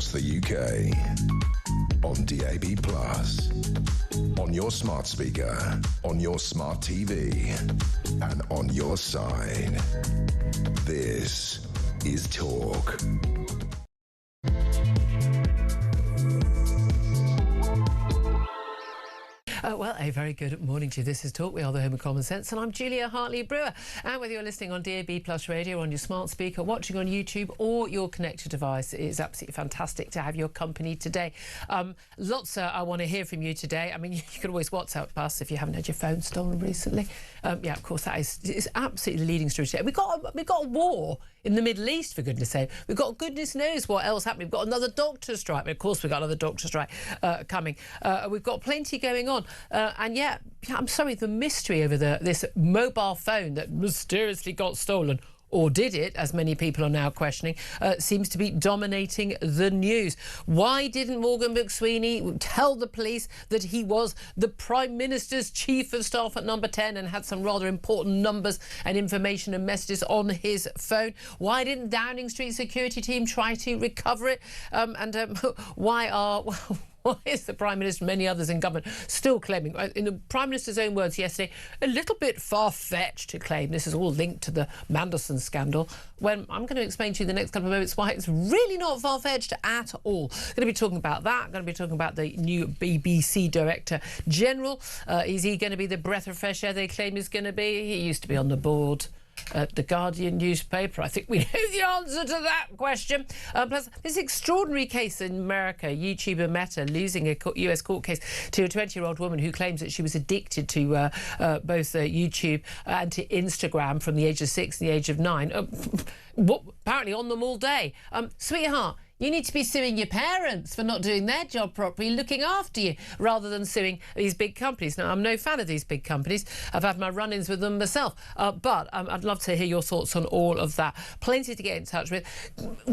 across the UK. On DAB+, on your smart speaker, on your smart TV, and on your side. This is Talk. Well, a very good morning to you. This is Talk. We are the home of common sense, and I'm Julia Hartley-Brewer. And whether you're listening on DAB+ radio, on your smart speaker, watching on YouTube, or your connected device, it is absolutely fantastic to have your company today. Lots I want to hear from you today. I mean, you can always WhatsApp us if you haven't had your phone stolen recently. Yeah, of course, that is absolutely the leading story today. We've got a war in the Middle East, for goodness sake. We've got goodness knows what else happening. We've got another doctor strike. I mean, of course, we've got another doctor strike coming. We've got plenty going on. And yeah, I'm sorry, the mystery over this mobile phone that mysteriously got stolen, or did it, as many people are now questioning, seems to be dominating the news. Why didn't Morgan McSweeney tell the police that he was the Prime Minister's Chief of Staff at number 10 and had some rather important numbers and information and messages on his phone? Why didn't Downing Street security team try to recover it? Why is the Prime Minister and many others in government still claiming, in the Prime Minister's own words yesterday, a little bit far-fetched to claim this is all linked to the Mandelson scandal, when I'm going to explain to you in the next couple of moments why it's really not far-fetched at all. Going to be talking about that. Going to be talking about the new BBC Director General. Is he going to be the breath of fresh air they claim he's going to be? He used to be on the board at the Guardian newspaper. I think we know the answer to that question. Plus, this extraordinary case in America, YouTuber Meta losing a US court case to a 20-year-old woman who claims that she was addicted to both YouTube and to Instagram from the age of 6 and the age of 9. Apparently on them all day. Sweetheart, you need to be suing your parents for not doing their job properly, looking after you, rather than suing these big companies. Now, I'm no fan of these big companies. I've had my run-ins with them myself. But I'd love to hear your thoughts on all of that. Plenty to get in touch with.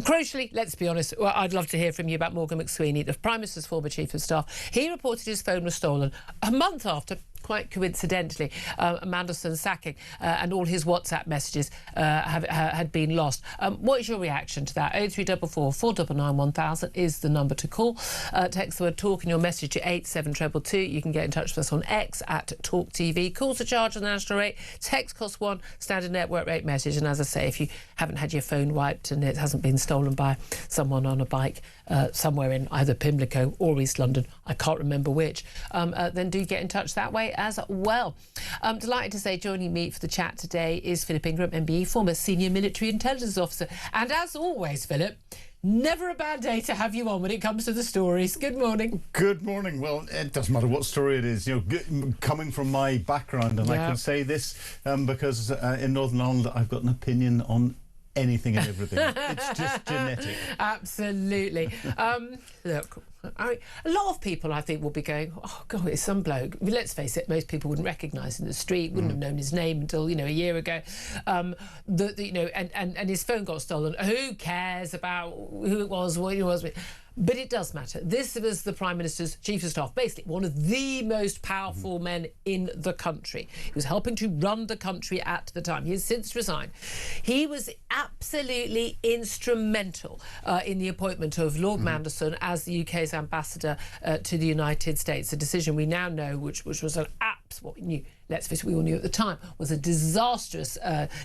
Crucially, let's be honest, I'd love to hear from you about Morgan McSweeney, the Prime Minister's former Chief of Staff. He reported his phone was stolen a month after, quite coincidentally, Mandelson's sacking, and all his WhatsApp messages had been lost. What is your reaction to that? 0344 499 1000 is the number to call. Text the word TALK in your message to 87222. You can get in touch with us on X at Talk TV. Calls are charged on the national rate. Text costs £1, standard network rate message. And as I say, if you haven't had your phone wiped and it hasn't been stolen by someone on a bike somewhere in either Pimlico or East London, I can't remember which, then do get in touch that way as well. I'm delighted to say joining me for the chat today is Philip Ingram, MBE, former Senior Military Intelligence Officer. And as always, Philip, never a bad day to have you on when it comes to the stories. Good morning. Good morning. Well, it doesn't matter what story it is. You know, coming from my background, and I can say this because in Northern Ireland I've got an opinion on anything and everything. It's just genetic. Absolutely. Look, a lot of people, I think, will be going, oh, God, it's some bloke. I mean, let's face it, most people wouldn't recognise in the street, wouldn't have known his name until, a year ago. And his phone got stolen. Who cares about who it was, what it was? But it does matter. This was the Prime Minister's Chief of Staff, basically one of the most powerful men in the country. He was helping to run the country at the time. He has since resigned. He was absolutely instrumental in the appointment of Lord Mandelson as the UK's ambassador to the United States, a decision we now know, which was an what we knew, let's face it, we all knew at the time, was a disastrous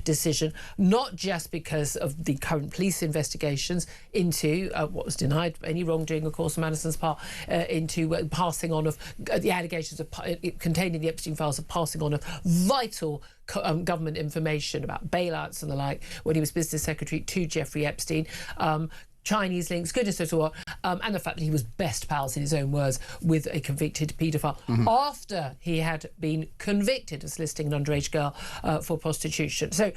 decision, not just because of the current police investigations into what was denied any wrongdoing, of course, on Mandelson's part, into passing on of the allegations of contained in the Epstein files of passing on of vital government information about bailouts and the like when he was business secretary to Jeffrey Epstein. Chinese links, goodness knows what, and the fact that he was best pals, in his own words, with a convicted paedophile after he had been convicted of soliciting an underage girl for prostitution. So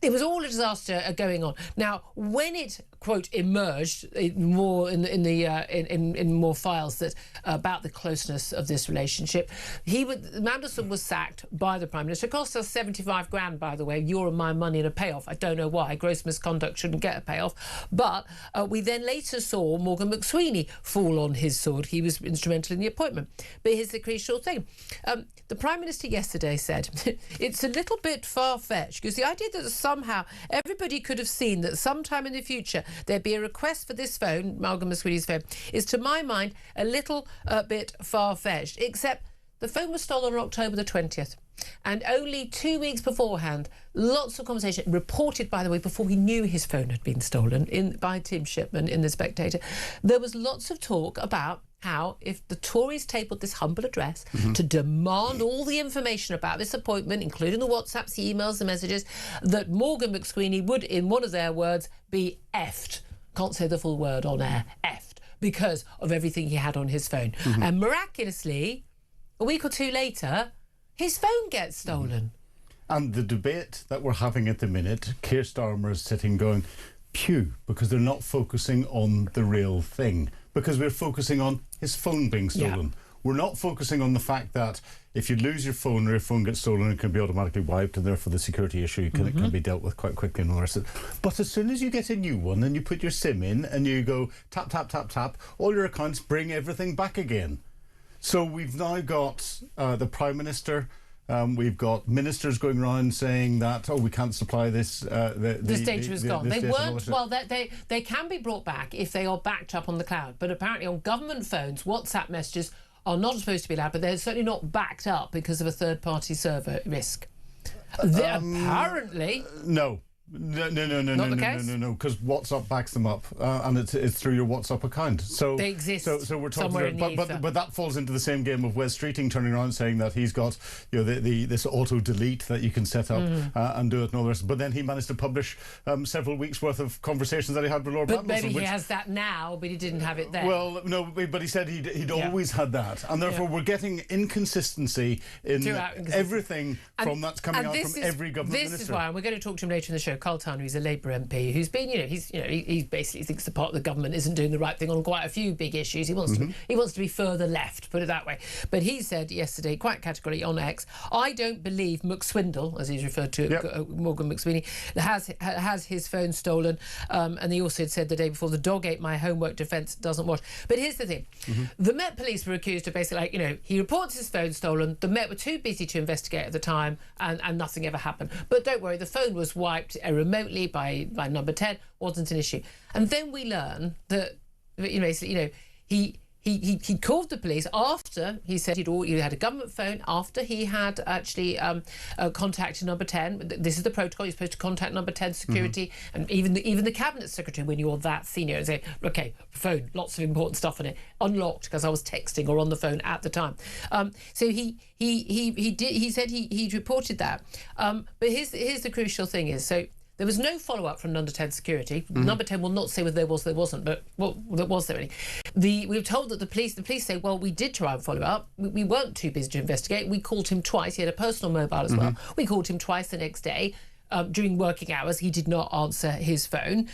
it was all a disaster going on. Now, when it, quote, emerged more in more files that about the closeness of this relationship, Mandelson was sacked by the Prime Minister. It cost us 75 grand, by the way, your and my money and a payoff. I don't know why. Gross misconduct shouldn't get a payoff. But we then later saw Morgan McSweeney fall on his sword. He was instrumental in the appointment. But here's the crucial thing. The Prime Minister yesterday said it's a little bit far-fetched, because the idea that somehow everybody could have seen that sometime in the future there'd be a request for this phone, Morgan McSweeney's phone, is, to my mind, a little bit far-fetched, except the phone was stolen on October the 20th. And only 2 weeks beforehand, lots of conversation, reported, by the way, before we knew his phone had been stolen by Tim Shipman in The Spectator, there was lots of talk about how, if the Tories tabled this humble address to demand all the information about this appointment, including the WhatsApps, the emails, the messages, that Morgan McSweeney would, in one of their words, be effed. Can't say the full word on air, effed, because of everything he had on his phone. And miraculously, a week or two later, his phone gets stolen. And the debate that we're having at the minute, Keir Starmer is sitting going, pew, because they're not focusing on the real thing. Because we're focusing on his phone being stolen. Yeah. We're not focusing on the fact that if you lose your phone or your phone gets stolen, it can be automatically wiped, and therefore the security issue it can be dealt with quite quickly and all the rest of it. But as soon as you get a new one and you put your SIM in and you go tap, tap, tap, tap, all your accounts bring everything back again. So we've now got the Prime Minister, we've got ministers going around saying that, oh, we can't supply this. This data was gone. They weren't, well, they can be brought back if they are backed up on the cloud. But apparently on government phones, WhatsApp messages are not supposed to be allowed, but they're certainly not backed up because of a third-party server risk. Apparently... No. No, because WhatsApp backs them up, and it's through your WhatsApp account. So they exist. So we're talking about, but that falls into the same game of Wes Streeting turning around saying that he's got, you know, this auto delete that you can set up and do it and all the rest. But then he managed to publish several weeks worth of conversations that he had with Lord Battleston. But maybe he has that now, but he didn't have it then. Well, no, but he said he'd always had that, and therefore we're getting inconsistency in everything that's coming out from every government minister. This is why, and we're going to talk to him later in the show, Carl Tanner, who's a Labour MP, who's been, he basically thinks the part of the government isn't doing the right thing on quite a few big issues. He wants to be further left, put it that way. But he said yesterday, quite categorically on X, I don't believe McSwindle, as he's referred to, Morgan McSweeney, has his phone stolen. And he also said the day before, the dog ate my homework, defence doesn't wash. But here's the thing. The Met Police were accused of basically, he reports his phone stolen. The Met were too busy to investigate at the time, and nothing ever happened. But don't worry, the phone was wiped remotely by Number 10, wasn't an issue. And then we learn that, he called the police after he said he had a government phone, after he had actually contacted Number 10. This is the protocol. You're supposed to contact Number 10 security, and even the cabinet secretary, when you're that senior, and say, okay, phone, lots of important stuff on it, unlocked because I was texting or on the phone at the time. So he said he reported that. But here's the crucial thing is, so there was no follow-up from Number 10 security. Number 10 will not say whether there was or there wasn't, but was there any? We were told that the police say, well, we did try and follow up. We weren't too busy to investigate. We called him twice. He had a personal mobile as well. We called him twice the next day. During working hours, he did not answer his phone.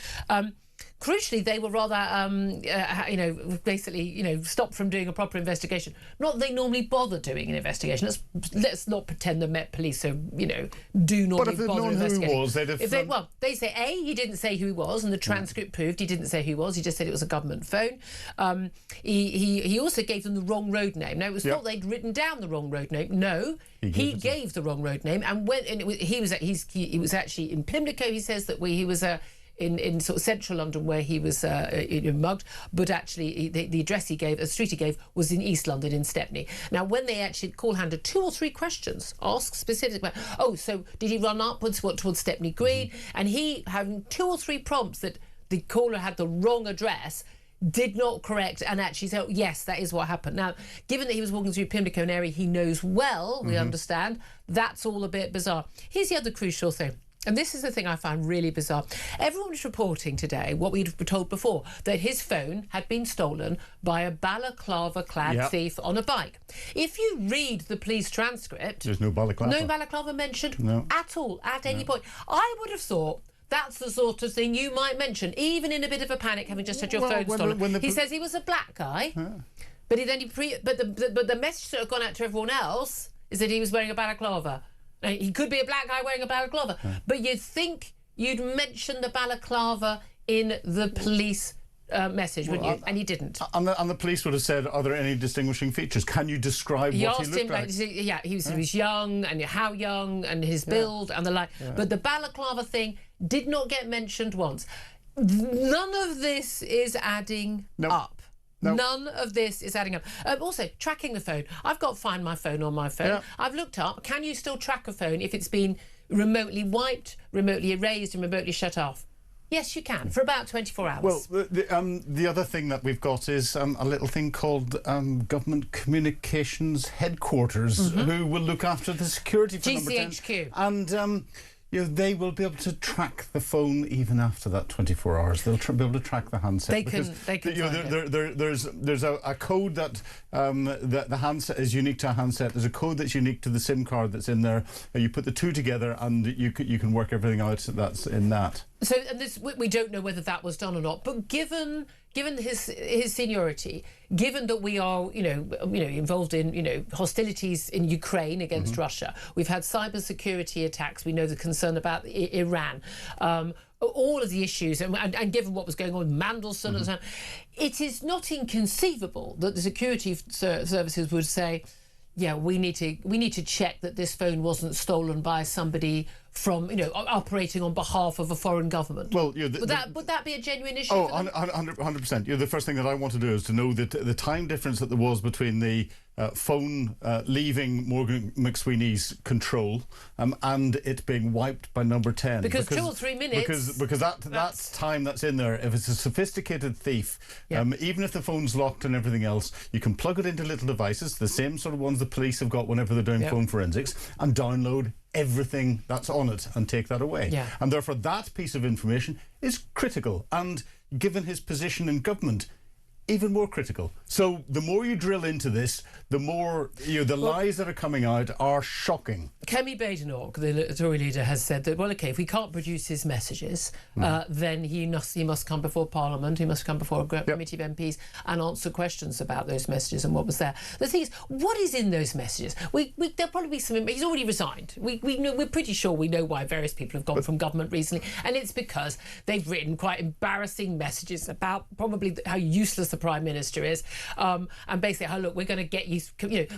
Crucially, they were rather, stopped from doing a proper investigation. Not that they normally bother doing an investigation. Let's not pretend the Met Police do normally bother investigating. But if they'd known who he was, they'd have... they say, A, he didn't say who he was, and the transcript proved he didn't say who he was. He just said it was a government phone. He also gave them the wrong road name. Now, it was thought they'd written down the wrong road name. No, he gave the wrong road name, and he was actually in Pimlico. He says that he was in sort of central London, where he was mugged, but actually the address he gave, a street he gave, was in East London, in Stepney. Now, when they actually call-handed 2 or 3 questions, asked specifically, so did he run upwards towards Stepney Green? And he, having 2 or 3 prompts that the caller had the wrong address, did not correct and actually said, yes, that is what happened. Now, given that he was walking through Pimlico, an area he knows well, we understand, that's all a bit bizarre. Here's the other crucial thing. And this is the thing I find really bizarre. Everyone was reporting today what we'd been told before, that his phone had been stolen by a balaclava-clad thief on a bike. If you read the police transcript... There's no balaclava. No balaclava mentioned at all, at any point. I would have thought that's the sort of thing you might mention, even in a bit of a panic, having just had your phone stolen. He says he was a black guy, but the message that had gone out to everyone else is that he was wearing a balaclava. He could be a black guy wearing a balaclava, but you'd think you'd mention the balaclava in the police message, wouldn't you? And he didn't. And the police would have said, are there any distinguishing features? Can you describe what he looked like? He was young, and how young, and his build, and the like. Yeah. But the balaclava thing did not get mentioned once. None of this is adding up. Nope. None of this is adding up. Also, tracking the phone. I've got Find My Phone on my phone. Yeah. I've looked up, can you still track a phone if it's been remotely wiped, remotely erased and remotely shut off? Yes, you can, for about 24 hours. Well, the other thing that we've got is a little thing called Government Communications Headquarters, who will look after the security for GCHQ. Number 10. And they will be able to track the phone even after that 24 hours. They'll be able to track the handset. They can. There's a code that the handset is unique to a handset. There's a code that's unique to the SIM card that's in there. You put the two together, and you can work everything out that's in that. So, and this, we don't know whether that was done or not. But given his seniority, given that we are, involved in, hostilities in Ukraine against Russia, we've had cybersecurity attacks. We know the concern about Iran. All of the issues, and given what was going on with Mandelson at the time, it is not inconceivable that the security services would say, yeah, we need to check that this phone wasn't stolen by somebody from, operating on behalf of a foreign government. Well, would that be a genuine issue? Oh, 100%. The first thing that I want to do is to know that the time difference that there was between the phone leaving Morgan McSweeney's control and it being wiped by number 10. Because 2 or 3 minutes. Because that time that's in there, if it's a sophisticated thief, even if the phone's locked and everything else, you can plug it into little devices, the same sort of ones the police have got whenever they're doing phone forensics, and download everything that's on it and take that away. Yeah. And therefore that piece of information is critical, and given his position in government, even more critical. So the more you drill into this, the more the lies that are coming out are shocking. Kemi Badenoch, the Tory leader, has said that, well, OK, if we can't produce his messages, then he must come before Parliament, he must come before a committee of MPs and answer questions about those messages and what was there. The thing is, what is in those messages? There'll probably be some... He's already resigned. We're pretty sure we know why various people have gone from government recently, and it's because they've written quite embarrassing messages about probably how useless the Prime Minister is, and basically how, look, we're going to get you,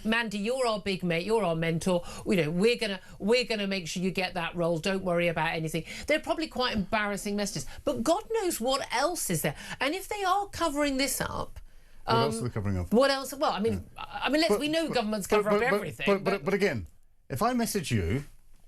Mandy, you're our big mate, you're our mentor, we're gonna make sure you get that role, don't worry about anything. They're probably quite embarrassing messages, but God knows what else is there. And if they are covering this up, what else are they covering up? What else? Well, we know governments cover up everything. But again, if I message you,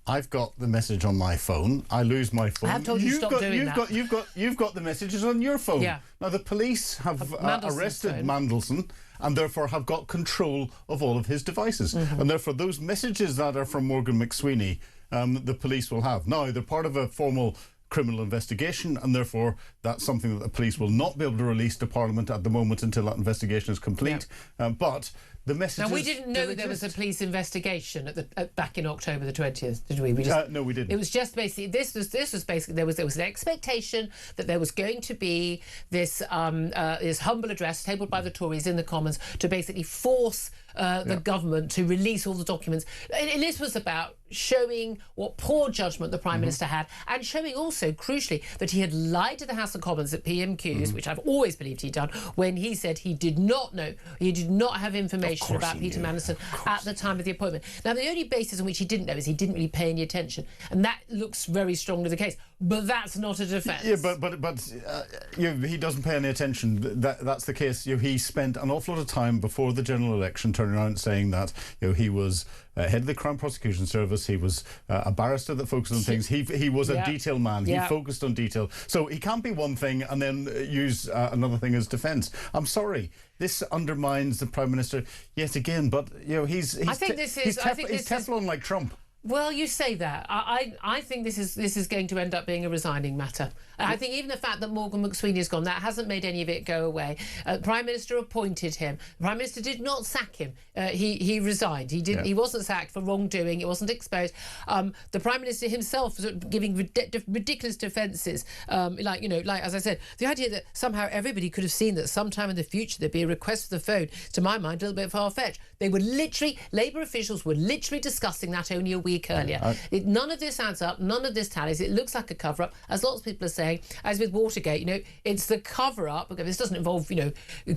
I've got the message on my phone. I lose my phone. I have told you stop doing that. You've got the messages on your phone. Yeah. Now the police have arrested Mandelson and therefore have got control of all of his devices. And therefore those messages that are from Morgan McSweeney, the police will have. Now they're part of a formal criminal investigation, and therefore that's something that the police will not be able to release to Parliament at the moment until that investigation is complete. But the messages... Now, we didn't know there was a police investigation back in October the 20th, did we? No, we didn't. It was just basically... This was basically... There was an expectation that there was going to be this humble address tabled by the Tories in the Commons to basically force the government to release all the documents. And this was about showing what poor judgment the Prime Minister had, and showing also, crucially, that he had lied to the House of Commons at PMQs, which I've always believed he'd done, when he said he did not know, he did not have information about Peter Mandelson at the time of the appointment. Now, the only basis on which he didn't know is he didn't really pay any attention, and that looks very strongly the case. But that's not a defence. Yeah, but he doesn't pay any attention. That's the case. He spent an awful lot of time before the general election turning around saying that he was head of the Crown Prosecution Service. He was a barrister that focused on things. He was a detail man. He focused on detail. So he can't be one thing and then use another thing as defence. I'm sorry. This undermines the Prime Minister yet again. But he's Teflon like Trump. Well, you say that. I think this is going to end up being a resigning matter. I think even the fact that Morgan McSweeney has gone, that hasn't made any of it go away. The Prime Minister appointed him. The Prime Minister did not sack him. He resigned. He didn't. He wasn't sacked for wrongdoing. It wasn't exposed. The Prime Minister himself was giving ridiculous defences, like as I said, the idea that somehow everybody could have seen that sometime in the future there'd be a request for the phone. To my mind, a little bit far-fetched. They were literally, Labour officials were literally discussing that only a week week earlier. None of this adds up. None of this tallies. It looks like a cover-up. As lots of people are saying, as with Watergate, it's the cover-up. This doesn't involve,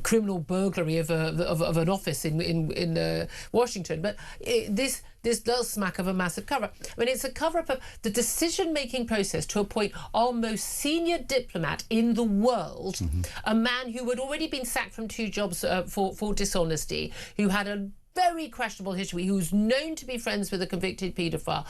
criminal burglary of an office in Washington, but this does smack of a massive cover-up. I mean, it's a cover-up of the decision-making process to appoint our most senior diplomat in the world, a man who had already been sacked from 2 jobs for dishonesty, who had a very questionable history, who's known to be friends with a convicted paedophile.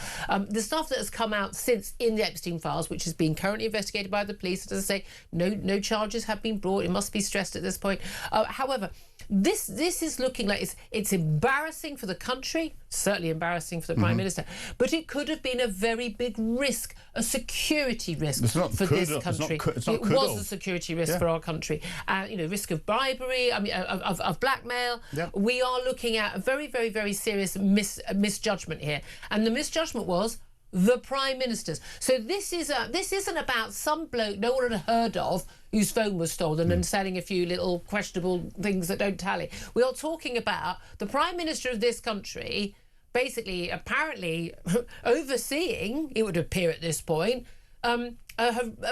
The stuff that has come out since in the Epstein files, which is being currently investigated by the police, as I say, no charges have been brought. It must be stressed at this point. However, this is looking like it's embarrassing for the country, certainly embarrassing for the Prime Minister, but it could have been a very big risk, a security risk for this country. It was a security risk for our country. Risk of bribery, of blackmail. Yeah. We are looking at a very, very, very serious misjudgment here. And the misjudgment was the Prime Minister's. So this isn't about some bloke no one had heard of whose phone was stolen and selling a few little questionable things that don't tally. We are talking about the Prime Minister of this country basically, apparently, overseeing, it would appear at this point, a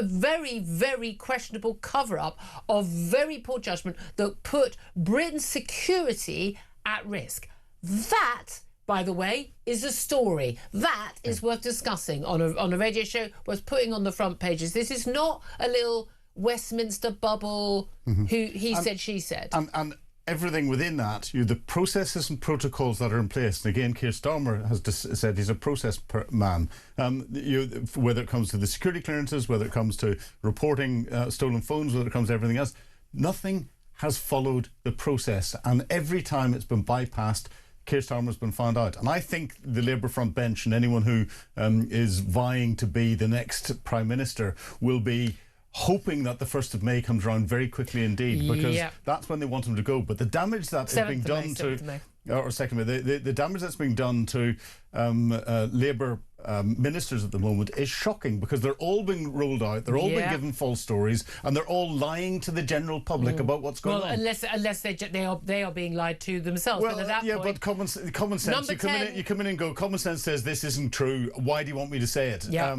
very, very questionable cover-up of very poor judgment that put Britain's security at risk. That, by the way, is a story. That is worth discussing on a radio show, worth putting on the front pages. This is not a little Westminster bubble who he said, she said. And everything within that, the processes and protocols that are in place. And again, Keir Starmer has said he's a process man. Whether it comes to the security clearances, whether it comes to reporting stolen phones, whether it comes to everything else, nothing has followed the process. And every time it's been bypassed, Keir Starmer's been found out. And I think the Labour front bench and anyone who is vying to be the next Prime Minister will be hoping that the 1st of May comes around very quickly indeed, because that's when they want him to go. But the damage that is being done to... Or 2nd May, the damage that's being done to Labour ministers at the moment is shocking, because they're all being rolled out, they're all being given false stories, and they're all lying to the general public about what's going on. Unless they are being lied to themselves. Well, but at that point, but common sense. You come in and go, common sense says this isn't true. Why do you want me to say it? Yeah.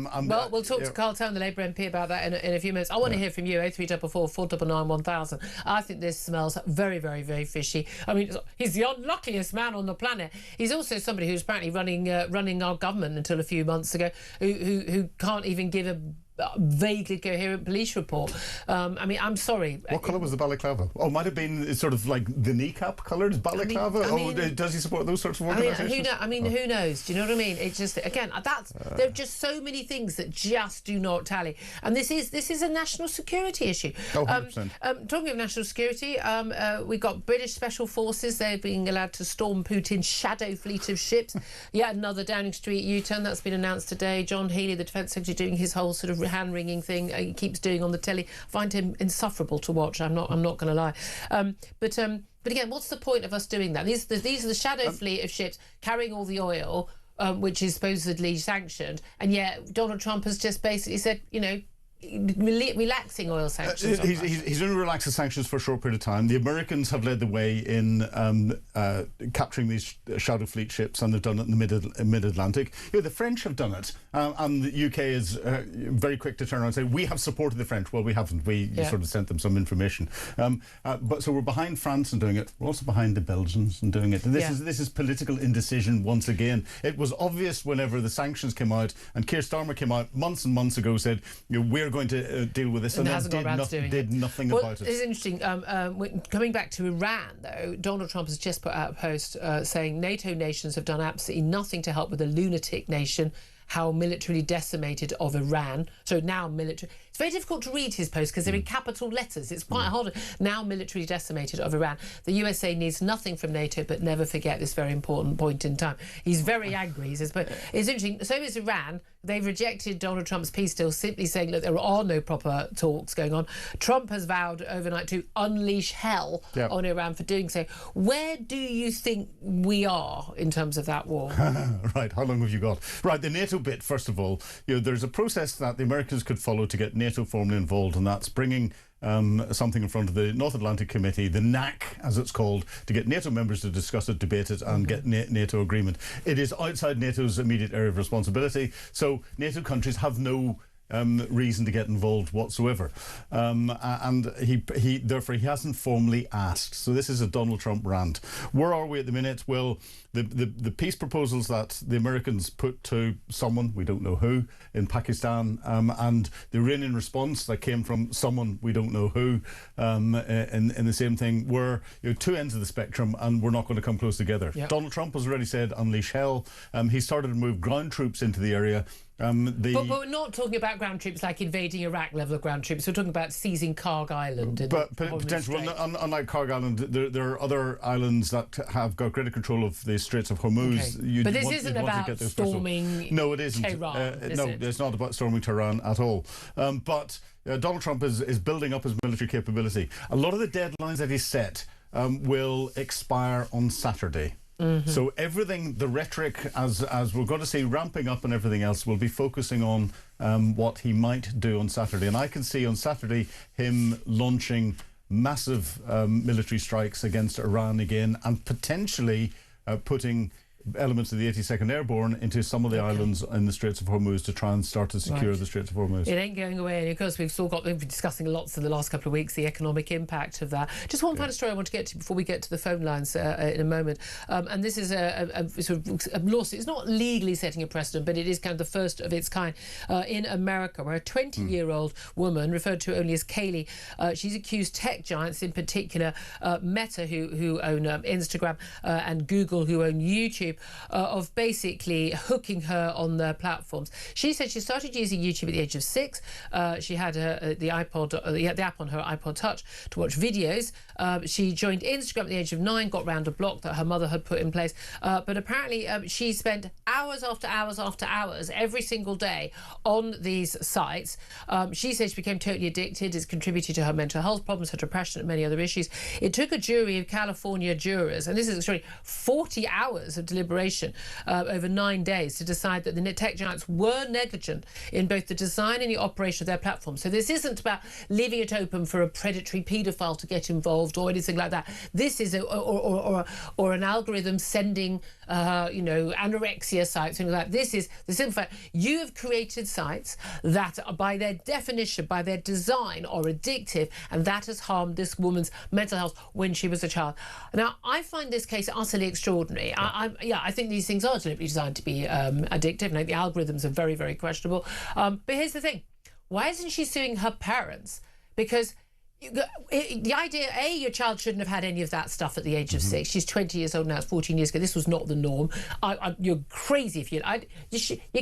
We'll talk to Carl Town, the Labour MP, about that in a few minutes. I want to hear from you. 0344 499 1000. I think this smells very, very, very fishy. I mean, he's the unluckiest man on the planet. He's also somebody who's apparently running our government until a few months ago, who can't even give a vaguely coherent police report. I'm sorry. What colour was the balaclava? Oh, might have been sort of like the kneecap coloured balaclava. Does he support those sorts of organisations? Who knows? Do you know what I mean? It's just, again, there are just so many things that just do not tally. And this is a national security issue. Oh, 100%. Talking of national security, we got British special forces. They're being allowed to storm Putin's shadow fleet of ships. Yet another Downing Street U-turn that's been announced today. John Healey, the Defence Secretary, doing his whole sort of hand-wringing thing he keeps doing on the telly. I find him insufferable to watch. I'm not going to lie. But again, what's the point of us doing that? These are the shadow fleet of ships carrying all the oil, which is supposedly sanctioned, and yet Donald Trump has just basically said, relaxing oil sanctions. He's going to relax the sanctions for a short period of time. The Americans have led the way in capturing these shadow fleet ships, and they've done it in the mid-Atlantic. The French have done it, and the UK is very quick to turn around and say, we have supported the French. Well, we haven't. We sort of sent them some information. But so we're behind France in doing it. We're also behind the Belgians in doing it. And this is political indecision once again. It was obvious whenever the sanctions came out, and Keir Starmer came out months and months ago, said, we're going to deal with this, and then did nothing about it. It's interesting. Coming back to Iran, though, Donald Trump has just put out a post saying NATO nations have done absolutely nothing to help with the lunatic nation, how militarily decimated of Iran. So now military... It's very difficult to read his post because they're in capital letters. It's quite hard. Now military decimated of Iran. The USA needs nothing from NATO, but never forget this very important point in time. He's very angry. He says, but it's interesting. So is Iran. They've rejected Donald Trump's peace deal, simply saying that there are no proper talks going on. Trump has vowed overnight to unleash hell on Iran for doing so. Where do you think we are in terms of that war? Right, how long have you got? Right, the NATO bit, first of all, there's a process that the Americans could follow to get NATO formally involved, and that's bringing something in front of the North Atlantic Committee, the NAC, as it's called, to get NATO members to discuss it, debate it, and get NATO agreement. It is outside NATO's immediate area of responsibility, so NATO countries have no reason to get involved whatsoever, and therefore he hasn't formally asked. So this is a Donald Trump rant. Where are we at the minute? Well, the peace proposals that the Americans put to someone, we don't know who, in Pakistan, and the Iranian response that came from someone, we don't know who, in the same thing, were two ends of the spectrum, and we're not going to come close together. Yep. Donald Trump has already said unleash hell. He started to move ground troops into the area. But we're not talking about ground troops like invading Iraq level of ground troops. We're talking about seizing Karg Island. But potentially, unlike Karg Island, there are other islands that have got greater control of the Straits of Hormuz. Okay. But this isn't about storming No, it isn't. Tehran, it's not about storming Tehran at all. But Donald Trump is building up his military capability. A lot of the deadlines that he's set will expire on Saturday. So everything, the rhetoric, as we're going to see ramping up and everything else, will be focusing on what he might do on Saturday. And I can see on Saturday him launching massive military strikes against Iran again, and potentially putting elements of the 82nd Airborne into some of the islands in the Straits of Hormuz to try and start to secure the Straits of Hormuz. It ain't going away, and of course we've been discussing lots in the last couple of weeks the economic impact of that. Just one final story I want to get to before we get to the phone lines in a moment, and this is a sort of a lawsuit. It's not legally setting a precedent, but it is kind of the first of its kind in America, where a 20-year-old woman, referred to only as Kaylee, she's accused tech giants, in particular Meta, who own Instagram, and Google, who own YouTube, of basically hooking her on their platforms. She said she started using YouTube at the age of 6. She had the app on her iPod Touch to watch videos. She joined Instagram at the age of 9, got round a block that her mother had put in place. But apparently she spent hours after hours after hours every single day on these sites. She said she became totally addicted. It's contributed to her mental health problems, her depression, and many other issues. It took a jury of California jurors, and this is actually 40 hours of deliberation over 9 days, to decide that the tech giants were negligent in both the design and the operation of their platform. So this isn't about leaving it open for a predatory paedophile to get involved or anything like that. This is or an algorithm sending anorexia sites, things like that. This is the simple fact: you have created sites that are, by their definition, by their design, are addictive, and that has harmed this woman's mental health when she was a child. Now, I find this case utterly extraordinary. I think these things are deliberately designed to be addictive. Now, the algorithms are very, very questionable. But here's the thing: why isn't she suing her parents? Because the idea, your child shouldn't have had any of that stuff at the age of 6. She's 20 years old now. It's 14 years ago. This was not the norm. You're crazy if your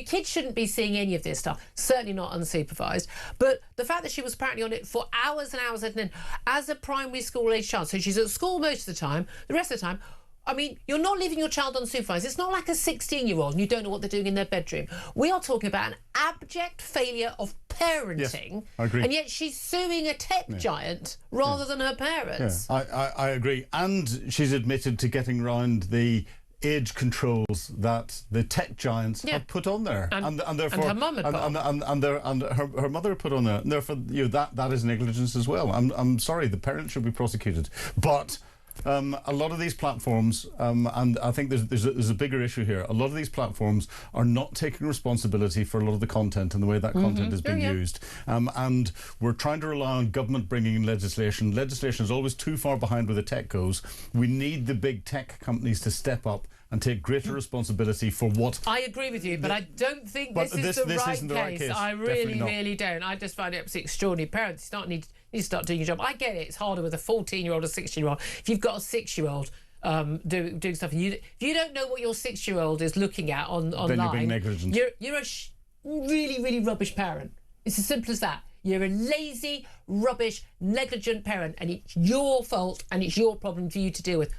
kids shouldn't be seeing any of this stuff. Certainly not unsupervised. But the fact that she was apparently on it for hours and hours, and then as a primary school age child, so she's at school most of the time. The rest of the time, I mean, you're not leaving your child unsupervised. It's not like a 16-year-old and you don't know what they're doing in their bedroom. We are talking about an abject failure of parenting. Yes, I agree. And yet she's suing a tech giant rather than her parents. Yeah. I agree. And she's admitted to getting round the age controls that the tech giants have put on there, and therefore her mum and her mother put on there, and therefore that is negligence as well. I'm sorry, the parents should be prosecuted, but. A lot of these platforms, and I think there's a bigger issue here. A lot of these platforms are not taking responsibility for a lot of the content and the way that content is being used. And we're trying to rely on government bringing in legislation. Legislation is always too far behind where the tech goes. We need the big tech companies to step up and take greater responsibility for what... I agree with you, but I don't think this is the right case. I really don't. I just find it absolutely extraordinary. Parents need to start doing your job. I get it. It's harder with a 14-year-old or 16-year-old. If you've got a 6-year-old doing stuff, if you don't know what your 6-year-old is looking at online, then you're being negligent. You're a really, really rubbish parent. It's as simple as that. You're a lazy, rubbish, negligent parent, and it's your fault and it's your problem for you to deal with.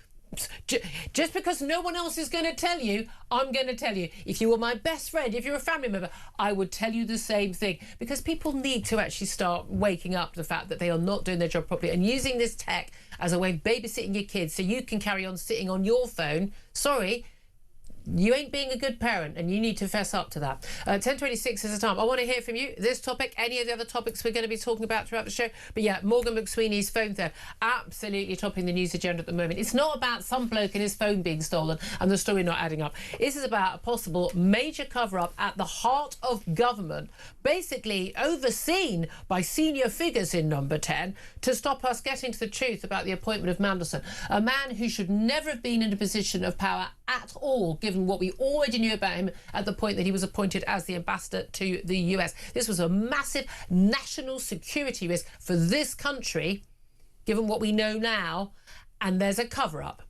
Just because no one else is going to tell you, I'm going to tell you. If you were my best friend, if you're a family member, I would tell you the same thing, because people need to actually start waking up to the fact that they are not doing their job properly and using this tech as a way of babysitting your kids so you can carry on sitting on your phone. Sorry, You ain't being a good parent, and you need to fess up to that. 10:26 is the time. I want to hear from you. This topic, any of the other topics we're going to be talking about throughout the show. But yeah, Morgan McSweeney's phone theft, absolutely topping the news agenda at the moment. It's not about some bloke and his phone being stolen and the story not adding up. This is about a possible major cover-up at the heart of government, basically overseen by senior figures in Number 10 to stop us getting to the truth about the appointment of Mandelson, a man who should never have been in a position of power at all, given what we already knew about him at the point that he was appointed as the ambassador to the US. This was a massive national security risk for this country, given what we know now, and there's a cover-up.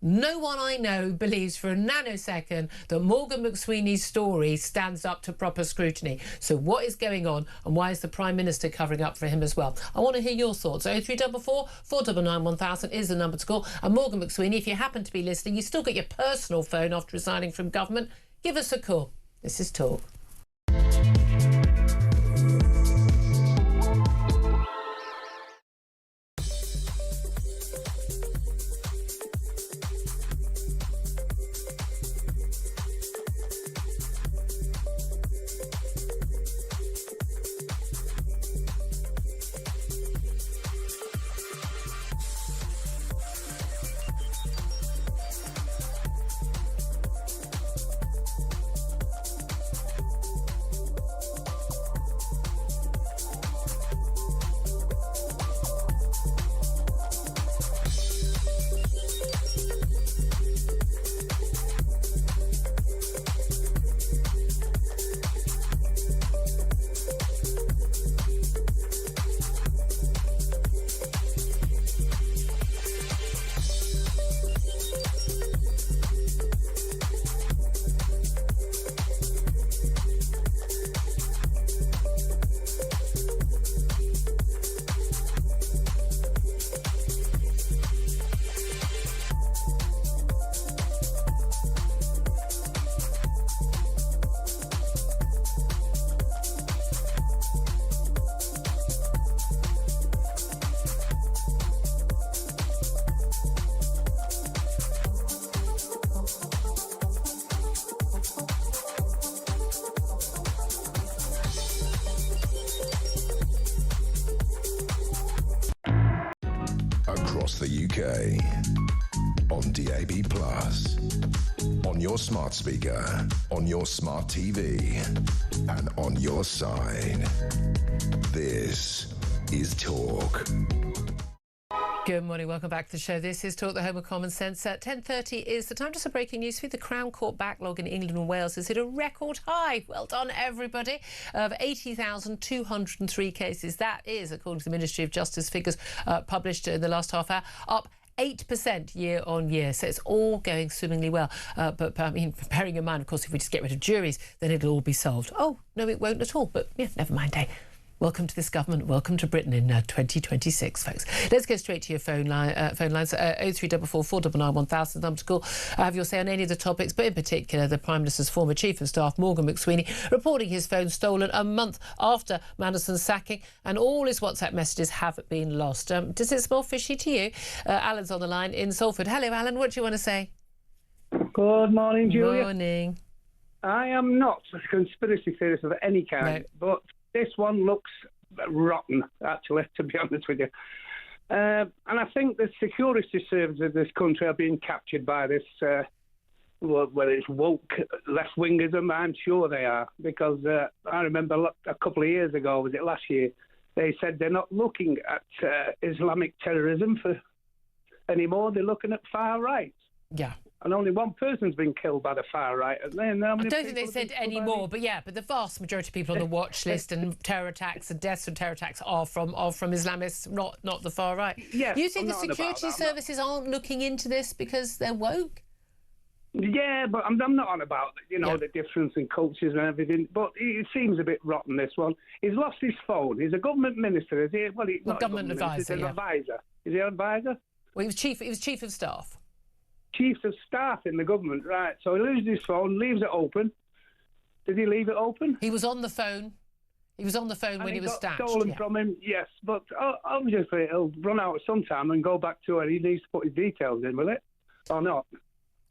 No one I know believes for a nanosecond that Morgan McSweeney's story stands up to proper scrutiny. So what is going on, and why is the Prime Minister covering up for him as well? I want to hear your thoughts. 0344 499 1000 is the number to call. And Morgan McSweeney, if you happen to be listening, you still got your personal phone after resigning from government, give us a call. This is Talk. Across the UK, on DAB+, on your smart speaker, on your smart TV, and on your side. This is Talk. Good morning, welcome back to the show. This is Talk, the home of common sense. 10:30 is the time. Just a breaking news for you. The Crown Court backlog in England and Wales has hit a record high. Well done, everybody. Of 80,203 cases. That is, according to the Ministry of Justice figures published in the last half hour, up 8% year on year. So it's all going swimmingly well. But I mean, bearing in mind, of course, if we just get rid of juries, then it'll all be solved. Oh, no, it won't at all. But yeah, never mind, eh? Welcome to this government. Welcome to Britain in 2026, folks. Let's go straight to your phone lines. 0344 499 1000, number to call. Have your say on any of the topics, but in particular, the Prime Minister's former Chief of Staff, Morgan McSweeney, reporting his phone stolen a month after Manderson's sacking, and all his WhatsApp messages have been lost. Does it smell fishy to you? Alan's on the line in Salford. Hello, Alan. What do you want to say? Good morning, Julia. Morning. I am not a conspiracy theorist of any kind, but this one looks rotten, actually, to be honest with you. And I think the security services of this country are being captured by this, whether it's woke left-wingism, I'm sure they are. Because I remember a couple of years ago, was it last year, they said they're not looking at Islamic terrorism anymore, they're looking at far right. Yeah. And only one person's been killed by the far right. And then I don't think they said any more, but yeah, but the vast majority of people on the watch list and terror attacks and deaths from terror attacks are from Islamists, not the far right. Yes, you think the security services aren't looking into this because they're woke? Yeah, but I'm not on about the difference in cultures and everything. But it seems a bit rotten, this one. He's lost his phone. He's a government minister, is he? Well, he's not government advisor. He's an advisor. Is he an advisor? Well, he was chief of staff. Chief of staff in the government, right? So he loses his phone, leaves it open. Did he leave it open? He was on the phone. He was on the phone when he was stabbed. Stolen from him, yes. But obviously it'll run out at some time and go back to where he needs to put his details in, will it? Or not?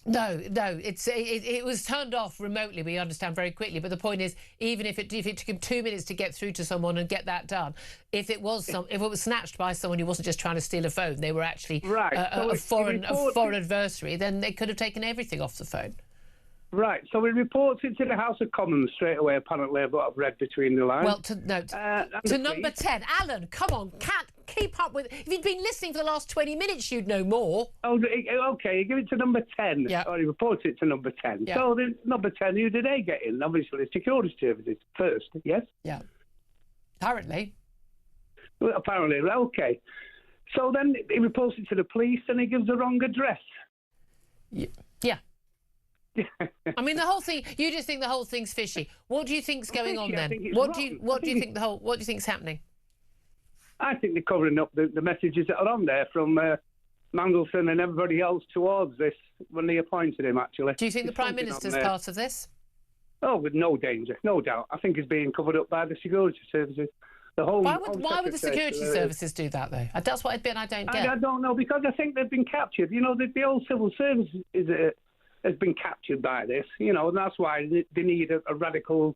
No, it was turned off remotely. We understand very quickly, but the point is, even if it took him 2 minutes to get through to someone and get that done, if it was snatched by someone who wasn't just trying to steal a phone, they were actually a foreign adversary, then they could have taken everything off the phone. Right, so he reports it to the House of Commons straight away, apparently, but I've read between the lines. Well, to number 10. Alan, come on, can't keep up with... If you'd been listening for the last 20 minutes, you'd know more. Oh, okay, you give it to number 10. Yeah. Or he reports it to number 10. Yeah. So number 10, who did they get in? Obviously, security services first, yes? Yeah. Apparently. Well, apparently, okay. So then he reports it to the police and he gives the wrong address. Yeah. I mean, the whole thing. You just think the whole thing's fishy. What do you think's going on then? What do you think's happening? I think they're covering up the messages that are on there from Mandelson and everybody else towards this when they appointed him. Actually, do you think the Prime Minister's part of this? Oh, with no danger, no doubt. I think it's being covered up by the security services. The whole. Why would the security services do that though? That's what I don't get. I don't know, because I think they've been captured. You know, the old civil service has been captured by this, you know, and that's why they need a radical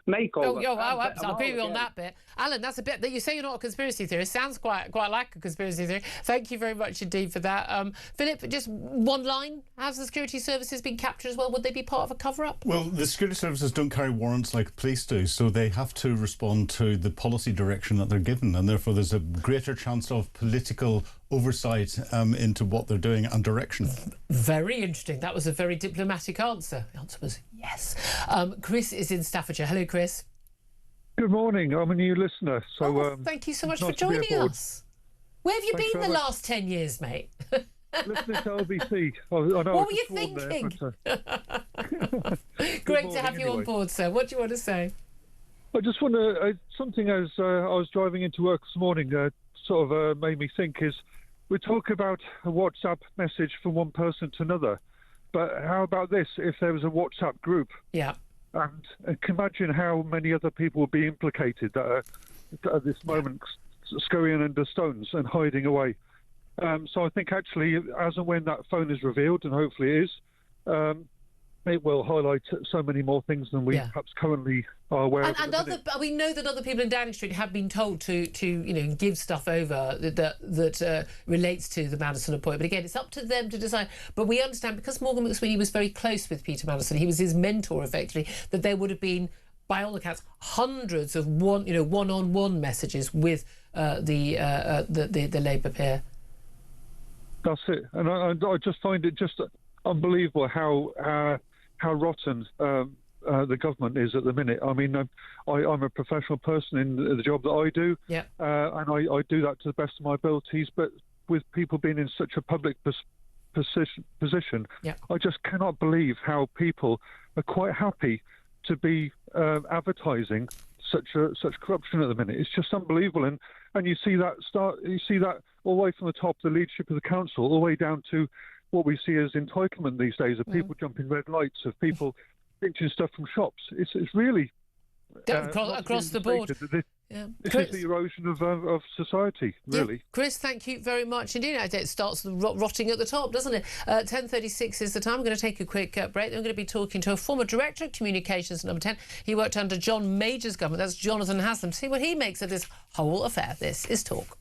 makeover. I'll agree with you on that bit. Alan, that's a bit that you say you're not a conspiracy theorist. Sounds quite like a conspiracy theory. Thank you very much indeed for that. Philip, just one line. Has the security services been captured as well? Would they be part of a cover-up? Well, the security services don't carry warrants like police do, so they have to respond to the policy direction that they're given, and therefore there's a greater chance of political oversight into what they're doing and direction. Very interesting. That was a very diplomatic answer. The answer was yes. Chris is in Staffordshire. Hello, Chris. Good morning. I'm a new listener. So thank you so much for joining us. Where have you been the last 10 years, mate? Listening to LBC. What were you thinking? Great to have you on board, sir. What do you want to say? I just want to... something as I was driving into work this morning sort of made me think is we talk about a WhatsApp message from one person to another, but how about this if there was a WhatsApp group? Yeah. And imagine how many other people would be implicated that are at this moment scurrying under stones and hiding away. So I think actually, as and when that phone is revealed, and hopefully it is, it will highlight so many more things than we perhaps currently are aware of. And we know that other people in Downing Street have been told to give stuff over that relates to the Mandelson appointment. But again, it's up to them to decide. But we understand, because Morgan McSweeney was very close with Peter Mandelson, he was his mentor effectively, that there would have been, by all accounts, hundreds of one-on-one messages with the Labour peer. That's it, and I just find it just unbelievable how rotten the government is at the minute. I mean, I'm a professional person in the job that I do, and I do that to the best of my abilities. But with people being in such a public position, I just cannot believe how people are quite happy to be advertising such corruption at the minute. It's just unbelievable, and you see that all the way from the top of the leadership of the council, all the way down to what we see as entitlement these days, of people jumping red lights, of people pinching stuff from shops. It's really across the board. This is the erosion of society, really. Yeah. Chris, thank you very much indeed. It starts rotting at the top, doesn't it? 10:36 is the time. I'm going to take a quick break. Then we're going to be talking to a former Director of Communications, number 10. He worked under John Major's government. That's Jonathan Haslam. See what he makes of this whole affair. This is Talk.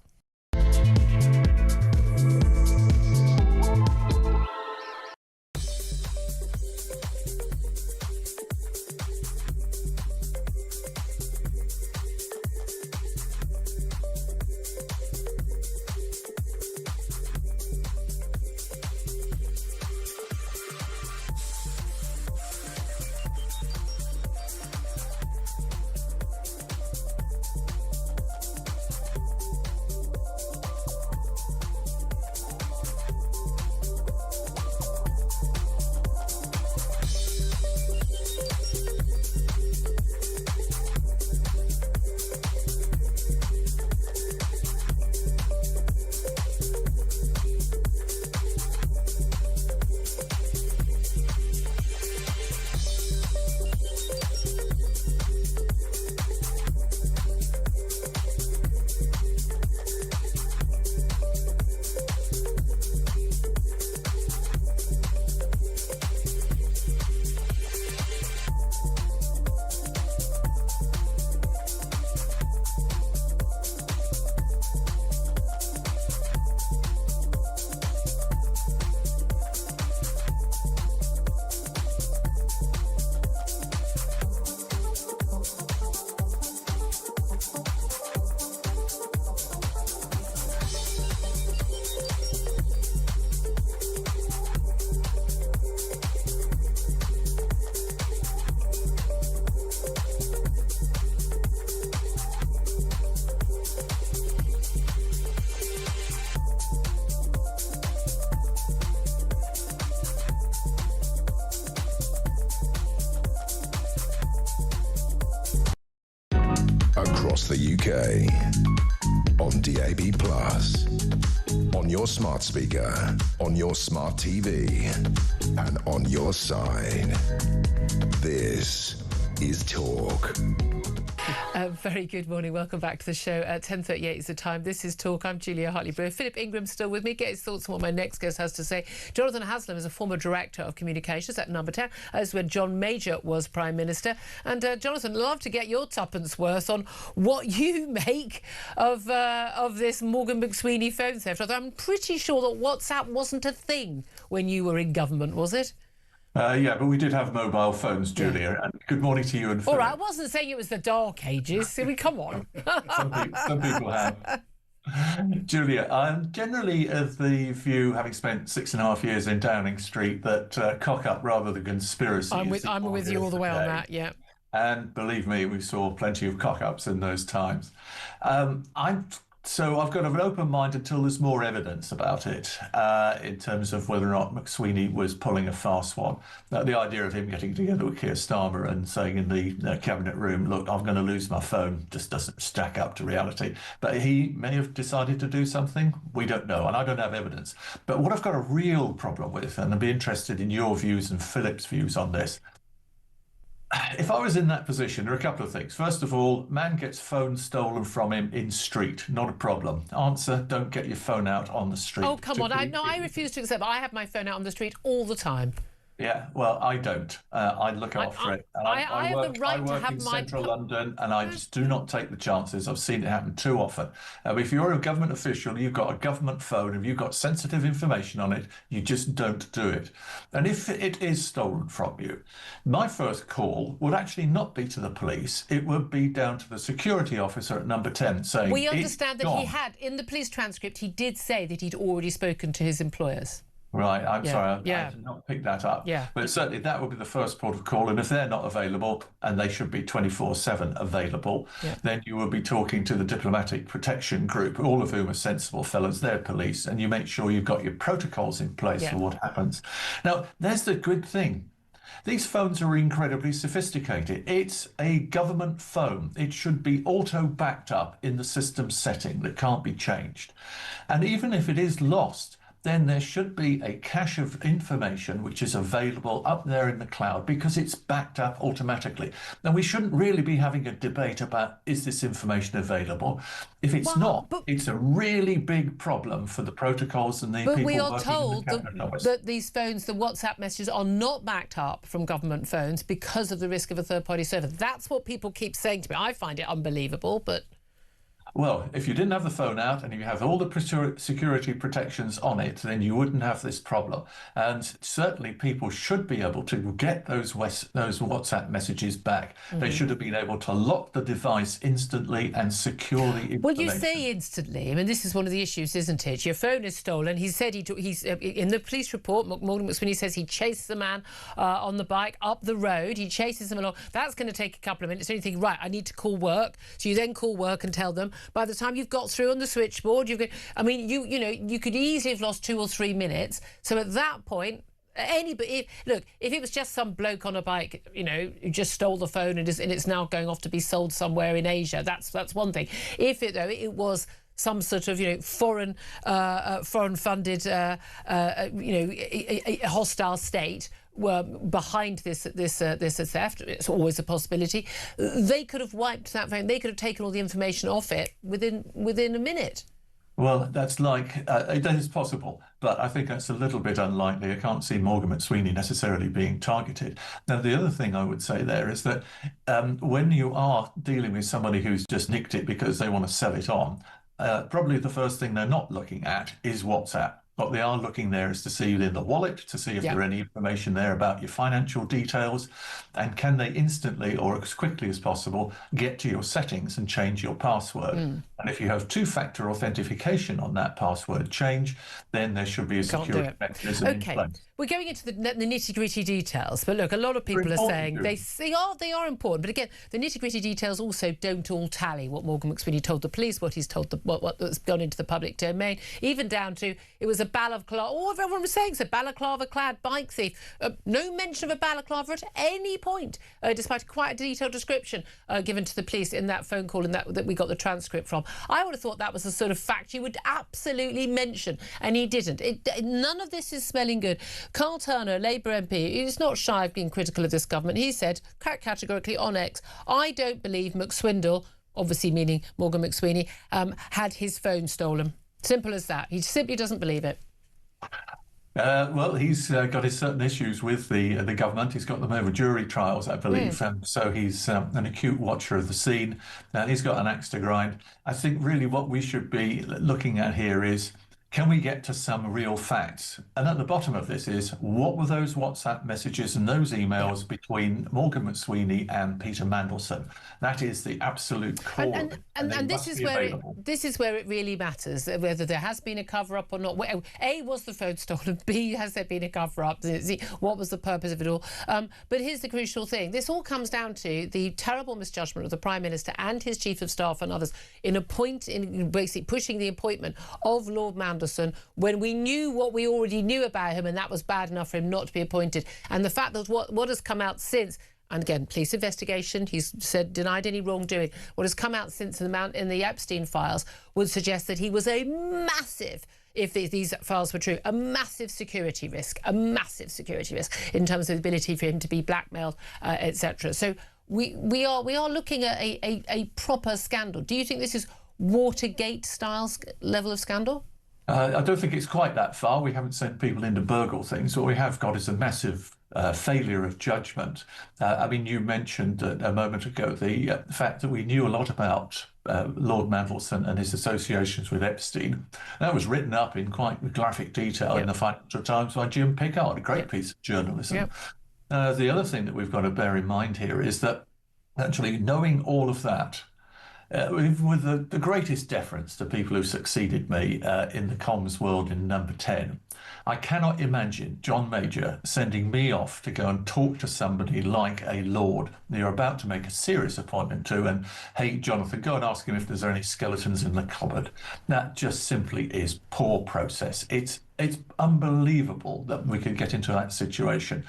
UK. On DAB+, on your smart speaker, on your smart TV, and on your side. This is Talk. Very good morning. Welcome back to the show. 10:38 is the time. This is Talk. I'm Julia Hartley-Brewer. Philip Ingram's still with me. Get his thoughts on what my next guest has to say. Jonathan Haslam is a former Director of Communications at Number 10, as when John Major was Prime Minister. And Jonathan, love to get your tuppence worth on what you make of this Morgan McSweeney phone theft. I'm pretty sure that WhatsApp wasn't a thing when you were in government, was it? Yeah, but we did have mobile phones, Julia. Yeah. And good morning to you and Philip. All right, I wasn't saying it was the dark ages. I mean, come on. some people have. Julia, I'm generally of the view, having spent 6.5 years in Downing Street, that cock-up rather than conspiracy. I'm with you all the way on that, yeah. And believe me, we saw plenty of cock-ups in those times. So I've got an open mind until there's more evidence about it in terms of whether or not McSweeney was pulling a fast one. The idea of him getting together with Keir Starmer and saying in the cabinet room, look, I'm going to lose my phone, just doesn't stack up to reality. But he may have decided to do something. We don't know, and I don't have evidence. But what I've got a real problem with, and I'd be interested in your views and Philip's views on this, if I was in that position, there are a couple of things. First of all, man gets phone stolen from him in street, not a problem. Answer, don't get your phone out on the street. Oh, come on. I refuse to accept. I have my phone out on the street all the time. Yeah, well, I don't. I look after it. And I have the right to have in my central London, and I just do not take the chances. I've seen it happen too often. If you're a government official, you've got a government phone, if you've got sensitive information on it, you just don't do it. And if it is stolen from you, my first call would actually not be to the police. It would be down to the security officer at Number 10 saying, we understand that he had, in the police transcript, he did say that he'd already spoken to his employers. Right, I'm sorry, I did not pick that up. Yeah. But certainly that would be the first port of call. And if they're not available, and they should be 24/7 available, then you will be talking to the Diplomatic Protection Group, all of whom are sensible fellows, they're police, and you make sure you've got your protocols in place for what happens. Now, there's the good thing. These phones are incredibly sophisticated. It's a government phone. It should be auto-backed up in the system setting that can't be changed. And even if it is lost, then there should be a cache of information which is available up there in the cloud because it's backed up automatically. Now, we shouldn't really be having a debate about is this information available. If it's not, it's a really big problem for the protocols and the people working in the cabinet office. But we are told that these phones, the WhatsApp messages, are not backed up from government phones because of the risk of a third-party server. That's what people keep saying to me. I find it unbelievable, but... Well, if you didn't have the phone out and you have all the security protections on it, then you wouldn't have this problem. And certainly people should be able to get those WhatsApp messages back. They should have been able to lock the device instantly and secure the information. Well, you say instantly. I mean, this is one of the issues, isn't it? Your phone is stolen. He said he's in the police report, Morgan McSweeney says he chased the man on the bike up the road. He chases him along. That's going to take a couple of minutes. So you think, right, I need to call work. So you then call work and tell them. By the time you've got through on the switchboard, you could easily have lost 2 or 3 minutes. So at that point, if it was just some bloke on a bike, who just stole the phone and it's now going off to be sold somewhere in Asia, that's one thing. If it was some sort of foreign funded a hostile state were behind this theft, it's always a possibility. They could have wiped that phone. They could have taken all the information off it within a minute. Well, that's that is possible, but I think that's a little bit unlikely. I can't see Morgan McSweeney necessarily being targeted. Now, the other thing I would say there is that when you are dealing with somebody who's just nicked it because they want to sell it on, probably the first thing they're not looking at is WhatsApp. What they are looking there is to see in the wallet, to see if there are any information there about your financial details, and can they instantly or as quickly as possible get to your settings and change your password. And if you have two-factor authentication on that password change, then there should be a security mechanism in place. We're going into the nitty-gritty details, but look, a lot of people are saying they are important. But again, the nitty-gritty details also don't all tally. What Morgan McSweeney told the police, what he's told what's gone into the public domain, even down to it was a balaclava. All everyone was saying is a balaclava-clad bike thief. No mention of a balaclava at any point, despite quite a detailed description given to the police in that phone call and that we got the transcript from. I would have thought that was the sort of fact you would absolutely mention, and he didn't. None of this is smelling good. Carl Turner, Labour MP, is not shy of being critical of this government. He said categorically on X, I don't believe McSwindle, obviously meaning Morgan McSweeney, had his phone stolen. Simple as that. He simply doesn't believe it. Well, he's got his certain issues with the government. He's got them over jury trials, I believe. So he's an acute watcher of the scene. He's got an axe to grind. I think really what we should be looking at here is, can we get to some real facts? And at the bottom of this is, what were those WhatsApp messages and those emails between Morgan McSweeney and Peter Mandelson? That is the absolute core. And this is where it really matters, whether there has been a cover-up or not. A, was the phone stolen? B, has there been a cover-up? C, what was the purpose of it all? But here's the crucial thing. This all comes down to the terrible misjudgment of the Prime Minister and his Chief of Staff and others in basically pushing the appointment of Lord Mandelson when we knew what we already knew about him, and that was bad enough for him not to be appointed. And the fact that what has come out since, and again, police investigation, he's said denied any wrongdoing, what has come out since in the Epstein files would suggest that he was a massive, if these files were true, a massive security risk in terms of the ability for him to be blackmailed, etc. So we are looking at a proper scandal. Do you think this is Watergate-style level of scandal? I don't think it's quite that far. We haven't sent people in to burgle things. What we have got is a massive failure of judgment. I mean, you mentioned a moment ago the fact that we knew a lot about Lord Mandelson and his associations with Epstein. That was written up in quite graphic detail in the Financial Times by Jim Pickard, a great piece of journalism. The other thing that we've got to bear in mind here is that actually knowing all of that, with the greatest deference to people who succeeded me in the comms world in Number 10, I cannot imagine John Major sending me off to go and talk to somebody like a lord that you're about to make a serious appointment to, and, hey, Jonathan, go and ask him if there's any skeletons in the cupboard. That just simply is poor process. It's unbelievable that we could get into that situation.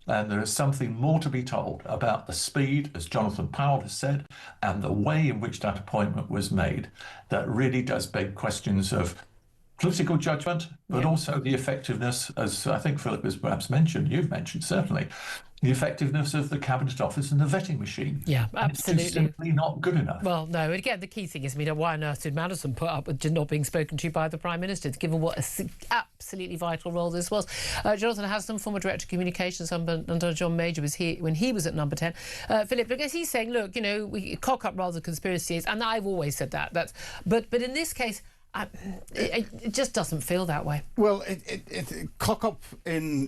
And there is something more to be told about the speed, as Jonathan Powell has said, and the way in which that appointment was made that really does beg questions of political judgment, but also the effectiveness, as I think Philip has perhaps mentioned, you've mentioned certainly, the effectiveness of the Cabinet Office and the vetting machine. Yeah, absolutely. It's just simply not good enough. Well, no, again, the key thing is, why on earth did Mandelson put up with not being spoken to by the Prime Minister, given what an absolutely vital role this was? Jonathan Haslam, former Director of Communications under John Major, was here when he was at Number 10. Philip, I guess he's saying, look, we cock up rather conspiracies, and I've always said that. But in this case, it just doesn't feel that way. Well, it cock up in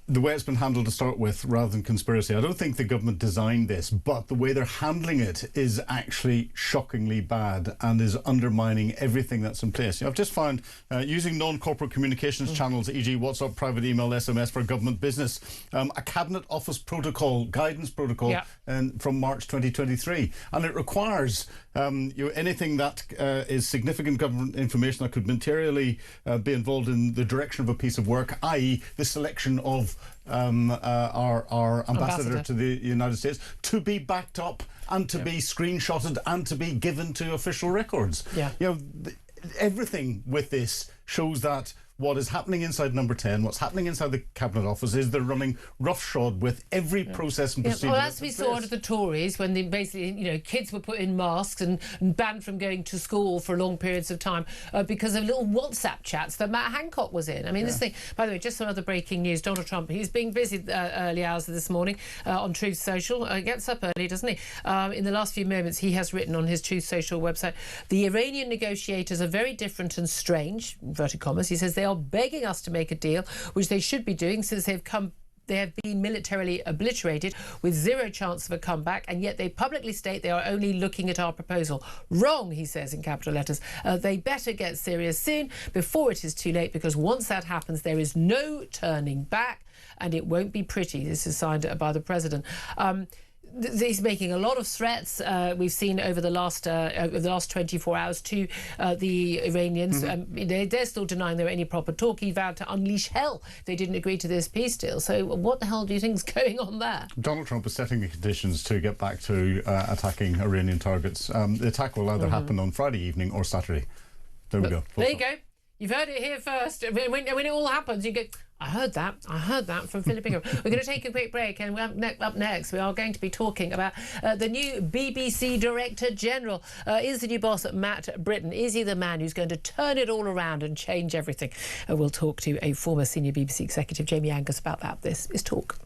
the way it's been handled to start with, rather than conspiracy. I don't think the government designed this, but the way they're handling it is actually shockingly bad and is undermining everything that's in place. I've just found using non-corporate communications channels, e.g. WhatsApp, private email, SMS for government business, a Cabinet Office protocol, guidance protocol from March 2023, and it requires anything that is significant government information that could materially be involved in the direction of a piece of work, i.e. the selection of our ambassador to the United States, to be backed up and to be screenshotted and to be given to official records. Everything with this shows that what is happening inside Number 10, what's happening inside the Cabinet Office, is they're running roughshod with every process and procedure. Well, as we saw under the Tories, when they basically, kids were put in masks and banned from going to school for long periods of time because of little WhatsApp chats that Matt Hancock was in. I mean, this thing, by the way, just some other breaking news. Donald Trump, he's being busy early hours of this morning on Truth Social. Gets up early, doesn't he? In the last few moments, he has written on his Truth Social website, the Iranian negotiators are very different and strange, inverted commas. He says they are begging us to make a deal, which they should be doing since they have been militarily obliterated with zero chance of a comeback, and yet they publicly state they are only looking at our proposal. Wrong, he says in capital letters. They better get serious soon before it is too late, because once that happens, there is no turning back, and it won't be pretty. This is signed by the President. he's making a lot of threats. We've seen over the last 24 hours to the Iranians. They're still denying there were any proper talk. He vowed to unleash hell if they didn't agree to this peace deal. So what the hell do you think is going on there? Donald Trump is setting the conditions to get back to attacking Iranian targets. The attack will either happen on Friday evening or Saturday. There we go. There you go. You've heard it here first. When it all happens, you go, I heard that from Philip Ingham. We're going to take a quick break, and up next, we are going to be talking about the new BBC Director General. Is the new boss Matt Britton? Is he the man who's going to turn it all around and change everything? We'll talk to a former senior BBC executive, Jamie Angus, about that. This is Talk.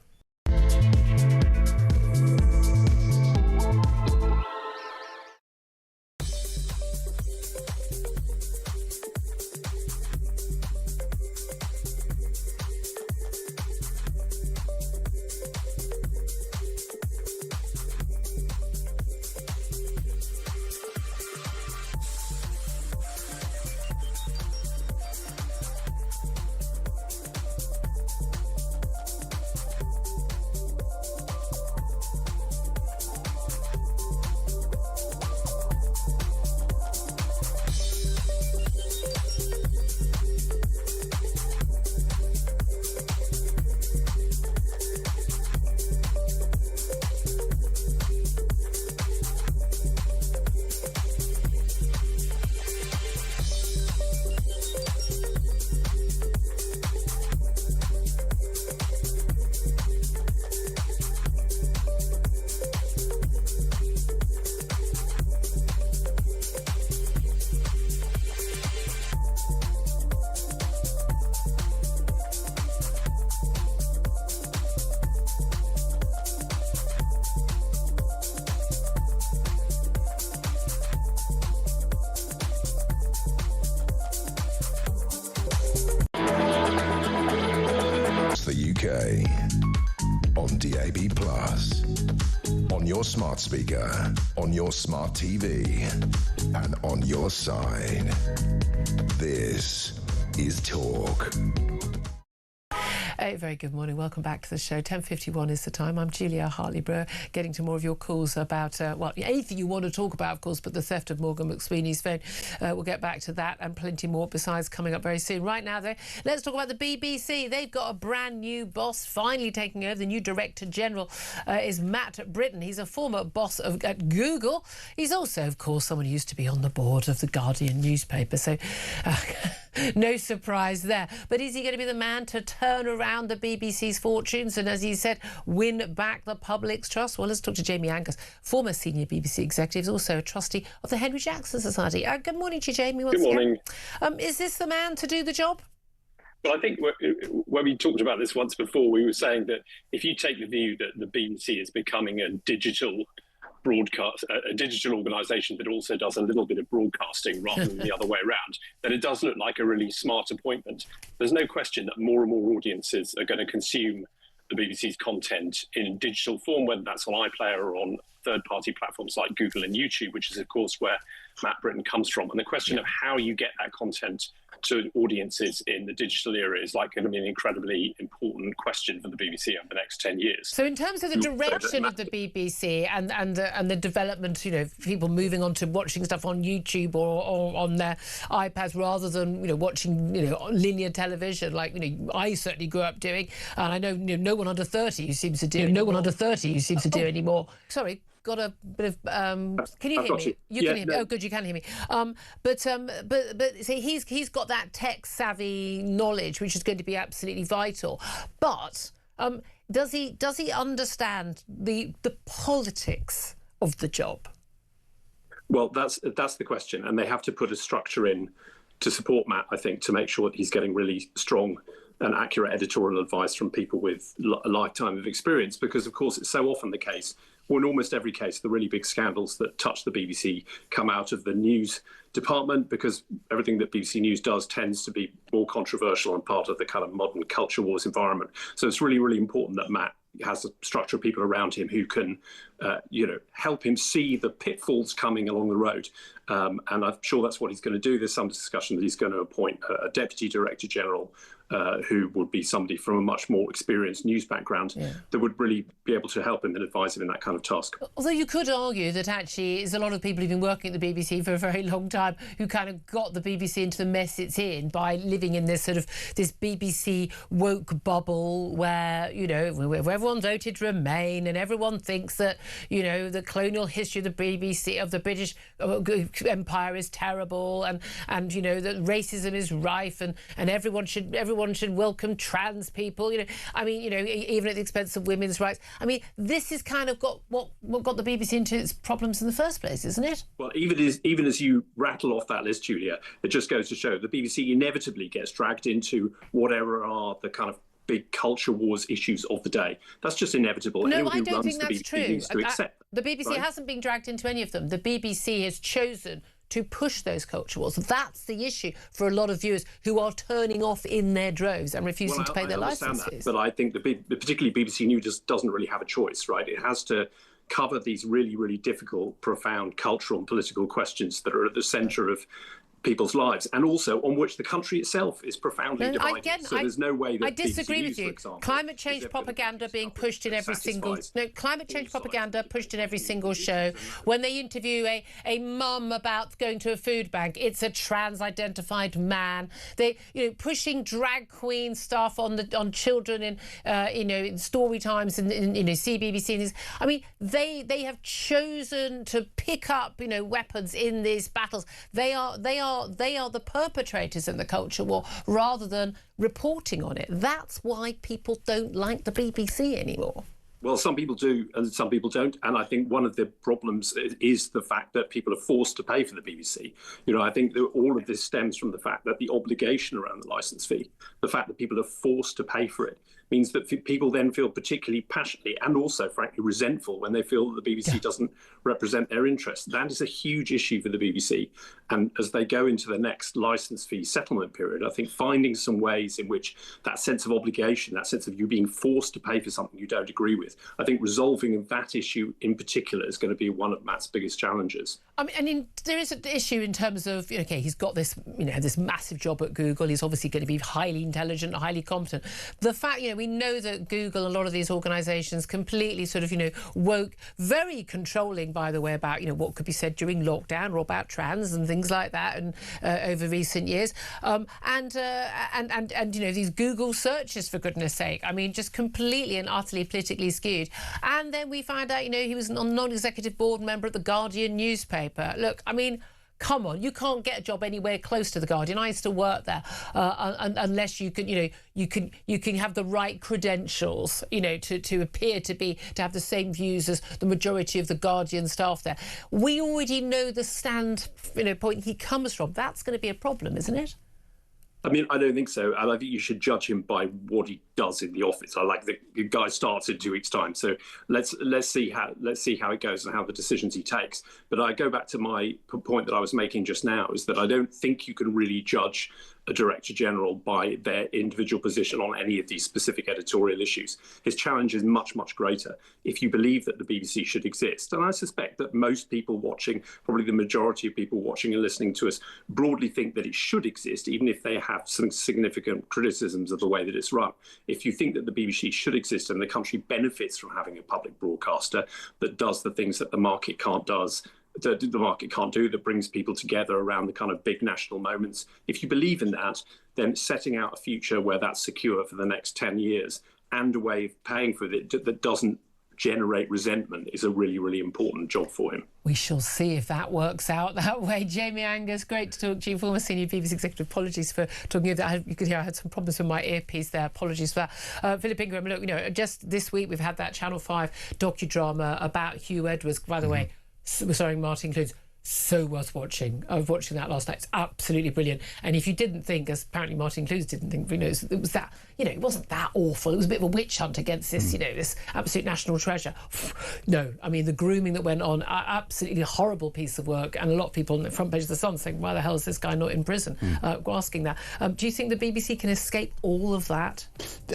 UK on DAB+, on your smart speaker, on your smart TV, and on your side. This is Talk. A very good morning. Welcome back to the show. 10:51 is the time. I'm Julia Hartley-Brewer, getting to more of your calls about, well, anything you want to talk about, of course, but the theft of Morgan McSweeney's phone. We'll get back to that and plenty more besides coming up very soon. Right now, though, let's talk about the BBC. They've got a brand new boss finally taking over. The new Director General is Matt Britton. He's a former boss at Google. He's also, of course, someone who used to be on the board of the Guardian newspaper. So no surprise there. But is he going to be the man to turn around the BBC's fortunes and, as he said, win back the public's trust? Well, let's talk to Jamie Angus, former senior BBC executive, also a trustee of the Henry Jackson Society. Good morning to you, Jamie. Good morning. Is this the man to do the job? Well, I think when we talked about this once before, we were saying that if you take the view that the BBC is becoming a digital broadcast, a digital organisation that also does a little bit of broadcasting rather than the other way around, then it does look like a really smart appointment. There's no question that more and more audiences are going to consume the BBC's content in digital form, whether that's on iPlayer or on third-party platforms like Google and YouTube, which is, of course, where Matt Britton comes from. And the question of how you get that content to audiences in the digital era is like going to be an incredibly important question for the BBC over the next 10 years. So in terms of the direction of the BBC and the development, you know, people moving on to watching stuff on YouTube or on their iPads rather than, you know, watching, you know, linear television like, you know, I certainly grew up doing, and I know, you know, no one under 30 who seems to do anymore. Sorry. Got a bit of can you hear me? You can hear me. Oh, good, you can hear me. But see, he's got that tech savvy knowledge, which is going to be absolutely vital. But does he understand the politics of the job? Well, that's the question, and they have to put a structure in to support Matt, I think, to make sure that he's getting really strong and accurate editorial advice from people with a lifetime of experience, because, of course, it's so often the case, or in almost every case, the really big scandals that touch the BBC come out of the news department, because everything that BBC News does tends to be more controversial and part of the kind of modern culture wars environment. So it's really, really important that Matt has a structure of people around him who can, help him see the pitfalls coming along the road And I'm sure that's what he's going to do. There's some discussion that he's going to appoint a Deputy Director General who would be somebody from a much more experienced news background that would really be able to help him and advise him in that kind of task. Although you could argue that actually there's a lot of people who've been working at the BBC for a very long time who kind of got the BBC into the mess it's in by living in this sort of this BBC woke bubble where, you know, where everyone voted to remain and everyone thinks that, you know, the colonial history of the BBC, of the British Empire is terrible and you know, that racism is rife and everyone should welcome trans people, you know. I mean, you know, even at the expense of women's rights. I mean, this has kind of got what got the BBC into its problems in the first place, isn't it? Well, even as you rattle off that list, Julia, it just goes to show the BBC inevitably gets dragged into whatever are the kind of big culture wars issues of the day. That's just inevitable. No, Anyone I who don't runs think the that's BBC true. needs to accept The BBC right? hasn't been dragged into any of them. The BBC has chosen to push those culture wars. That's the issue for a lot of viewers who are turning off in their droves and refusing to pay their licence fees. But I think particularly BBC News just doesn't really have a choice, right? It has to cover these really, really difficult, profound cultural and political questions that are at the centre of people's lives, and also on which the country itself is profoundly divided. So there's no way that I disagree BBC with you. News, for example, climate change propaganda being pushed in every single climate change propaganda pushed in every single show. When they interview a mum about going to a food bank, it's a trans-identified man. They, you know, pushing drag queen stuff on children in you know, in story times and you know, CBBC. And I mean, they have chosen to pick up, you know, weapons in these battles. They are the perpetrators in the culture war rather than reporting on it. That's why people don't like the BBC anymore. Well, some people do and some people don't. And I think one of the problems is the fact that people are forced to pay for the BBC. You know, I think that all of this stems from the fact that the obligation around the licence fee, the fact that people are forced to pay for it, means that people then feel particularly passionately and also, frankly, resentful when they feel that the BBC doesn't represent their interests. That is a huge issue for the BBC. And as they go into the next licence fee settlement period, I think finding some ways in which that sense of obligation, that sense of you being forced to pay for something you don't agree with, I think resolving that issue in particular is going to be one of Matt's biggest challenges. I mean, there is an issue in terms of, you know, okay, he's got this, you know, this massive job at Google. He's obviously going to be highly intelligent, highly competent. The fact, you know, we know that Google, a lot of these organisations, completely sort of, you know, woke, very controlling, by the way, about, you know, what could be said during lockdown or about trans and things like that, and over recent years, and you know, these Google searches, for goodness sake. I mean, just completely and utterly politically skewed. And then we find out, you know, he was a non-executive board member at the Guardian newspaper. Look, I mean, come on, you can't get a job anywhere close to the Guardian. I used to work there, unless you can, you know, you can have the right credentials, you know, to appear to have the same views as the majority of the Guardian staff there. We already know the point he comes from. That's going to be a problem, isn't it? I mean, I don't think so. And I think you should judge him by what he does in the office. I like the guy starts in 2 weeks' time. So let's see how it goes and how the decisions he takes. But I go back to my point that I was making just now, is that I don't think you can really judge a Director General by their individual position on any of these specific editorial issues. His challenge is much, much greater. If you believe that the BBC should exist, and I suspect that most people watching, probably the majority of people watching and listening to us, broadly think that it should exist, even if they have some significant criticisms of the way that it's run. If you think that the BBC should exist and the country benefits from having a public broadcaster that does the things that the market can't do, that brings people together around the kind of big national moments. If you believe in that, then setting out a future where that's secure for the next 10 years and a way of paying for it that doesn't generate resentment is a really, really important job for him. We shall see if that works out that way. Jamie Angus, great to talk to you, former senior BBC executive. Apologies for talking about that. You could hear I had some problems with my earpiece there. Apologies for that. Philip Ingram, look, you know, just this week we've had that Channel 5 docudrama about Hugh Edwards, by the way, starring Martin Clunes. So worth watching. I was watching that last night. It's absolutely brilliant. And if you didn't think, as apparently Martin Clunes didn't think, you know, it was that, you know, it wasn't that awful. It was a bit of a witch hunt against this, you know, this absolute national treasure. No, I mean, the grooming that went on, absolutely horrible piece of work. And a lot of people on the front page of the Sun saying, why the hell is this guy not in prison? Asking that. Do you think the BBC can escape all of that?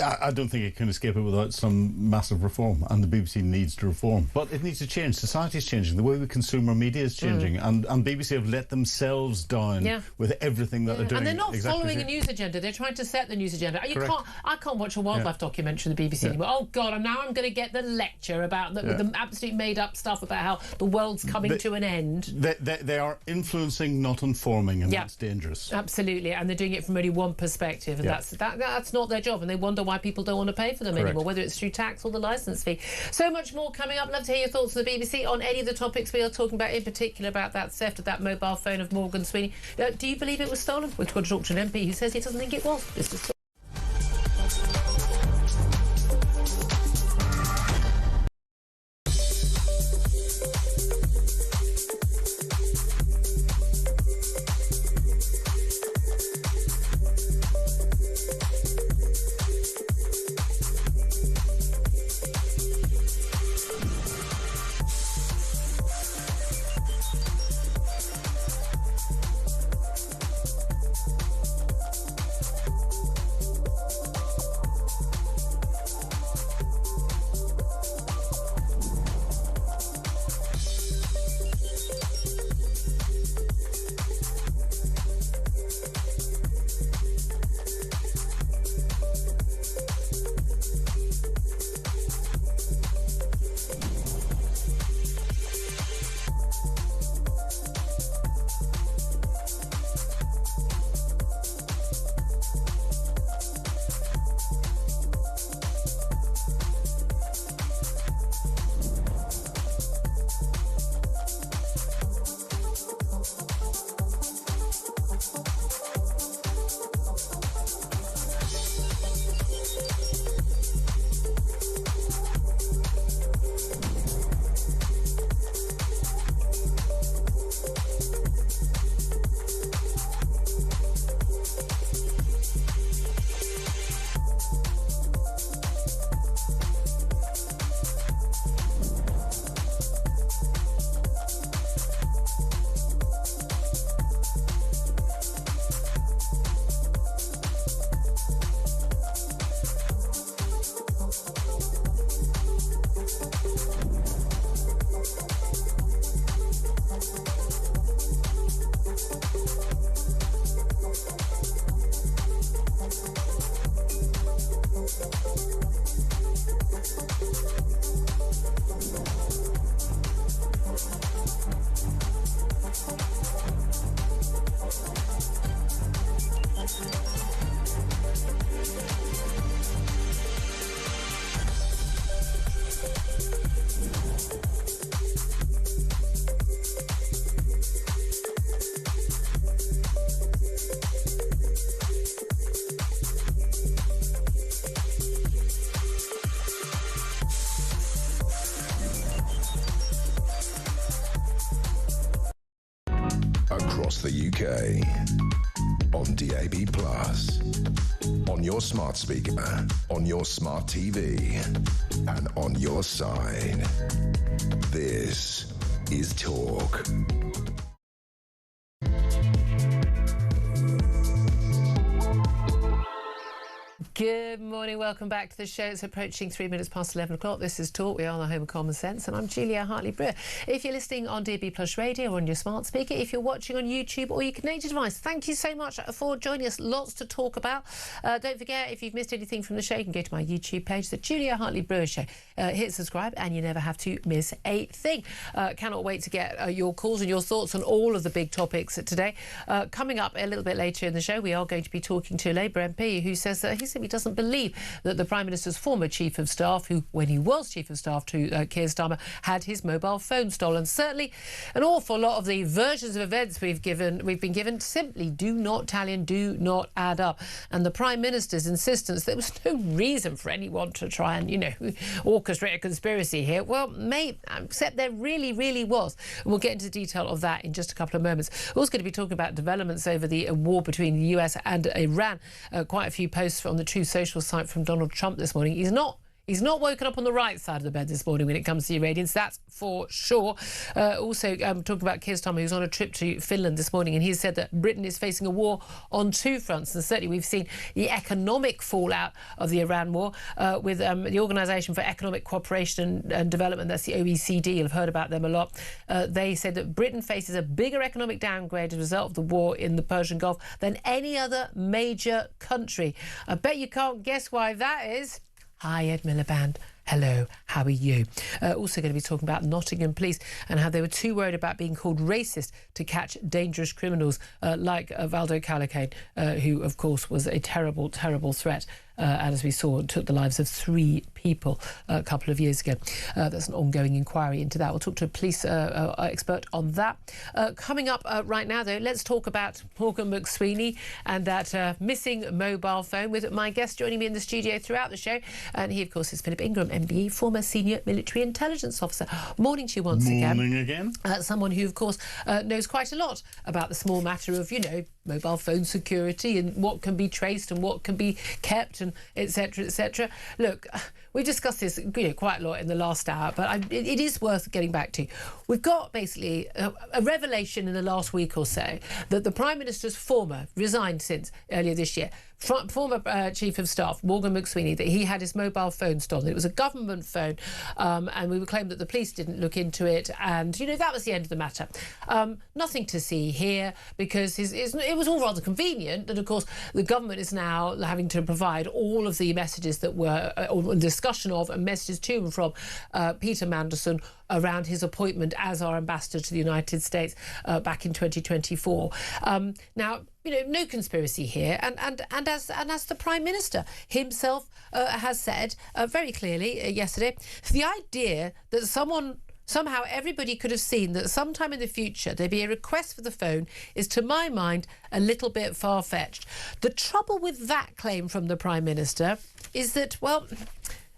I don't think it can escape it without some massive reform. And the BBC needs to reform. But it needs to change. Society's changing. The way we consume our media is changing. and BBC have let themselves down with everything that they're doing. And they're not following a news agenda. They're trying to set the news agenda. I can't watch a wildlife documentary on the BBC anymore. Oh God, I'm going to get the lecture about the absolute made-up stuff about how the world's coming to an end. They are influencing, not informing, and that's dangerous. Absolutely, and they're doing it from only one perspective, and that's not their job, and they wonder why people don't want to pay for them anymore, whether it's through tax or the licence fee. So much more coming up. Love to hear your thoughts on the BBC on any of the topics we are talking about, in particular about that theft of that mobile phone of Morgan Sweeney. Do you believe it was stolen? We've got to talk to an MP who says he doesn't think it was. This is across the UK, on DAB+, on your smart speaker, on your smart TV, and on your side. This is Talk. Good morning, welcome back to the show. It's approaching 3 minutes past 11 o'clock. This is Talk. We are the home of common sense, and I'm Julia Hartley-Brewer. If you're listening on DAB Plus Radio or on your smart speaker, if you're watching on YouTube or your connected device, thank you so much for joining us. Lots to talk about. Don't forget, if you've missed anything from the show, you can go to my YouTube page, the Julia Hartley-Brewer Show. Hit subscribe, and you never have to miss a thing. Cannot wait to get your calls and your thoughts on all of the big topics today. Coming up a little bit later in the show, we are going to be talking to a Labour MP who says that he simply doesn't believe that the Prime Minister's former Chief of Staff, who, when he was Chief of Staff to Keir Starmer, had his mobile phone stolen. Certainly, an awful lot of the versions of events we've been given simply do not tally and do not add up. And the Prime Minister's insistence there was no reason for anyone to try and, orchestrate a conspiracy here. Well, except there really, really was. And we'll get into detail of that in just a couple of moments. We're also going to be talking about developments over the war between the US and Iran. Quite a few posts on the True Social site from Donald Trump this morning. He's not He's not woken up on the right side of the bed this morning when it comes to the Iranians, that's for sure. Also, talking about Keir Starmer, who's on a trip to Finland this morning, and he said that Britain is facing a war on two fronts. And certainly we've seen the economic fallout of the Iran war with the Organisation for Economic Cooperation and Development, that's the OECD. You'll have heard about them a lot. They said that Britain faces a bigger economic downgrade as a result of the war in the Persian Gulf than any other major country. I bet you can't guess why that is. Hi, Ed Miliband. Hello, how are you? Also going to be talking about Nottingham police and how they were too worried about being called racist to catch dangerous criminals like Valdo Calacane, who, of course, was a terrible, terrible threat. And as we saw, took the lives of 3 people a couple of years ago. There's an ongoing inquiry into that. We'll talk to a police expert on that. Coming up right now, though, let's talk about Morgan McSweeney and that missing mobile phone with my guest joining me in the studio throughout the show. And he, of course, is Philip Ingram, MBE, former senior military intelligence officer. Morning to you once again. Morning again. Someone who, of course, knows quite a lot about the small matter of, you know, mobile phone security and what can be traced and what can be kept and etc., etc. Look, we've discussed this quite a lot in the last hour, but it is worth getting back to. We've got basically a revelation in the last week or so that the Prime Minister's resigned since earlier this year, former Chief of Staff, Morgan McSweeney, that he had his mobile phone stolen. It was a government phone, and we were claimed that the police didn't look into it, and, you know, that was the end of the matter. Nothing to see here, because it was all rather convenient that, of course, the government is now having to provide all of the messages that were, or discussion of, and messages to and from Peter Mandelson around his appointment as our ambassador to the United States back in 2024. Now, you know, no conspiracy here, and as the Prime Minister himself has said very clearly yesterday, the idea that somehow everybody could have seen that sometime in the future there'd be a request for the phone is, to my mind, a little bit far-fetched. The trouble with that claim from the Prime Minister is that, well,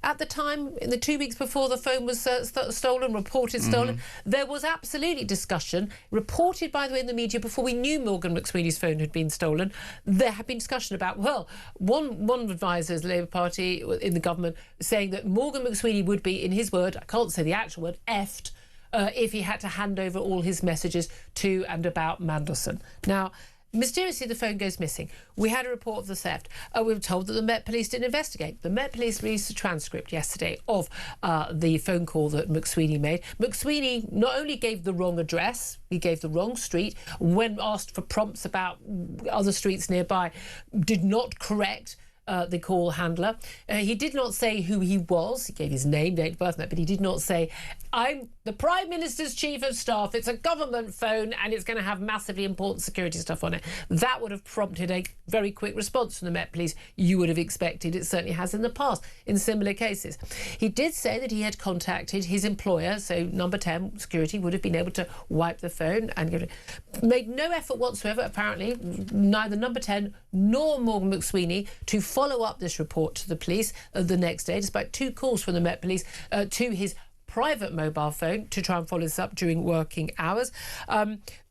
at the time, in the 2 weeks before the phone was reported stolen, there was absolutely discussion, reported, by the way, in the media before we knew Morgan McSweeney's phone had been stolen. There had been discussion about, well, one advisor of the Labour Party in the government saying that Morgan McSweeney would be, in his word, I can't say the actual word, effed, if he had to hand over all his messages to and about Mandelson. Now, mysteriously, the phone goes missing. We had a report of the theft. We were told that the Met Police didn't investigate. The Met Police released a transcript yesterday of the phone call that McSweeney made. McSweeney not only gave the wrong address, he gave the wrong street. When asked for prompts about other streets nearby, did not correct the call handler. He did not say who he was. He gave his name, date of birth, but he did not say, I'm the Prime Minister's Chief of Staff, it's a government phone and it's going to have massively important security stuff on it. That would have prompted a very quick response from the Met Police. You would have expected. It certainly has in the past in similar cases. He did say that he had contacted his employer, so Number 10 Security would have been able to wipe the phone and give it. Made no effort whatsoever, apparently, neither Number 10 nor Morgan McSweeney, to follow up this report to the police the next day, despite 2 calls from the Met Police to his private mobile phone to try and follow this up during working hours.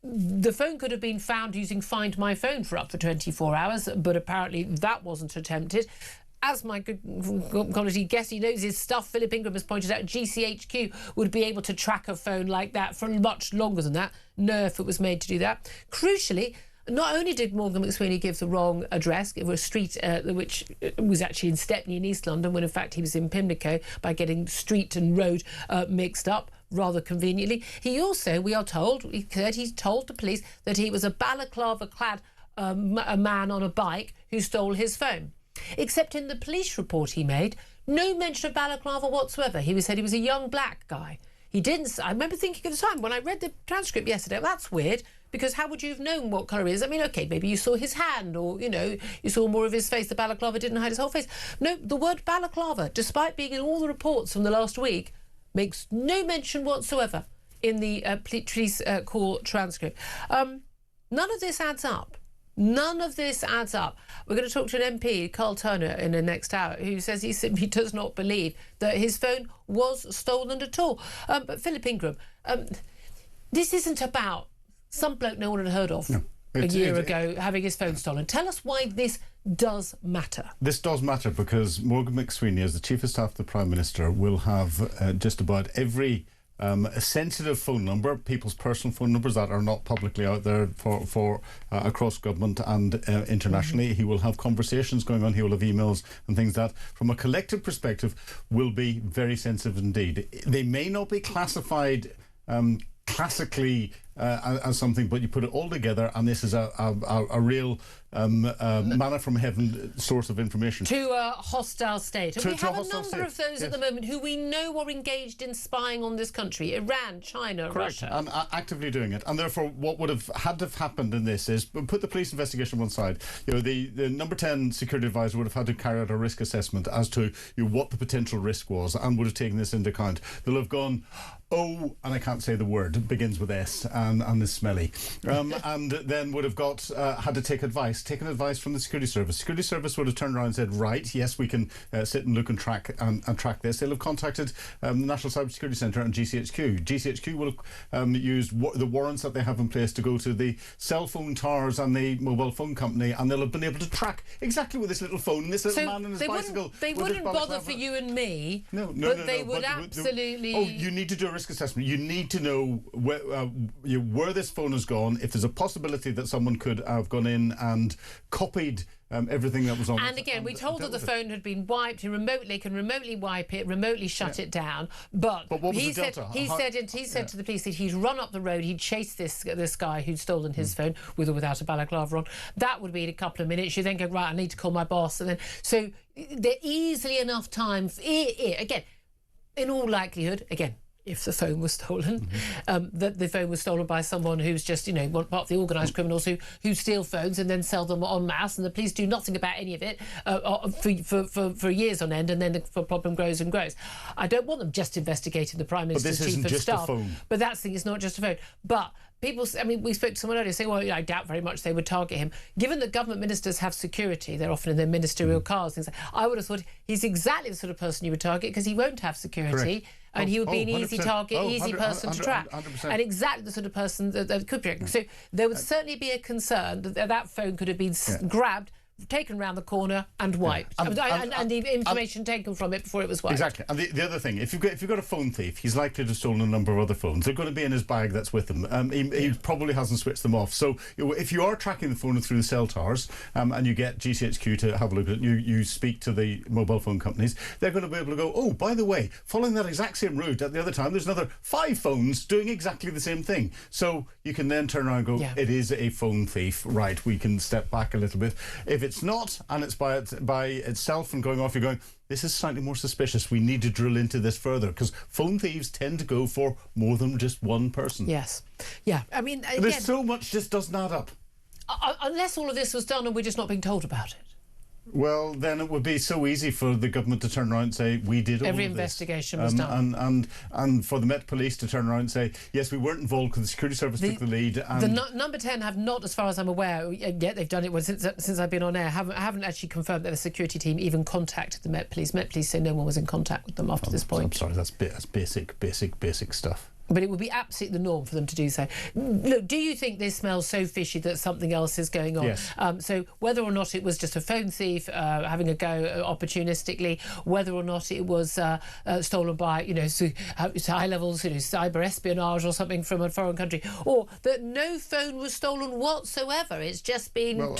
The phone could have been found using Find My Phone for up to 24 hours, but apparently that wasn't attempted. As my good quality guest, he knows his stuff, Philip Ingram has pointed out, GCHQ would be able to track a phone like that for much longer than that. No effort was made to do that. Crucially, not only did Morgan McSweeney give the wrong address, give a street which was actually in Stepney in East London, when in fact he was in Pimlico, by getting street and road mixed up rather conveniently. He also, we are told, he's told the police that he was a balaclava-clad a man on a bike who stole his phone. Except in the police report he made, no mention of balaclava whatsoever. He said he was a young black guy. He didn't. I remember thinking at the time when I read the transcript yesterday, well, that's weird, because how would you have known what colour he is? I mean, OK, maybe you saw his hand, or, you know, you saw more of his face. The balaclava didn't hide his whole face. No, the word balaclava, despite being in all the reports from the last week, makes no mention whatsoever in the police call transcript. None of this adds up. None of this adds up. We're going to talk to an MP, Carl Turner, in the next hour, who says he simply does not believe that his phone was stolen at all. But Philip Ingram, this isn't about some bloke no one had heard of a year ago having his phone stolen. Tell us why this does matter. This does matter because Morgan McSweeney, as the Chief of Staff of the Prime Minister, will have just about every sensitive phone number, people's personal phone numbers that are not publicly out there for across government and internationally. He will have conversations going on. He will have emails and things that, from a collective perspective, will be very sensitive indeed. They may not be classified classically as something, but you put it all together, and this is a real manna from heaven source of information. To a hostile state. And we have a number of those at the moment who we know are engaged in spying on this country. Iran, China, Correct. Russia. And actively doing it. And therefore, what would have had to have happened in this is, put the police investigation on one side, the number 10 security advisor would have had to carry out a risk assessment as to what the potential risk was, and would have taken this into account. They'll have gone, oh, and I can't say the word, it begins with S and is smelly, and then would have had to taken advice from the security service. Security service would have turned around and said, right, yes, we can sit and look and track this. They'll have contacted the National Cybersecurity Centre and GCHQ. GCHQ will have used the warrants that they have in place to go to the cell phone towers and the mobile phone company, and they'll have been able to track exactly with this little phone, this little man and his bicycle. They wouldn't bother for you and me, but they would absolutely... Oh, you need to do a risk assessment. You need to know where this phone has gone, if there's a possibility that someone could have gone in and copied everything that was on it. And again, we told that the phone had been wiped. He can remotely wipe it, remotely shut it down. But what was the delta? He said to the police that he'd run up the road, he'd chased this guy who'd stolen his phone, with or without a balaclava on. That would be in a couple of minutes. You then go, right, I need to call my boss. And then, so there easily enough time, again, in all likelihood, again, if the phone was stolen, that the phone was stolen by someone who's just, part of the organised criminals who steal phones and then sell them en masse, and the police do nothing about any of it for years on end, and then the problem grows and grows. I don't want them just investigating the Prime Minister's Chief of Staff. But that's the thing, it's not just a phone. But people, we spoke to someone earlier saying, well, I doubt very much they would target him. Given that government ministers have security, they're often in their ministerial cars, things like, I would have thought he's exactly the sort of person you would target because he won't have security. Correct. And he would be an easy target, easy person to track. 100%. And exactly the sort of person that could be. So there would certainly be a concern that phone could have been grabbed, taken round the corner and wiped, and the information taken from it before it was wiped. Exactly. And the other thing, if you've got a phone thief, he's likely to have stolen a number of other phones. They're going to be in his bag that's with him. He probably hasn't switched them off. So if you are tracking the phone through the cell towers, and you get GCHQ to have a look at it, you speak to the mobile phone companies, they're going to be able to go, oh, by the way, following that exact same route at the other time, there's another 5 phones doing exactly the same thing. So you can then turn around and go, it is a phone thief. Right, we can step back a little bit. If it's not, and it's by itself and going off, you're going, this is slightly more suspicious. We need to drill into this further, because phone thieves tend to go for more than just one person. Yes. Yeah. Again, there's so much just doesn't add up. Unless all of this was done and we're just not being told about it. Well, then it would be so easy for the government to turn around and say, we did all of this. Every investigation was done. And for the Met Police to turn around and say, yes, we weren't involved because the security service took the lead. And number 10 have not, as far as I'm aware, yet they've done it since I've been on air, haven't actually confirmed that the security team even contacted the Met Police. Met Police say no one was in contact with them after this point. I'm sorry, that's basic stuff. But it would be absolutely the norm for them to do so. Look, do you think this smells so fishy that something else is going on? Yes. So whether or not it was just a phone thief having a go opportunistically, whether or not it was stolen by, high levels, cyber espionage or something from a foreign country, or that no phone was stolen whatsoever. It's just been... Well,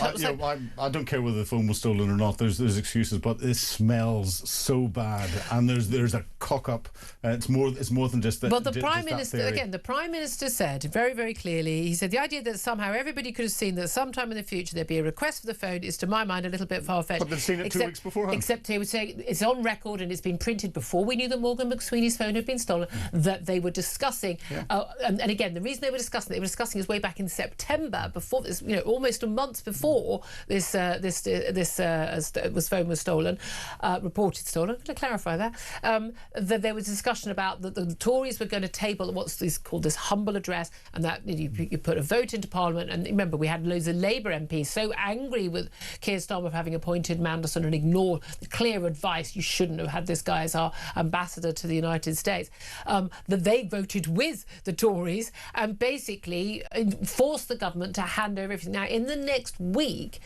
I don't care whether the phone was stolen or not. There's excuses, but it smells so bad, and there's a cock up. It's more than just that. But the Prime Minister, again, the Prime Minister said very, very clearly, he said the idea that somehow everybody could have seen that sometime in the future there'd be a request for the phone is, to my mind, a little bit far-fetched. But they've seen it 2 weeks beforehand. Except he would say it's on record and it's been printed before we knew that Morgan McSweeney's phone had been stolen, that they were discussing. And again, the reason they were discussing is way back in September, before this, almost a month before this phone was stolen, reported stolen. I'm going to clarify that. That there was discussion about that the Tories were going to table what's called this humble address, and that you put a vote into Parliament. And remember, we had loads of Labour MPs so angry with Keir Starmer having appointed Mandelson and ignored the clear advice, you shouldn't have had this guy as our ambassador to the United States, that they voted with the Tories and basically forced the government to hand over everything. Now, in the next week,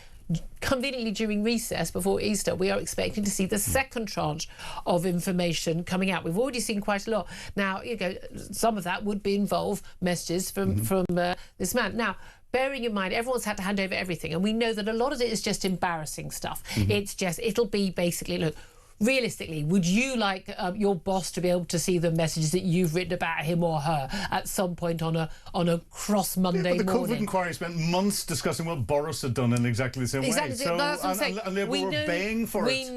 conveniently during recess before Easter, we are expecting to see the second tranche of information coming out. We've already seen quite a lot. Now, some of that would involve messages from this man. Now, bearing in mind, everyone's had to hand over everything, and we know that a lot of it is just embarrassing stuff. It'll be basically, look, realistically, would you like your boss to be able to see the messages that you've written about him or her at some point on a cross Monday morning? The morning? COVID inquiry spent months discussing what Boris had done in exactly the same way. So, that's what I'm saying. And they were baying for it.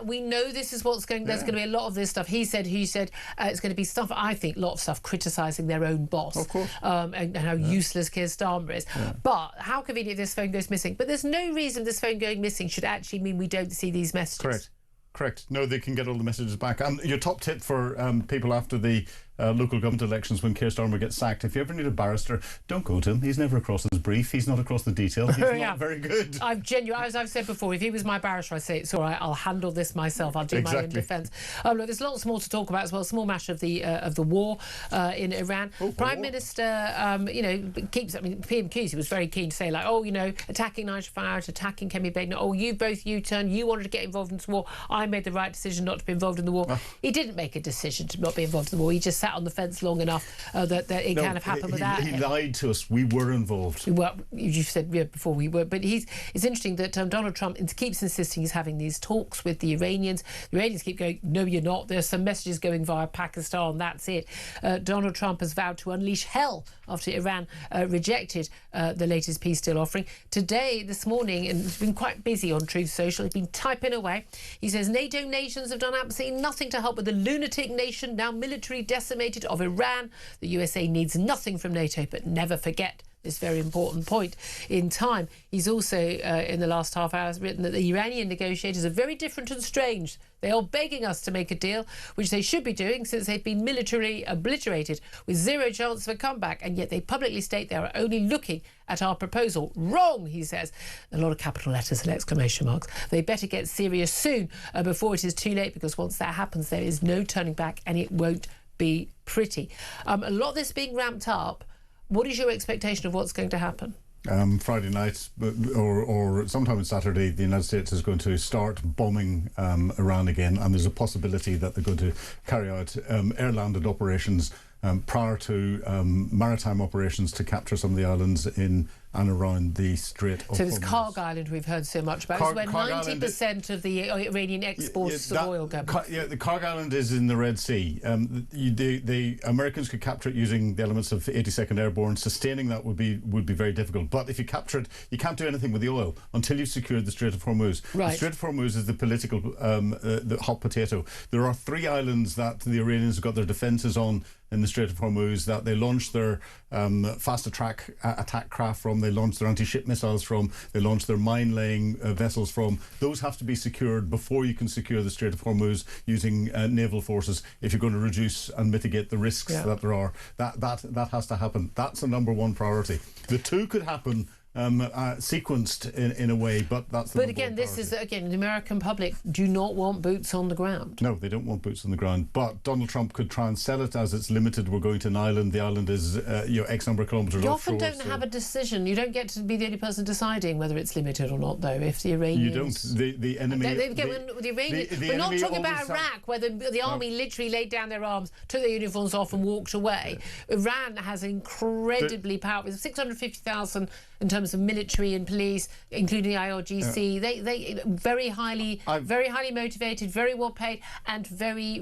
We know this is what's going. There's going to be a lot of this stuff. He said it's going to be stuff. I think a lot of stuff criticising their own boss, of course, and how useless Keir Starmer is. Yeah. But how convenient this phone goes missing. But there's no reason this phone going missing should actually mean we don't see these messages. Correct. No, they can get all the messages back. And your top tip for people after the local government elections when Keir Starmer gets sacked, if you ever need a barrister, don't go to him. He's never across his brief. He's not across the detail. He's not very good. As I've said before, if he was my barrister, I'd say it's all right. I'll handle this myself. I'll do my own defence. Look, there's lots more to talk about as well. Small matter of the war in Iran. Prime Minister, keeps. I mean, PM Kesey was very keen to say attacking Nigel Farage, attacking Kemi Begna. Oh, you both U-turn. You wanted to get involved in this war. I made the right decision not to be involved in the war. He didn't make a decision to not be involved in the war. He just sat on the fence long enough that it kind of happened without him. He lied to us. We were involved. Well, you said before we were. But it's interesting that Donald Trump keeps insisting he's having these talks with the Iranians. The Iranians keep going, no, you're not. There's some messages going via Pakistan. That's it. Donald Trump has vowed to unleash hell after Iran rejected the latest peace deal offering. Today, this morning, and he's been quite busy on Truth Social. He's been typing away. He says NATO nations have done absolutely nothing to help with the lunatic nation, now military decimated, of Iran. The USA needs nothing from NATO, but never forget this very important point in time. He's also, in the last half hour, written that the Iranian negotiators are very different and strange. They are begging us to make a deal, which they should be doing since they've been militarily obliterated with zero chance of a comeback, and yet they publicly state they are only looking at our proposal. Wrong, he says. A lot of capital letters and exclamation marks. They better get serious soon before it is too late, because once that happens, there is no turning back, and it won't be pretty. A lot of this being ramped up. What is your expectation of what's going to happen? Friday night or sometime on Saturday, the United States is going to start bombing Iran again, and there's a possibility that they're going to carry out air-landed operations prior to maritime operations to capture some of the islands in and around the Strait of Hormuz. So this Karg Island we've heard so much about. It's where 90% of the Iranian exports of oil go. The Karg Island is in the Red Sea. The Americans could capture it using the elements of 82nd Airborne. Sustaining that would be very difficult. But if you capture it, you can't do anything with the oil until you've secured the Strait of Hormuz. Right. The Strait of Hormuz is the political the hot potato. There are 3 islands that the Iranians have got their defences on in the Strait of Hormuz, that they launched their fast attack craft from, they launched their anti-ship missiles from, they launched their mine-laying vessels from. Those have to be secured before you can secure the Strait of Hormuz using naval forces if you're going to reduce and mitigate the risks that there are. That has to happen. That's the number one priority. The two could happen sequenced in a way, but that's the But again, this is, again, the American public do not want boots on the ground. No, they don't want boots on the ground, but Donald Trump could try and sell it as it's limited. We're going to an island. The island is X number of kilometres offshore. You often don't have a decision. You don't get to be the only person deciding whether it's limited or not, though, if the Iranians... You don't. The enemy... We're not talking about Iraq, where the army literally laid down their arms, took their uniforms off and walked away. Iran has incredibly powerful... 650,000 in terms of military and police, including the IRGC. They very highly motivated, very well paid, and very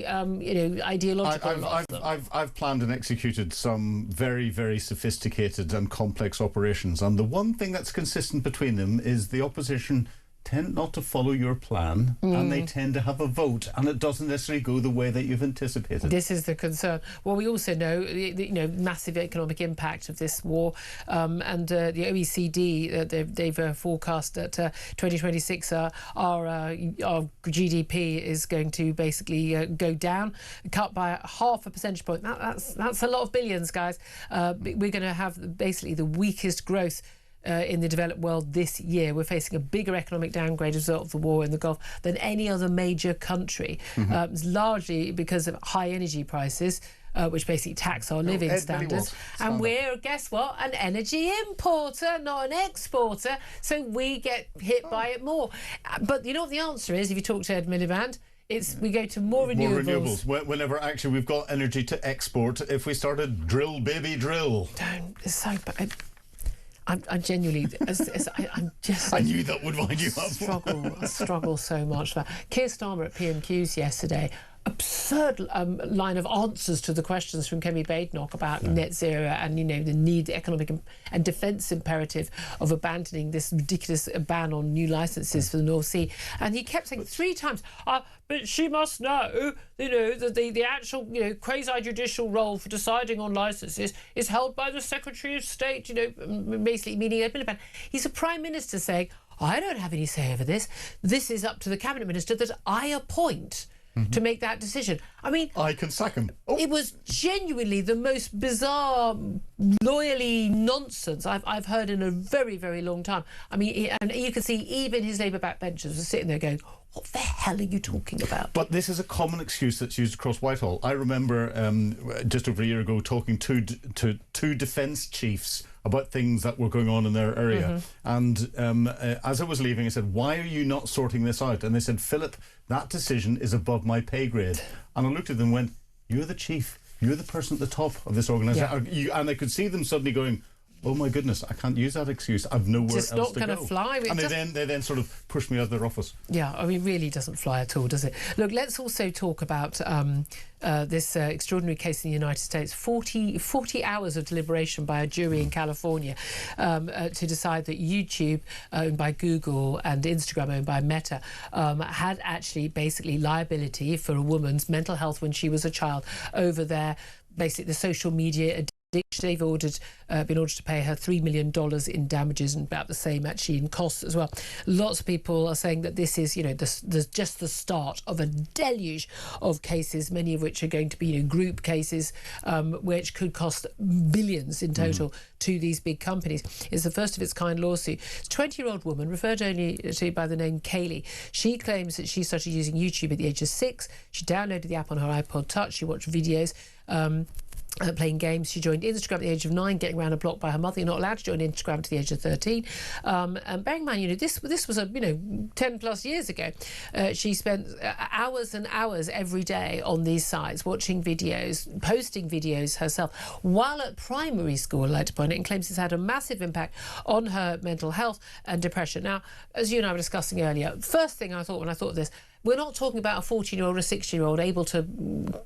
ideological. I've planned and executed some very, very sophisticated and complex operations, and the one thing that's consistent between them is the opposition tend not to follow your plan, and they tend to have a vote, and it doesn't necessarily go the way that you've anticipated. This is the concern. Well, we also know the massive economic impact of this war, and the OECD they've forecast that 2026 our GDP is going to basically go down, cut by 0.5 percentage point. That's a lot of billions, guys. We're going to have basically the weakest growth in the developed world this year. We're facing a bigger economic downgrade as a result of the war in the Gulf than any other major country. It's largely because of high energy prices. which basically tax our living standards. And we're, guess what, an energy importer, not an exporter, so we get hit by it more. But you know what the answer is if you talk to Ed Miliband? We go to more renewables. Whenever actually we've got energy to export, if we started drill, baby, drill. It's so bad. I'm genuinely, I'm just. I knew that would wind you up. I struggle so much. Keir Starmer at PMQs yesterday, absurd line of answers to the questions from Kemi Badenoch about net zero and, you know, the need, the economic and defence imperative of abandoning this ridiculous ban on new licences for the North Sea. And he kept saying 3 times, but she must know, you know, that the actual, you know, quasi-judicial role for deciding on licences is held by the Secretary of State, you know, basically meaning Ed Miliband. He's a Prime Minister saying, I don't have any say over this. This is up to the Cabinet Minister that I appoint to make that decision. I mean, I can sack him. It was genuinely the most bizarre, lawyerly nonsense I've heard in a very, very long time. I mean, and you can see even his Labour backbenchers were sitting there going, what the hell are you talking about? But this is a common excuse that's used across Whitehall. I remember just over a year ago talking to two defence chiefs about things that were going on in their area. And as I was leaving, I said, why are you not sorting this out? And they said, Philip, that decision is above my pay grade. And I looked at them and went, you're the chief. You're the person at the top of this organisation. Yeah. And I could see them suddenly going, oh my goodness, I can't use that excuse. I've nowhere else to go. It's not going to fly. And they then sort of push me out of their office. Yeah, I mean, really doesn't fly at all, does it? Look, let's also talk about this extraordinary case in the United States. 40 hours of deliberation by a jury in California to decide that YouTube, owned by Google, and Instagram, owned by Meta, had actually basically liability for a woman's mental health when she was a child over basically the social media addiction. They've been ordered to pay her $3 million in damages and about the same actually in costs as well. Lots of people are saying that this is, you know, just the start of a deluge of cases, many of which are going to be, you know, group cases, which could cost billions in total to these big companies. It's the first of its kind lawsuit. It's a 20-year-old woman, referred only to by the name Kaylee. She claims that she started using YouTube at the age of 6. She downloaded the app on her iPod Touch. She watched videos. Playing games. She joined Instagram at the age of 9, getting around a block by her mother. You're not allowed to join Instagram to the age of 13. And bearing in mind, you know, this was 10 plus years ago. She spent hours and hours every day on these sites, watching videos, posting videos herself, while at primary school, I'd like to point it, and claims it's had a massive impact on her mental health and depression. Now, as you and I were discussing earlier, first thing I thought when I thought of this, we're not talking about a 14-year-old or a 16-year-old able to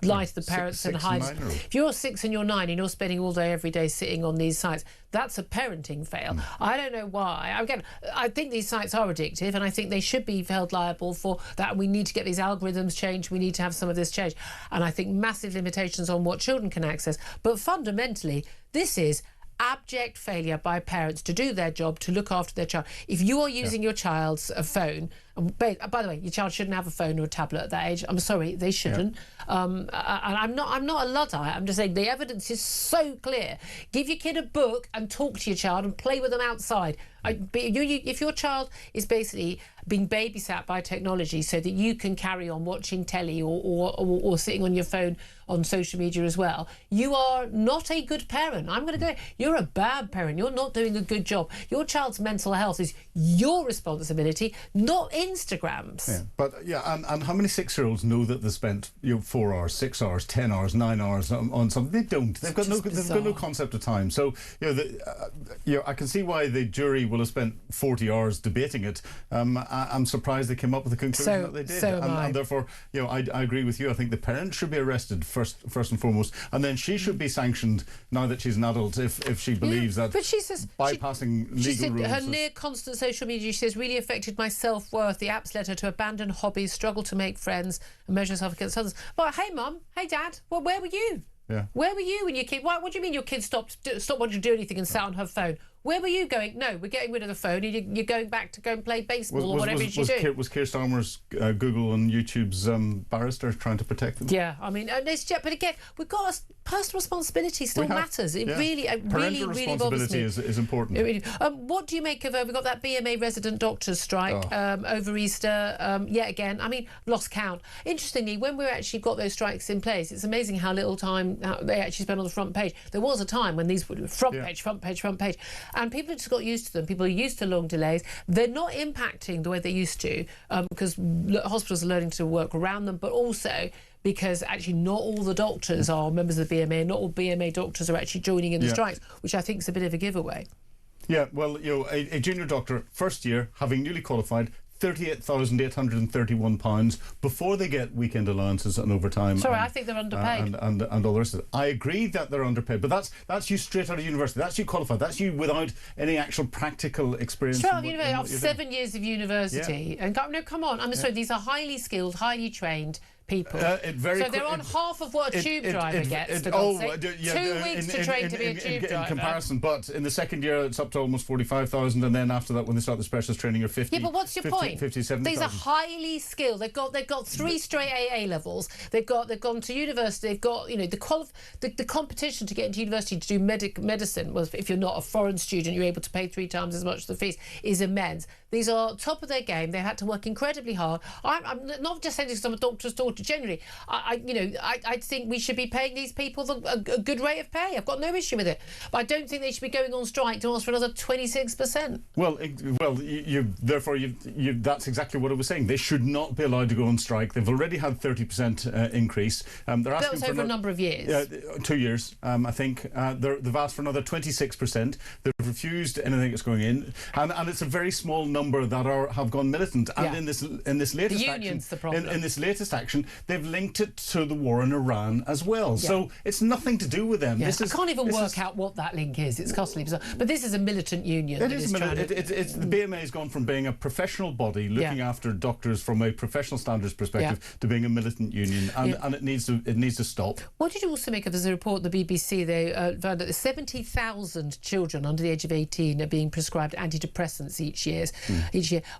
lie to the parents and hide. If you're 6 and you're 9 and you're spending all day every day sitting on these sites, that's a parenting fail. I don't know why. Again, I think these sites are addictive and I think they should be held liable for that. We need to get these algorithms changed. We need to have some of this changed. And I think massive limitations on what children can access. But fundamentally, this is abject failure by parents to do their job, to look after their child. If you are using your child's phone, and by the way, your child shouldn't have a phone or a tablet at that age. I'm sorry, they shouldn't. And I'm not a Luddite. I'm just saying the evidence is so clear. Give your kid a book and talk to your child and play with them outside. If your child is basically being babysat by technology so that you can carry on watching telly or sitting on your phone on social media as well, you are not a good parent. I'm going to go, you're a bad parent. You're not doing a good job. Your child's mental health is your responsibility, not Instagram's. Yeah, but and how many 6-year-olds know that they spent 4 hours, 6 hours, 10 hours, 9 hours on something? They don't. They've got no concept of time. So I can see why the jury will have spent 40 hours debating it. I'm surprised they came up with the conclusion that they did. And therefore, I agree with you. I think the parent should be arrested first and foremost, and then she should be sanctioned now that she's an adult if she believes that. But she says bypassing legal rules. Her near constant social media, she says, really affected my self-worth. The apps led her to abandon hobbies, struggle to make friends, and measure herself against others. But hey, Mum, hey, Dad, well, where were you? Yeah. Where were you when your kid? What do you mean your kid stopped wanting to do anything and sat on her phone? where were you going? No, we're getting rid of the phone and you're going back to go and play baseball or whatever you do. Was Keir Starmer's Google and YouTube's barrister trying to protect them? Yeah, I mean, but again, we've got personal responsibility still matters. It really Parental responsibility is important. What do you make of, we've got that BMA resident doctors strike over Easter, yet again. I mean, lost count. Interestingly, when we actually got those strikes in place, it's amazing how little time they actually spent on the front page. There was a time when these were front page. And people just got used to them. People are used to long delays. They're not impacting the way they used to because hospitals are learning to work around them, but also because actually not all the doctors are members of the BMA, not all BMA doctors are actually joining in the strikes, which I think is a bit of a giveaway. Yeah, well, a junior doctor, first year, having newly qualified, £38,831 before they get weekend allowances and overtime. Sorry, I think they're underpaid. And all the rest of it. I agree that they're underpaid, but that's you straight out of university. That's you qualified. That's you without any actual practical experience. Straight out of university, after 7 years of university. And no, come on. I'm sorry, these are highly skilled, highly trained people. So they're on half of what a tube driver gets, for God's sake. 2 weeks to train to be a tube driver. In comparison, but in the second year it's up to almost 45,000, and then after that, when they start the specialist training, you're 50. Yeah, but what's your point? 57,000. These are highly skilled. They've got 3 straight AA levels. They've gone to university. They've got the competition to get into university to do medicine. Well, if you're not a foreign student, you're able to pay 3 times as much as the fees. Is immense. These are top of their game. They've had to work incredibly hard. I'm not just saying this because I'm a doctor's daughter. Generally, I think we should be paying these people a good rate of pay. I've got no issue with it, but I don't think they should be going on strike to ask for another 26%. Well, that's exactly what I was saying. They should not be allowed to go on strike. They've already had 30% increase. They're asking that was over a number of years. 2 years, I think. They've asked for another 26%. They've refused anything that's going in, and it's a very small number that have gone militant. And in this latest union's the problem. In this latest action, they've linked it to the war in Iran as well. So it's nothing to do with them. I can't even work out what that link is. It's costly bizarre. But this is a militant union. The BMA has gone from being a professional body looking after doctors from a professional standards perspective to being a militant union, and it needs to stop. What did you also make of? There's a report the BBC, they found that 70,000 children under the age of 18 are being prescribed antidepressants each year.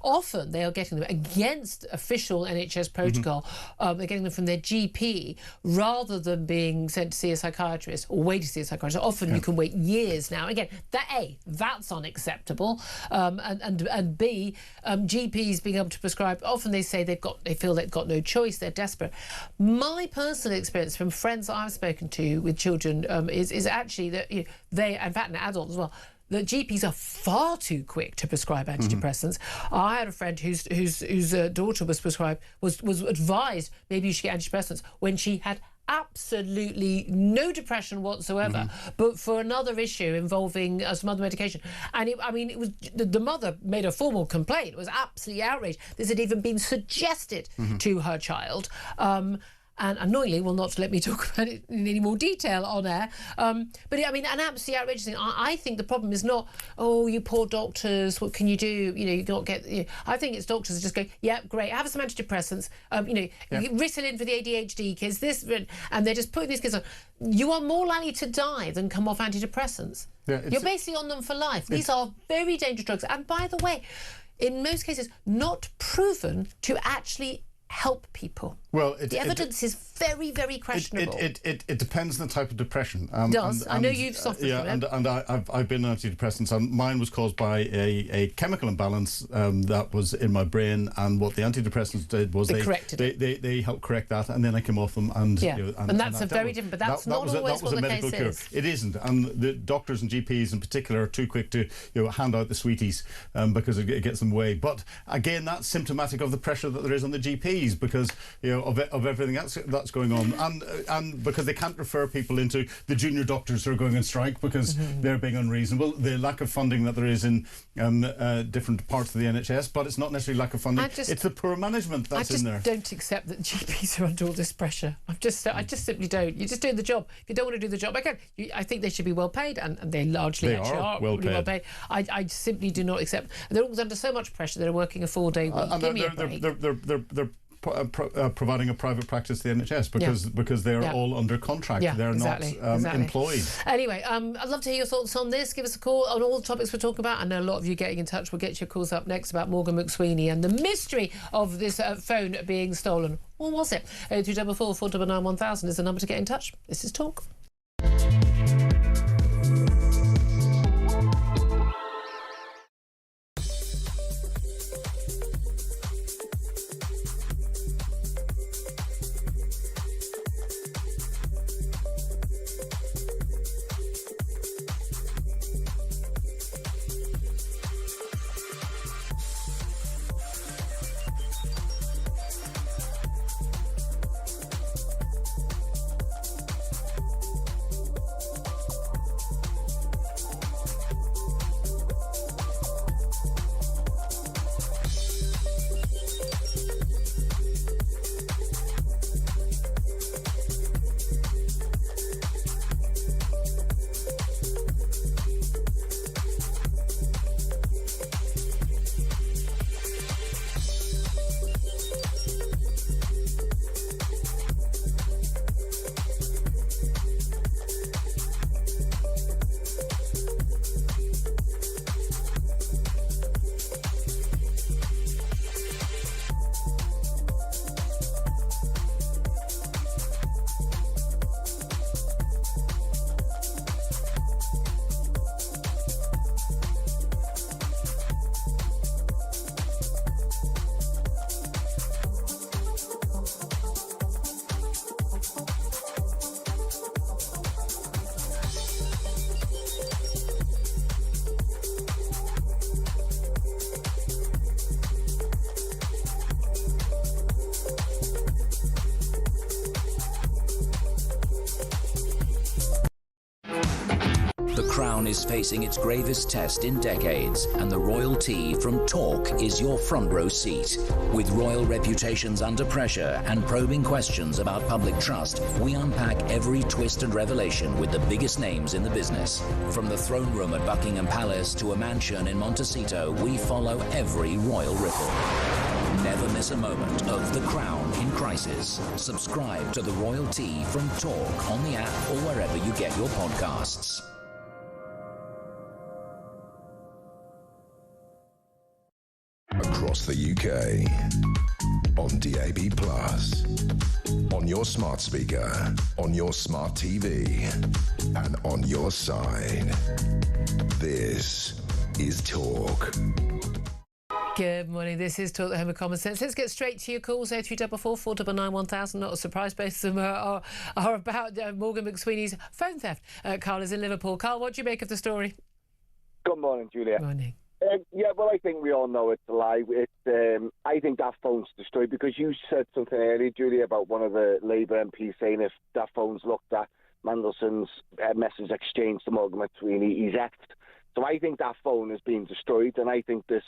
Often they are getting them against official NHS protocol. They're getting them from their GP rather than being sent to see a psychiatrist or wait to see a psychiatrist. Often you can wait years now. Again, that's unacceptable. And B, GPs being able to prescribe. Often they say they feel they've got no choice. They're desperate. My personal experience from friends that I've spoken to with children is actually that they, in fact, and adults as well, the GPs are far too quick to prescribe antidepressants. I had a friend whose daughter was advised maybe you should get antidepressants when she had absolutely no depression whatsoever, but for another issue involving some other medication. And it was the mother made a formal complaint. It was absolutely outraged. This had even been suggested to her child. And annoyingly will not let me talk about it in any more detail on air. But an absolutely outrageous thing. I think the problem is not, you poor doctors, what can you do? You not get. I think it's doctors that just go, yeah, great, have some antidepressants. Ritalin for the ADHD kids. And they're just putting these kids on. You are more likely to die than come off antidepressants. You're basically on them for life. These are very dangerous drugs. And by the way, in most cases, not proven to actually help people. Well, the evidence is very, very questionable. It depends on the type of depression. It does. I know you've suffered from it. And I've been on antidepressants, and mine was caused by a chemical imbalance that was in my brain. And what the antidepressants did was they helped correct that, and then I came off them. And that's a very different. But that's not always what the case is. It isn't, and the doctors and GPs in particular are too quick to hand out the sweeties because it gets them away. But again, that's symptomatic of the pressure that there is on the GPs because of everything that's going on, and because they can't refer people into the junior doctors who are going on strike because they're being unreasonable. The lack of funding that there is in different parts of the NHS, but it's not necessarily lack of funding. It's the poor management that's in there. I just don't accept that GPs are under all this pressure. I just simply don't. You're just doing the job. If you don't want to do the job, I think they should be well paid, and they largely are well paid. I simply do not accept. They're always under so much pressure. They're working a 4-day week. Give me a break. They're providing a private practice to the NHS because they're all under contract. They're not employed. Anyway, I'd love to hear your thoughts on this. Give us a call on all the topics we're talking about. I know a lot of you getting in touch. We'll get your calls up next about Morgan McSweeney and the mystery of this phone being stolen. Or was it? 0244 499 1000 is the number to get in touch. This is Talk. Is facing its gravest test in decades, and the royal tea from Talk is your front row seat. With royal reputations under pressure and probing questions about public trust, we unpack every twist and revelation with the biggest names in the business. From the throne room at Buckingham Palace to a mansion in Montecito, we follow every royal ripple. Never miss a moment of The Crown in crisis. Subscribe to the royal tea from Talk on the app or wherever you get your podcasts. Across the UK, on DAB+, on your smart speaker, on your smart TV, and on your side. This is Talk. Good morning, this is Talk, the home of common sense. Let's get straight to your calls. 0344 499 1000. Not a surprise, both of them are about Morgan McSweeney's phone theft. Carl is in Liverpool. Carl, what do you make of the story? Good morning, Julia. Morning. I think we all know it's a lie. I think that phone's destroyed because you said something earlier, Julia, about one of the Labour MPs saying if that phone's looked at, Mandelson's message exchanged to Morgan McSweeney, he's effed. So I think that phone is being destroyed, and I think this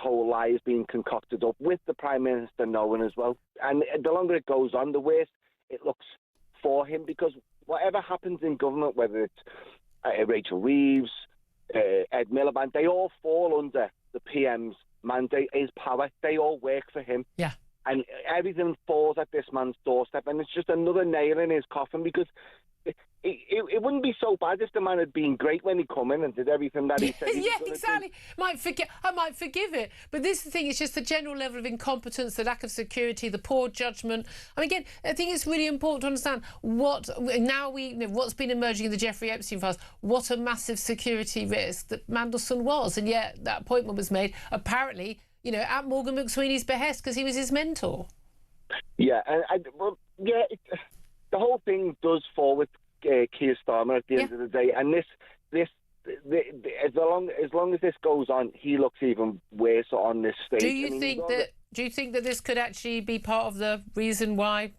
whole lie is being concocted up with the Prime Minister knowing as well. And the longer it goes on, the worse it looks for him, because whatever happens in government, whether it's Rachel Reeves, Ed Miliband, they all fall under the PM's mandate, his power. They all work for him. Yeah. And everything falls at this man's doorstep, and it's just another nail in his coffin, because it wouldn't be so bad if the man had been great when he come in and did everything that he said he was exactly. Do. I might forgive it, but this is the thing, it's just the general level of incompetence, the lack of security, the poor judgment. I mean, again, I think it's really important to understand what's been emerging in the Jeffrey Epstein files, what a massive security risk that Mandelson was, and yet that appointment was made apparently, at Morgan McSweeney's behest, because he was his mentor. Yeah, the whole thing does fall with Keir Starmer at the end of the day, and as long as this goes on, he looks even worse on this stage. Do you think that this could actually be part of the reason why,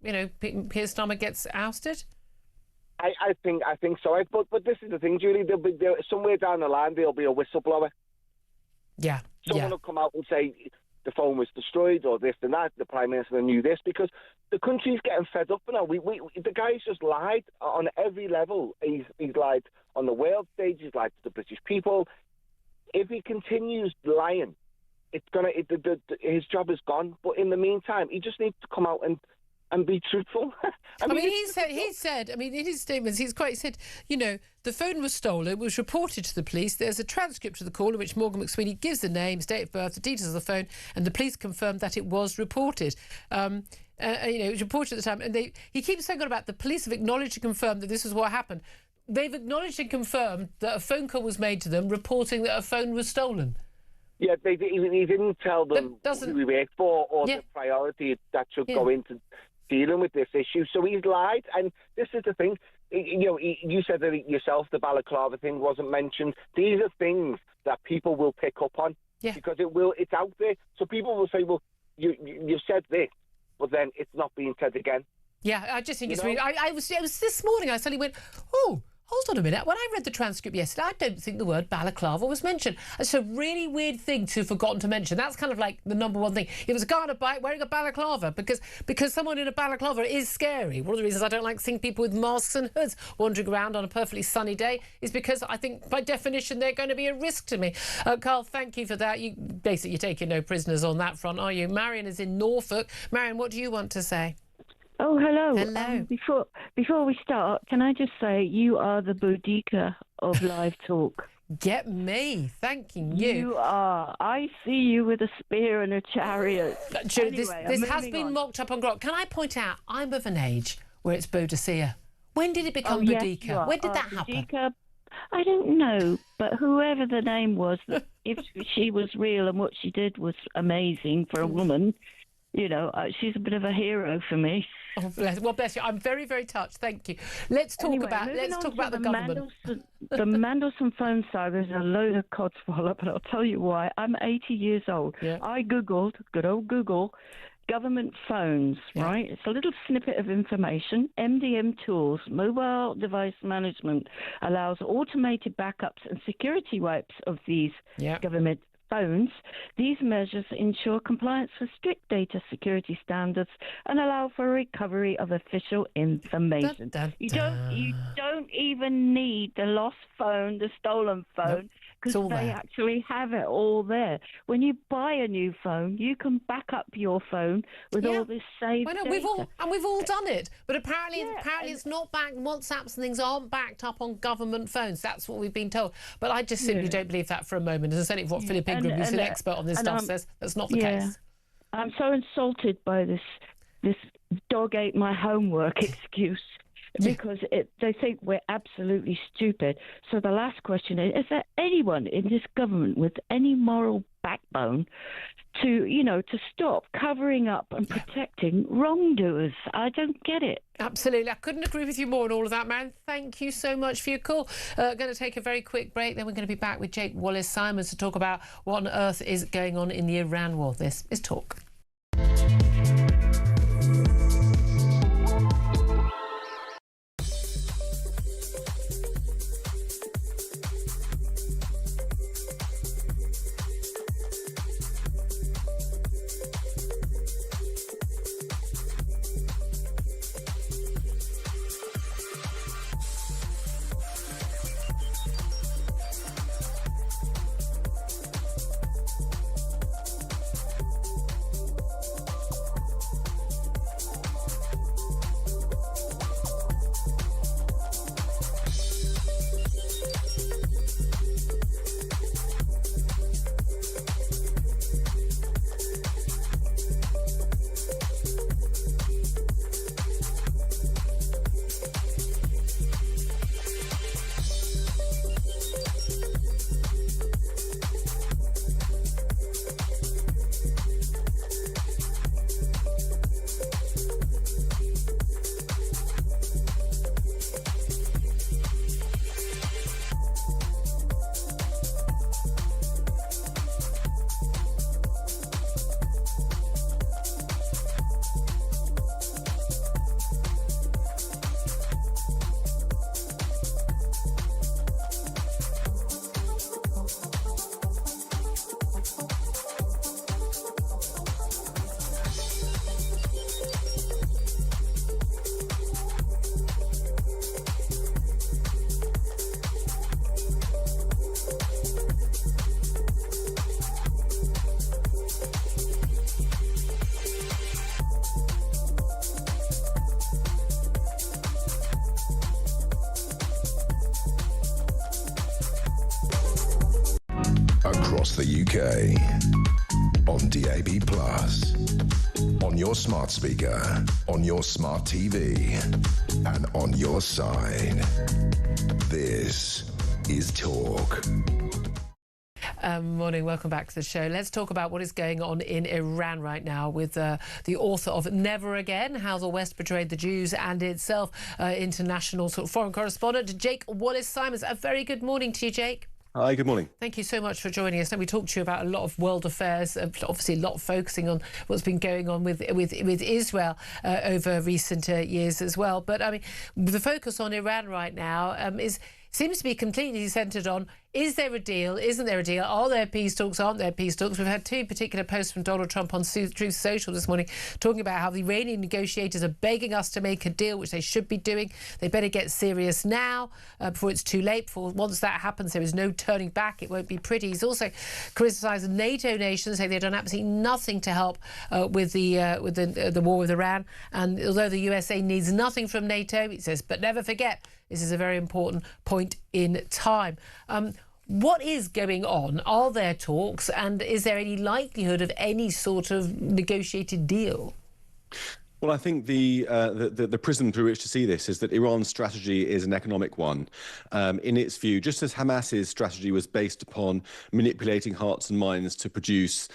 Keir Starmer gets ousted? I think so. But this is the thing, Julie. Somewhere down the line there'll be a whistleblower. Yeah. Someone will come out and say the phone was destroyed or this and that. The Prime Minister knew this, because the country's getting fed up now. The guy's just lied on every level. He's lied on the world stage. He's lied to the British people. If he continues lying, his job is gone. But in the meantime, he just needs to come out and be truthful. he said, in his statements, he said, the phone was stolen, it was reported to the police. There's a transcript of the call in which Morgan McSweeney gives the names, date of birth, the details of the phone, and the police confirmed that it was reported. It was reported at the time. And he keeps saying about the police have acknowledged and confirmed that this is what happened. They've acknowledged and confirmed that a phone call was made to them reporting that a phone was stolen. Yeah, he didn't tell them who he worked for or the priority that should go into dealing with this issue. So he's lied, and this is the thing. You said that yourself, the balaclava thing wasn't mentioned. These are things that people will pick up on because it's out there. So people will say, well, you said this, but then it's not being said again. Yeah, I just think it's really... It was this morning I suddenly went, oh, hold on a minute. When I read the transcript yesterday, I don't think the word balaclava was mentioned. It's a really weird thing to have forgotten to mention. That's kind of like the number one thing. It was a guy on a bike wearing a balaclava because someone in a balaclava is scary. One of the reasons I don't like seeing people with masks and hoods wandering around on a perfectly sunny day is because I think, by definition, they're going to be a risk to me. Carl, thank you for that. You're taking no prisoners on that front, are you? Marion is in Norfolk. Marion, what do you want to say? Oh, hello. Hello. Before we start, can I just say you are the Boudica of live talk. Get me. Thanking you. You are. I see you with a spear and a chariot. Anyway, this has been mocked up on Grok. Can I point out, I'm of an age where it's Boudicca. When did it become Boudica? Yes, when did that happen? Boudica, I don't know, but whoever the name was, if she was real and what she did was amazing for a woman, she's a bit of a hero for me. Oh, bless you. I'm very, very touched. Thank you. Let's talk about the government. The Mandelson phone saga is a load of codswallop, but I'll tell you why. I'm 80 years old. Yeah. I Googled, good old Google, government phones, right? It's a little snippet of information. MDM Tools, mobile device management, allows automated backups and security wipes of these government phones. These measures ensure compliance with strict data security standards and allow for recovery of official information. You don't even need the lost phone, the stolen phone, because they actually have it all there. When you buy a new phone, you can back up your phone with all this saved data. We've all done it, but apparently it's not backed. WhatsApps and things aren't backed up on government phones. That's what we've been told. But I just simply don't believe that for a moment. As I said, what Philip Ingram, who's an expert on this stuff, says that's not the case. I'm so insulted by this dog ate my homework excuse. Because they think we're absolutely stupid. So the last question is there anyone in this government with any moral backbone to stop covering up and protecting wrongdoers? I don't get it. Absolutely. I couldn't agree with you more on all of that, man. Thank you so much for your call. Going to take a very quick break. Then we're going to be back with Jake Wallace-Simons to talk about what on earth is going on in the Iran war. This is Talk. across the UK. On DAB+, on your smart speaker, on your smart TV, and on your side. This is Talk. Morning, welcome back to the show. Let's talk about what is going on in Iran right now with the author of Never Again, How the West Betrayed the Jews and Itself, international sort of foreign correspondent, Jake Wallace-Simons. A very good morning to you, Jake. Hi, good morning. Thank you so much for joining us. Now, we talked to you about a lot of world affairs, obviously a lot focusing on what's been going on with Israel over recent years as well. But, I mean, the focus on Iran right now seems to be completely centred on, is there a deal? Isn't there a deal? Are there peace talks? Aren't there peace talks? We've had two particular posts from Donald Trump on Truth Social this morning talking about how the Iranian negotiators are begging us to make a deal, which they should be doing. They better get serious now before it's too late. For once that happens, there is no turning back. It won't be pretty. He's also criticised NATO nations, saying they've done absolutely nothing to help with the war with Iran. And although the USA needs nothing from NATO, he says, but never forget, this is a very important point in time. What is going on? Are there talks? And is there any likelihood of any sort of negotiated deal? Well, I think the prism through which to see this is that Iran's strategy is an economic one. In its view, just as Hamas's strategy was based upon manipulating hearts and minds to produce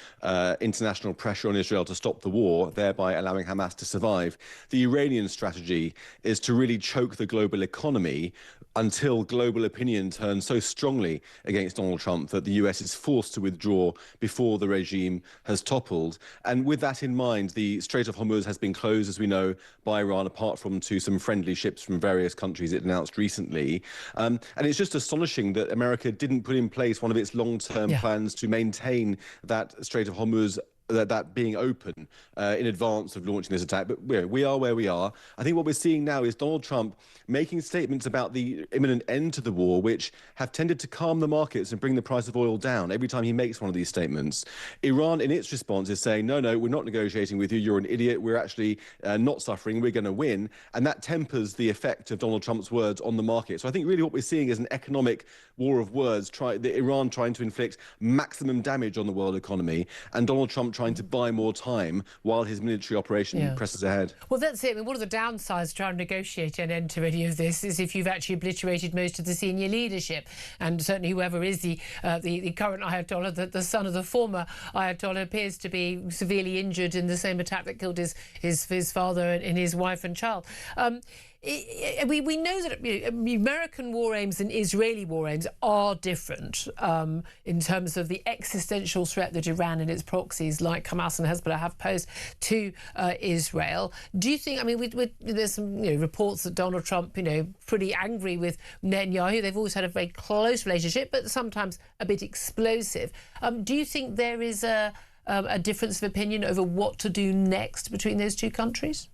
international pressure on Israel to stop the war, thereby allowing Hamas to survive, the Iranian strategy is to really choke the global economy until global opinion turns so strongly against Donald Trump that the US is forced to withdraw before the regime has toppled. And with that in mind, the Strait of Hormuz has been closed, as we know, by Iran, apart from to some friendly ships from various countries it announced recently. And it's just astonishing that America didn't put in place one of its long-term plans to maintain that Strait of Hormuz, that being open in advance of launching this attack. But we are where we are. I think what we're seeing now is Donald Trump making statements about the imminent end to the war, which have tended to calm the markets and bring the price of oil down every time he makes one of these statements. Iran, in its response, is saying, no, we're not negotiating with you. You're an idiot. We're actually not suffering. We're going to win. And that tempers the effect of Donald Trump's words on the market. So I think really what we're seeing is an economic war of words, Iran trying to inflict maximum damage on the world economy, and Donald Trump trying to buy more time while his military operation presses ahead. Well, that's it. I mean, one of the downsides to trying to negotiate an end to any of this is if you've actually obliterated most of the senior leadership, and certainly whoever is the current Ayatollah, the son of the former Ayatollah, appears to be severely injured in the same attack that killed his father and his wife and child. We know that American war aims and Israeli war aims are different in terms of the existential threat that Iran and its proxies like Hamas and Hezbollah have posed to Israel. Do you think, I mean, there's some reports that Donald Trump, pretty angry with Netanyahu. They've always had a very close relationship, but sometimes a bit explosive. Do you think there is a difference of opinion over what to do next between those two countries?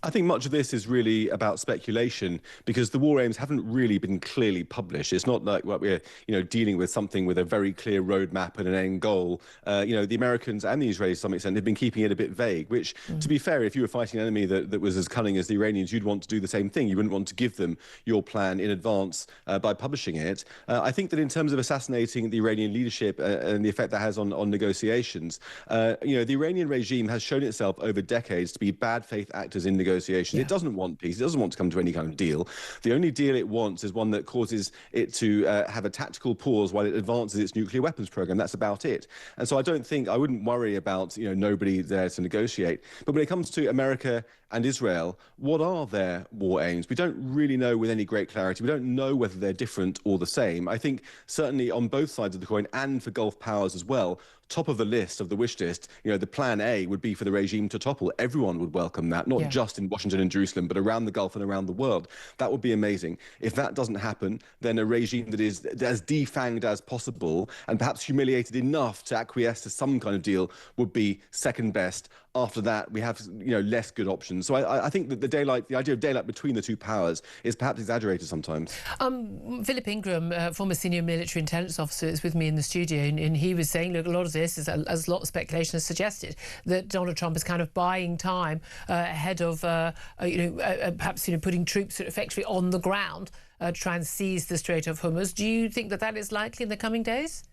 I think much of this is really about speculation, because the war aims haven't really been clearly published. It's not like we're dealing with something with a very clear roadmap and an end goal. The Americans and the Israelis, to some extent, have been keeping it a bit vague, which, to be fair, if you were fighting an enemy that was as cunning as the Iranians, you'd want to do the same thing. You wouldn't want to give them your plan in advance by publishing it. I think that in terms of assassinating the Iranian leadership and the effect that has on negotiations, the Iranian regime has shown itself over decades to be bad faith actors in negotiations. It doesn't want peace. It doesn't want to come to any kind of deal. The only deal it wants is one that causes it to have a tactical pause while it advances its nuclear weapons program. That's about it. And so I wouldn't worry about nobody there to negotiate. But when it comes to America and Israel, what are their war aims? We don't really know with any great clarity. We don't know whether they're different or the same. I think certainly on both sides of the coin, and for Gulf powers as well, top of the list, of the wish list, the plan A would be for the regime to topple. Everyone would welcome that, not just in Washington and Jerusalem, but around the Gulf and around the world. That would be amazing. If that doesn't happen, then a regime that is as defanged as possible and perhaps humiliated enough to acquiesce to some kind of deal would be second best. After that, we have less good options. So I think that the idea of daylight between the two powers is perhaps exaggerated sometimes. Philip Ingram, former senior military intelligence officer, is with me in the studio, and he was saying, look, a lot of this is, as a lot of speculation has suggested, that Donald Trump is kind of buying time ahead of perhaps putting troops effectively on the ground to try and seize the Strait of Hormuz. Do you think that is likely in the coming days?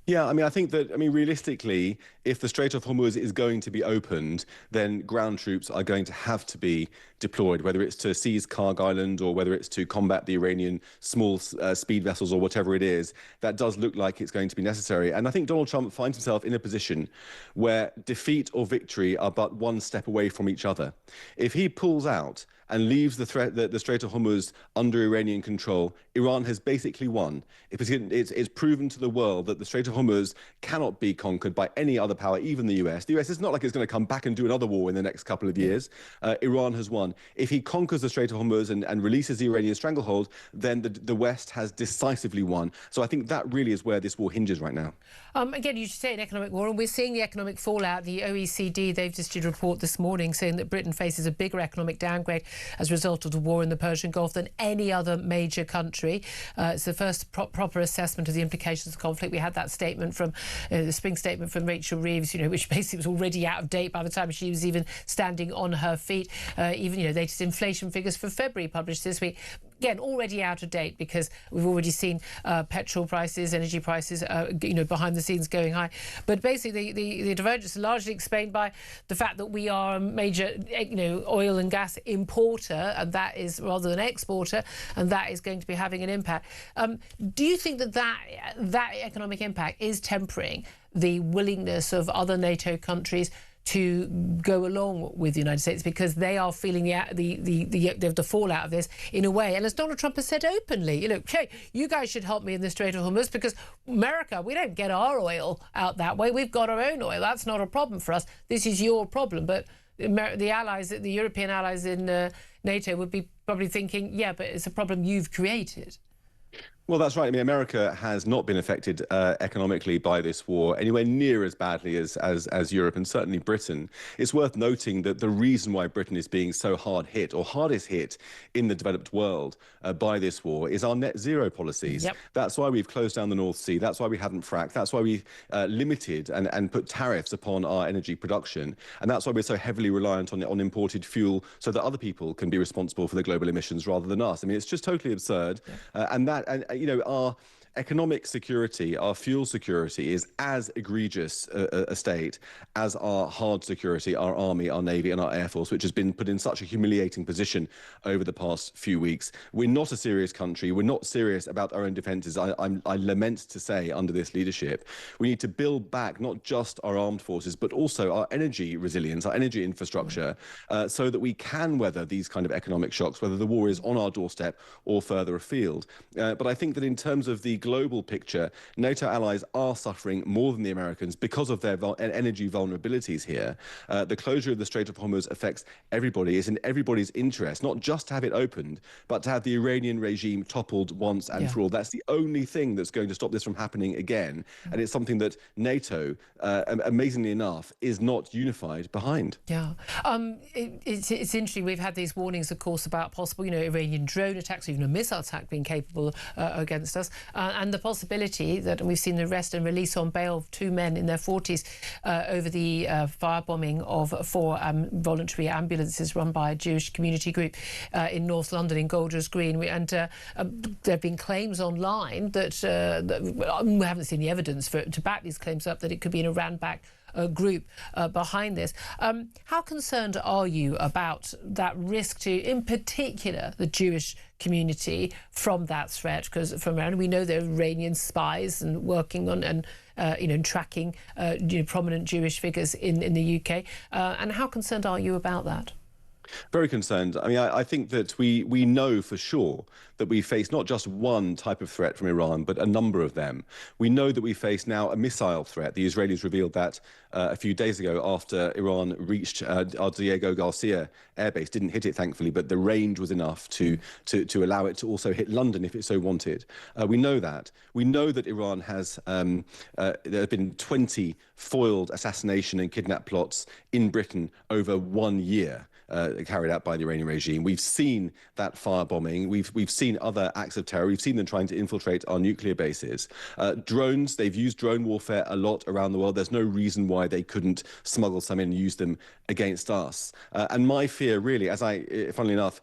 Yeah, I mean, I think that, realistically, if the Strait of Hormuz is going to be opened, then ground troops are going to have to be deployed, whether it's to seize Karg Island or whether it's to combat the Iranian small speed vessels or whatever it is. That does look like it's going to be necessary. And I think Donald Trump finds himself in a position where defeat or victory are but one step away from each other. If he pulls out and leaves the Strait of Hormuz under Iranian control, Iran has basically won. It's proven to the world that the Strait of Hormuz cannot be conquered by any other power, even the US. The US is not like it's going to come back and do another war in the next couple of years. Iran has won. If he conquers the Strait of Hormuz and releases the Iranian stranglehold, then the West has decisively won. So I think that really is where this war hinges right now. Again, you should say an economic war, and we're seeing the economic fallout. The OECD, they've just did a report this morning saying that Britain faces a bigger economic downgrade as a result of the war in the Persian Gulf than any other major country. It's the first proper assessment of the implications of the conflict. We had that statement from the spring statement from Rachel Reeves, which basically was already out of date by the time she was even standing on her feet. Even, latest inflation figures for February published this week. Again, already out of date because we've already seen petrol prices, energy prices, behind the scenes going high. But basically, the divergence is largely explained by the fact that we are a major, oil and gas importer, and that is rather than exporter, and that is going to be having an impact. Do you think that economic impact is tempering the willingness of other NATO countries to go along with the United States because they are feeling the fallout of this in a way? And as Donald Trump has said openly, hey, you guys should help me in the Strait of Hormuz because America, we don't get our oil out that way. We've got our own oil. That's not a problem for us. This is your problem. But the allies, the European allies in NATO would be probably thinking, yeah, but it's a problem you've created. Well, that's right. I mean, America has not been affected economically by this war anywhere near as badly as Europe and certainly Britain. It's worth noting that the reason why Britain is being so hard hit or hardest hit in the developed world by this war is our net zero policies. Yep. That's why we've closed down the North Sea. That's why we haven't fracked. That's why we've limited and put tariffs upon our energy production. And that's why we're so heavily reliant on imported fuel so that other people can be responsible for the global emissions rather than us. I mean, it's just totally absurd. Our economic security, our fuel security is as egregious a state as our hard security, our army, our navy and our air force, which has been put in such a humiliating position over the past few weeks. We're not a serious country. We're not serious about our own defences. I lament to say under this leadership, we need to build back not just our armed forces, but also our energy resilience, our energy infrastructure, so that we can weather these kind of economic shocks, whether the war is on our doorstep or further afield. But I think that in terms of the global picture, NATO allies are suffering more than the Americans because of their energy vulnerabilities here. The closure of the Strait of Hormuz affects everybody. It's in everybody's interest, not just to have it opened, but to have the Iranian regime toppled once and for all. That's the only thing that's going to stop this from happening again. And it's something that NATO, amazingly enough, is not unified behind. Yeah. It's interesting. We've had these warnings, of course, about possible, Iranian drone attacks, even a missile attack being capable against us. And the possibility that we've seen the arrest and release on bail of 2 men in their 40s over the firebombing of 4 voluntary ambulances run by a Jewish community group in North London, in Golders Green. And there have been claims online that we haven't seen the evidence to back these claims up, that it could be an Iran-backed group behind this. How concerned are you about that risk to, in particular, the Jewish community from that threat? Because from Iran, we know there are Iranian spies and working on and tracking prominent Jewish figures in the UK. And how concerned are you about that? Very concerned. I mean, I think that we know for sure that we face not just one type of threat from Iran, but a number of them. We know that we face now a missile threat. The Israelis revealed that a few days ago after Iran reached our Diego Garcia airbase. Didn't hit it, thankfully, but the range was enough to allow it to also hit London if it so wanted. We know that. We know that Iran has, there have been 20 foiled assassination and kidnap plots in Britain over 1 year. carried out by the Iranian regime. We've seen that firebombing. We've seen other acts of terror. We've seen them trying to infiltrate our nuclear bases. Drones, they've used drone warfare a lot around the world. There's no reason why they couldn't smuggle some in and use them against us. And my fear, really, as I, funnily enough,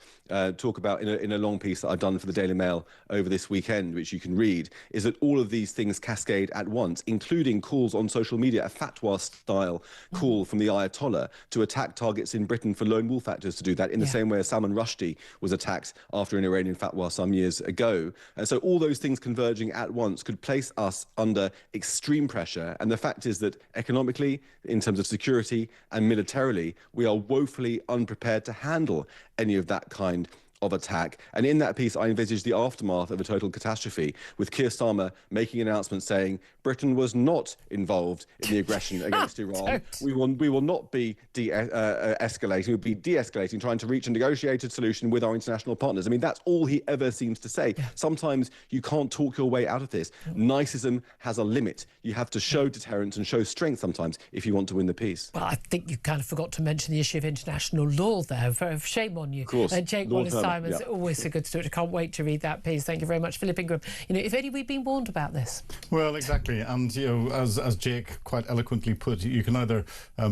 talk about in a long piece that I've done for the Daily Mail over this weekend, which you can read, is that all of these things cascade at once, including calls on social media, a fatwa-style call from the Ayatollah to attack targets in Britain for lone wolf actors to do that, in the same way as Salman Rushdie was attacked after an Iranian fatwa some years ago. And so all those things converging at once could place us under extreme pressure. And the fact is that economically, in terms of security and militarily, we are woefully unprepared to handle any of that kind of attack. And in that piece, I envisage the aftermath of a total catastrophe, with Keir Starmer making an announcement saying Britain was not involved in the aggression against Iran. We will not be escalating. We'll be de-escalating, trying to reach a negotiated solution with our international partners. I mean, that's all he ever seems to say. Sometimes you can't talk your way out of this. Nicism has a limit. You have to show deterrence and show strength sometimes if you want to win the peace. Well, I think you kind of forgot to mention the issue of international law there. Shame on you. Of course. Jake Wallace-Simons, always so good to do it. I can't wait to read that piece. Thank you very much, Philip Ingram. You know, if only we'd been warned about this. Well, exactly. And, you know, as Jake quite eloquently put, you can either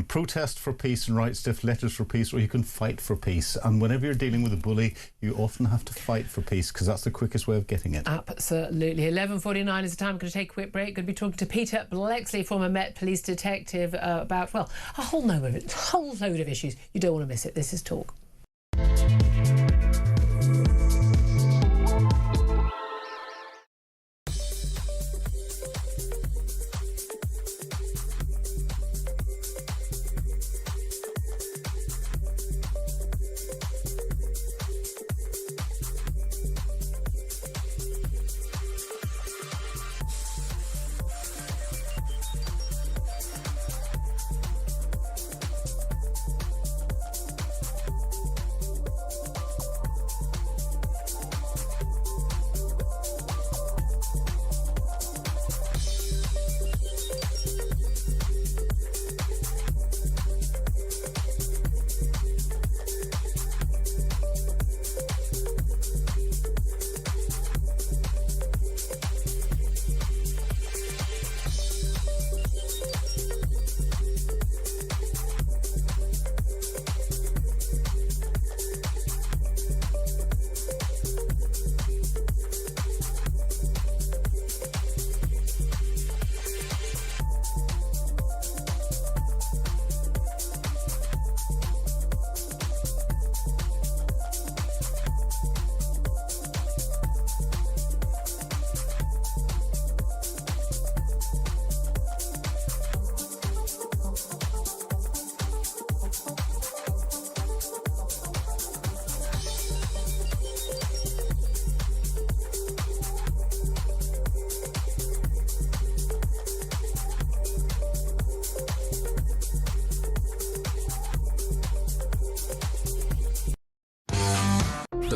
protest for peace and write stiff letters for peace, or you can fight for peace. And whenever you're dealing with a bully, you often have to fight for peace, because that's the quickest way of getting it. Absolutely. 11:49 is the time. I'm going to take a quick break. Going to be talking to Peter Blexley, former Met Police detective, about, well, a whole load of issues. You don't want to miss it. This is Talk.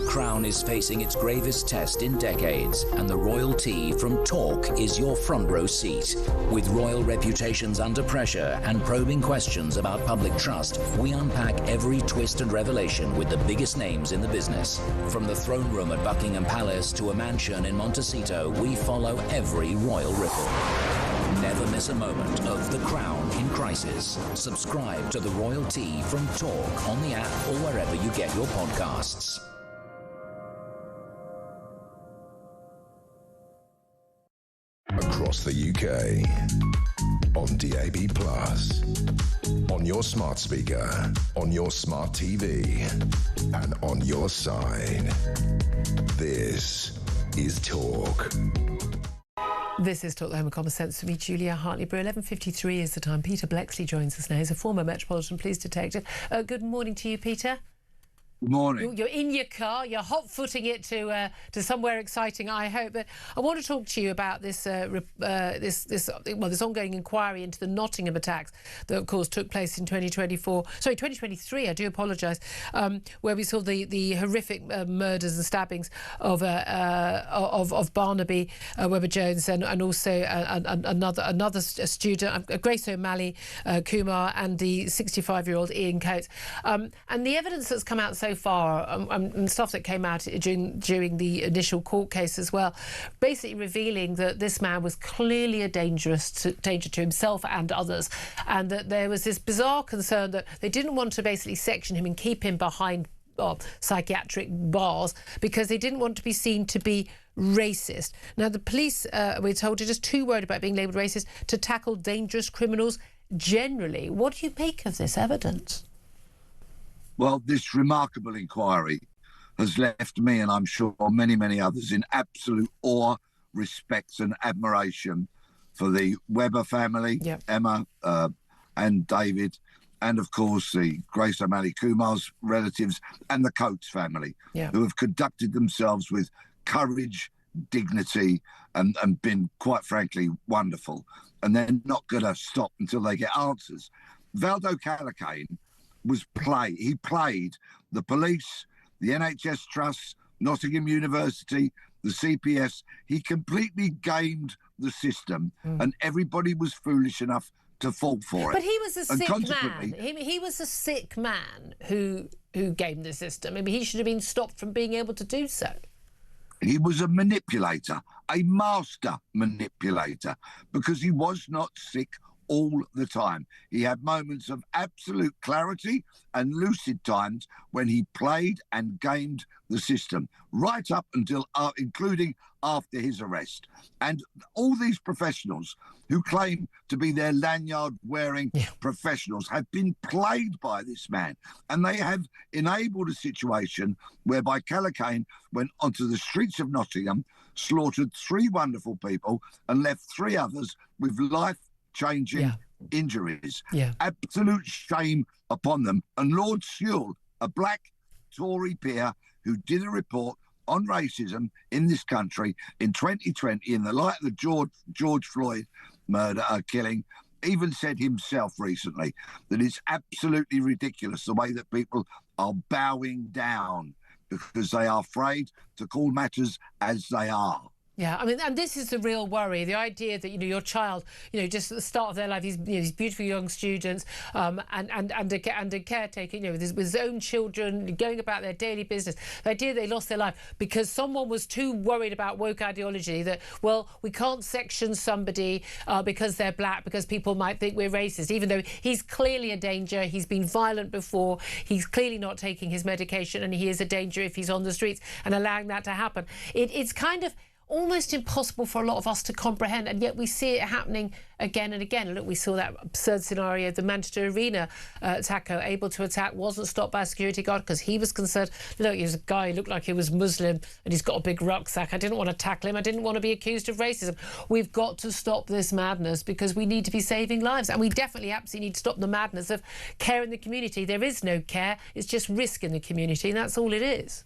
Crown is facing its gravest test in decades, and the royalty from Talk is your front row seat. With royal reputations under pressure and probing questions about public trust, we unpack every twist and revelation with the biggest names in the business. From the throne room at Buckingham Palace to a mansion in Montecito, we follow every royal ripple. Never miss a moment of The Crown in crisis. Subscribe to the royalty from Talk on the app or wherever you get your podcasts. Across the UK, on DAB+, on your smart speaker, on your smart TV, and on your side. This is Talk. This is Talk, the Home of Common Sense, for me, Julia Hartley-Brewer. 11:53 is the time. Peter Blexley joins us now. He's a former Metropolitan Police detective. Good morning to you, Peter. Good morning. You're in your car. You're hot-footing it to somewhere exciting, I hope. But I want to talk to you about this ongoing inquiry into the Nottingham attacks that, of course, took place in 2023. I do apologise, where we saw the horrific murders and stabbings of Barnaby Webber-Jones and also another student, Grace O'Malley Kumar, and the 65-year-old Ian Coates. And the evidence that's come out so far, and stuff that came out during the initial court case as well, basically revealing that this man was clearly a danger to himself and others, and that there was this bizarre concern that they didn't want to basically section him and keep him behind psychiatric bars because they didn't want to be seen to be racist. Now, the police, we're told, are just too worried about being labelled racist to tackle dangerous criminals generally. What do you make of this evidence? Well, this remarkable inquiry has left me, and I'm sure many, many others, in absolute awe, respect and admiration for the Webber family, Emma and David, and, of course, the Grace O'Malley Kumar's relatives and the Coates family, who have conducted themselves with courage, dignity, and been, quite frankly, wonderful. And they're not going to stop until they get answers. Valdo Calacane he played the police, the NHS Trust, Nottingham University, the CPS. He completely gamed the system, and everybody was foolish enough to fall for it. But he was a sick man. He was a sick man who gamed the system. I mean, he should have been stopped from being able to do so. He was a manipulator, a master manipulator, because he was not sick all the time. He had moments of absolute clarity and lucid times when he played and gamed the system, right up until, including after his arrest. And all these professionals who claim to be their lanyard-wearing professionals have been played by this man. And they have enabled a situation whereby Calacane went onto the streets of Nottingham, slaughtered 3 wonderful people and left 3 others with life-changing injuries. Absolute shame upon them. And Lord Sewell, a black Tory peer who did a report on racism in this country in 2020 in the light of the George Floyd killing, even said himself recently that it's absolutely ridiculous the way that people are bowing down because they are afraid to call matters as they are. Yeah, I mean, and this is the real worry, the idea that, your child, just at the start of their life, these beautiful young students and a caretaker, with his own children, going about their daily business, the idea they lost their life because someone was too worried about woke ideology that, well, we can't section somebody because they're black, because people might think we're racist, even though he's clearly a danger, he's been violent before, he's clearly not taking his medication, and he is a danger if he's on the streets, and allowing that to happen. It's kind of almost impossible for a lot of us to comprehend, and yet we see it happening again and again. Look, we saw that absurd scenario, the Manchester Arena attacker able to attack, wasn't stopped by a security guard because he was concerned. Look, he was a guy who looked like he was Muslim and he's got a big rucksack. I didn't want to tackle him. I didn't want to be accused of racism. We've got to stop this madness because we need to be saving lives, and we definitely absolutely need to stop the madness of care in the community. There is no care, it's just risk in the community, and that's all it is.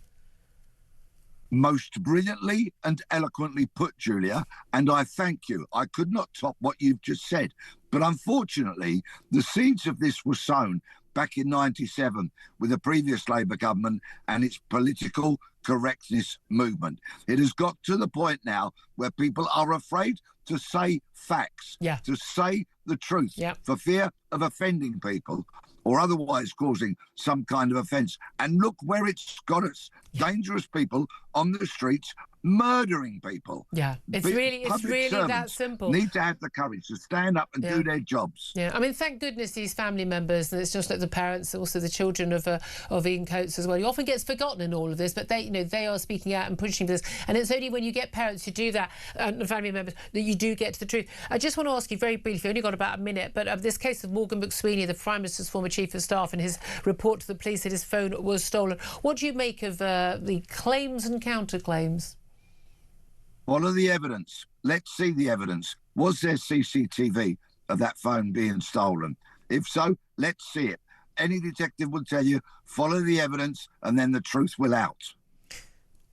Most brilliantly and eloquently put, Julia, and I thank you. I could not top what you've just said. But unfortunately, the seeds of this were sown back in 97 with the previous Labour government and its political correctness movement. It has got to the point now where people are afraid to say facts, to say the truth, for fear of offending people or otherwise causing some kind of offence. And look where it's got us. Dangerous people on the streets murdering people. Yeah, it's really that simple. Need to have the courage to stand up and do their jobs. Yeah, I mean, thank goodness these family members, and it's just like the parents, also the children of Ian Coates as well. He often gets forgotten in all of this, but they are speaking out and pushing for this. And it's only when you get parents who do that, and family members, that you do get to the truth. I just want to ask you very briefly, only got about a minute, but this case of Morgan McSweeney, the Prime Minister's former Chief of Staff, and his report to the police that his phone was stolen. What do you make of the claims and counterclaims? Follow the evidence. Let's see the evidence. Was there CCTV of that phone being stolen? If so, let's see it. any detective will tell you, follow the evidence and then the truth will out.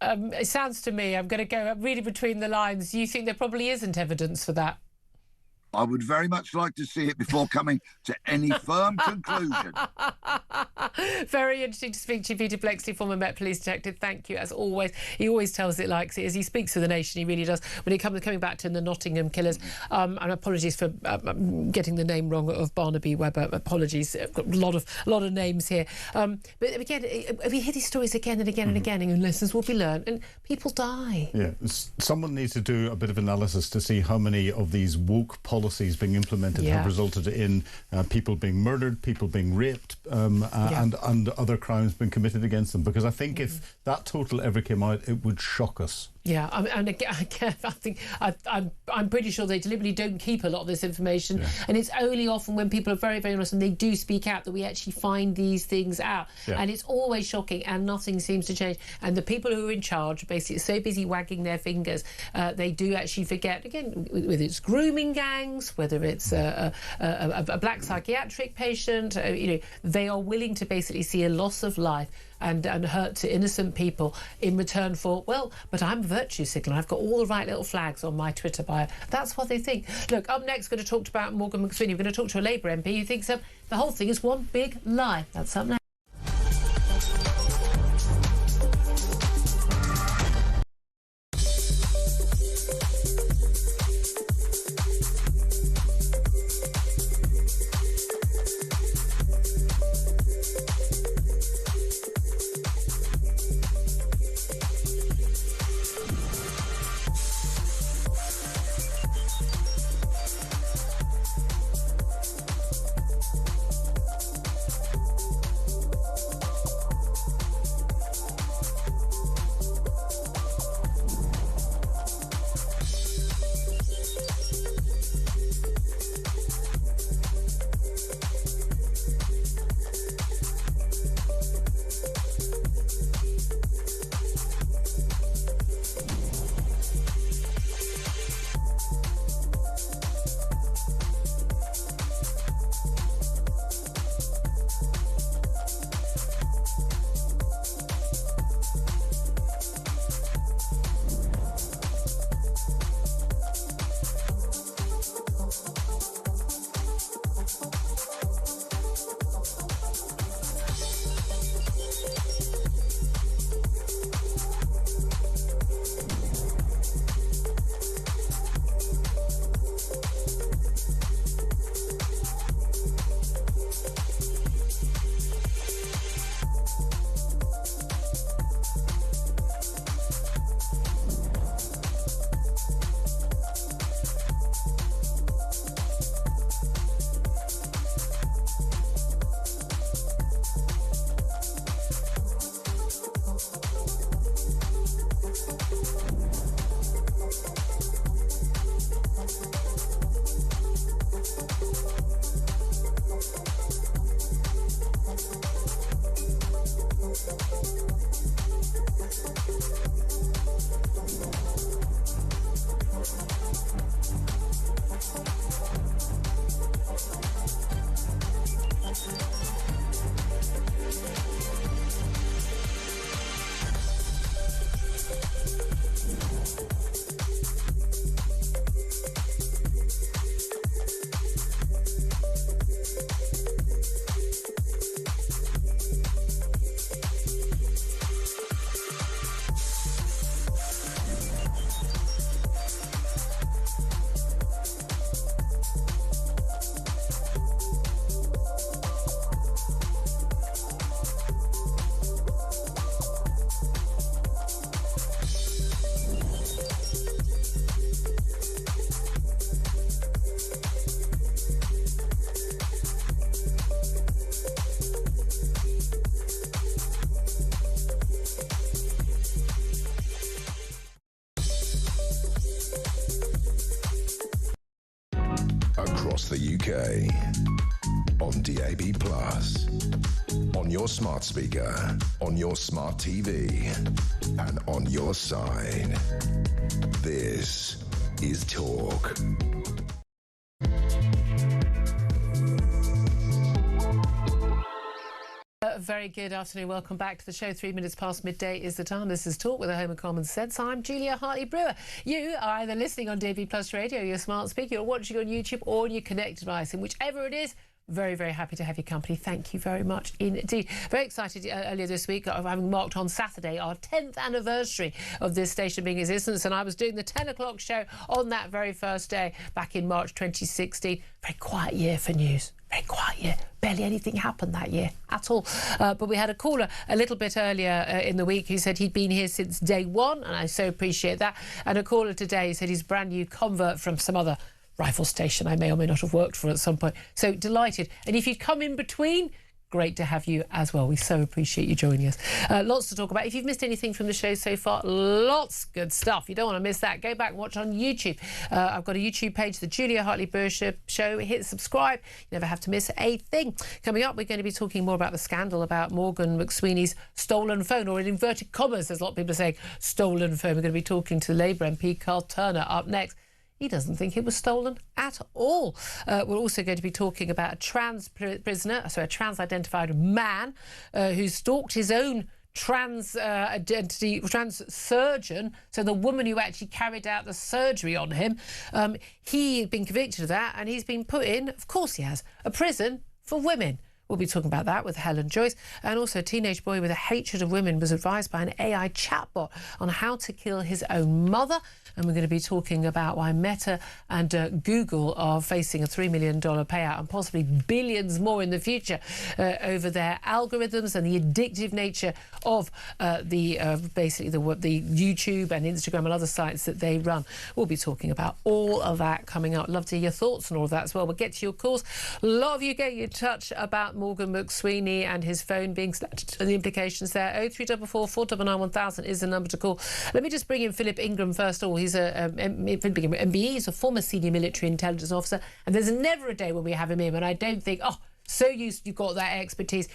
It sounds to me, I'm going to go reading between the lines, you think there probably isn't evidence for that? I would very much like to see it before coming to any firm conclusion. Very interesting to speak to you, Peter Bleksley, former Met Police detective. Thank you, as always. He always tells it like it is. He speaks for the nation, he really does. When it comes to coming back to the Nottingham killers, and apologies for getting the name wrong of Barnaby Webber. Apologies, I've got a lot of names here. But again, we hear these stories again and again and again, and lessons will be learned, and people die. Yeah, someone needs to do a bit of analysis to see how many of these woke policies being implemented have resulted in people being murdered, people being raped, and other crimes being committed against them. Because I think if that total ever came out, it would shock us. Yeah, and again, I think I'm pretty sure they deliberately don't keep a lot of this information, and it's only often when people are very, very honest and they do speak out that we actually find these things out. And it's always shocking, and nothing seems to change. And the people who are in charge, basically, are so busy wagging their fingers, they do actually forget. Again, whether it's grooming gangs, whether it's a black psychiatric patient, they are willing to basically see a loss of life and hurt to innocent people in return for, well, but I'm a virtue signaller, I've got all the right little flags on my Twitter bio. That's what they think. Look, up next, we're going to talk about Morgan McSweeney. We're going to talk to a Labour MP who thinks the whole thing is one big lie. That's up next. Across the UK, on DAB+, on your smart speaker, on your smart TV, and on your side. This is Talk. very good afternoon. Welcome back to the show. 3 minutes past midday is the time. This is Talk with a Home of Common Sense. I'm Julia Hartley-Brewer. You are either listening on DAB Plus Radio, your smart speaker, or watching on YouTube, or on your connected device. And whichever it is, very, very happy to have your company. Thank you very much indeed. Very excited earlier this week of having marked on Saturday our 10th anniversary of this station being in existence, and I was doing the 10 o'clock show on that very first day back in March 2016. Very quiet year for news. Very quiet year. Barely anything happened that year at all. But we had a caller a little bit earlier in the week who said he'd been here since day one, and I so appreciate that. And a caller today said he's a brand new convert from some other rifle station I may or may not have worked for at some point. So delighted. And if you'd come in between, great to have you as well. We so appreciate you joining us. Lots to talk about. If you've missed anything from the show so far, lots good stuff. You don't want to miss that. Go back and watch on YouTube. I've got a YouTube page, the Julia Hartley-Brewer Show. Hit subscribe. You never have to miss a thing. Coming up, we're going to be talking more about the scandal about Morgan McSweeney's stolen phone, or in inverted commas, as a lot of people are saying, stolen phone. We're going to be talking to Labour MP Carl Turner up next. He doesn't think it was stolen at all. We're also going to be talking about a trans trans-identified man who stalked his own trans surgeon, so the woman who actually carried out the surgery on him. He's been convicted of that, and he's been put in, of course he has, a prison for women. We'll be talking about that with Helen Joyce. And also a teenage boy with a hatred of women was advised by an AI chatbot on how to kill his own mother. And we're going to be talking about why Meta and Google are facing a $3 million payout and possibly billions more in the future over their algorithms and the addictive nature of basically the YouTube and Instagram and other sites that they run. We'll be talking about all of that coming up. Love to hear your thoughts on all of that as well. We'll get to your calls. A lot of you getting in touch about Morgan McSweeney and his phone being snatched and the implications there. 0344 499 1000 is the number to call. Let me just bring in Philip Ingram first of all. He's a MBE, he's a former senior military intelligence officer, and there's never a day when we have him in and I don't think, so used you've got that expertise.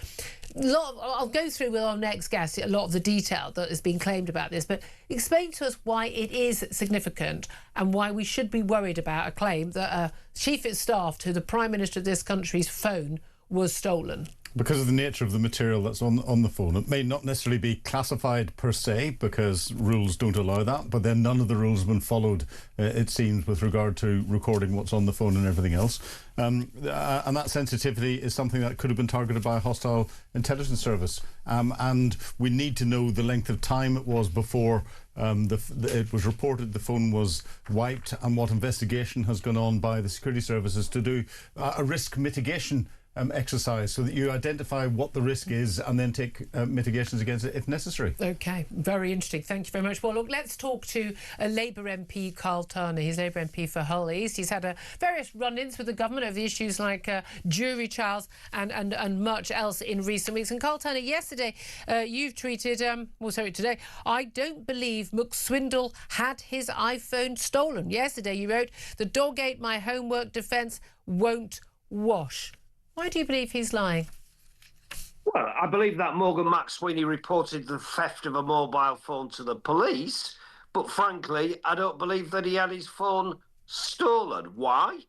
I'll go through with our next guest a lot of the detail that has been claimed about this, but explain to us why it is significant and why we should be worried about a claim that a chief of staff to the Prime Minister of this country's phone was stolen. Because of the nature of the material that's on the phone. It may not necessarily be classified per se, because rules don't allow that, but then none of the rules have been followed, it seems, with regard to recording what's on the phone and everything else. And that sensitivity is something that could have been targeted by a hostile intelligence service. And we need to know the length of time it was before it was reported the phone was wiped, and what investigation has gone on by the security services to do a risk mitigation exercise, so that you identify what the risk is and then take mitigations against it if necessary. OK, very interesting. Thank you very much. Well, look, let's talk to a Labour MP, Carl Turner. He's Labour MP for Hull East. He's had various run-ins with the government over the issues like jury trials and much else in recent weeks. And Carl Turner, yesterday you've tweeted, today, I don't believe McSwindle had his iPhone stolen. Yesterday you wrote, the dog ate my homework, defence won't wash. Why do you believe he's lying? Well, I believe that Morgan McSweeney reported the theft of a mobile phone to the police, but frankly, I don't believe that he had his phone stolen. Why?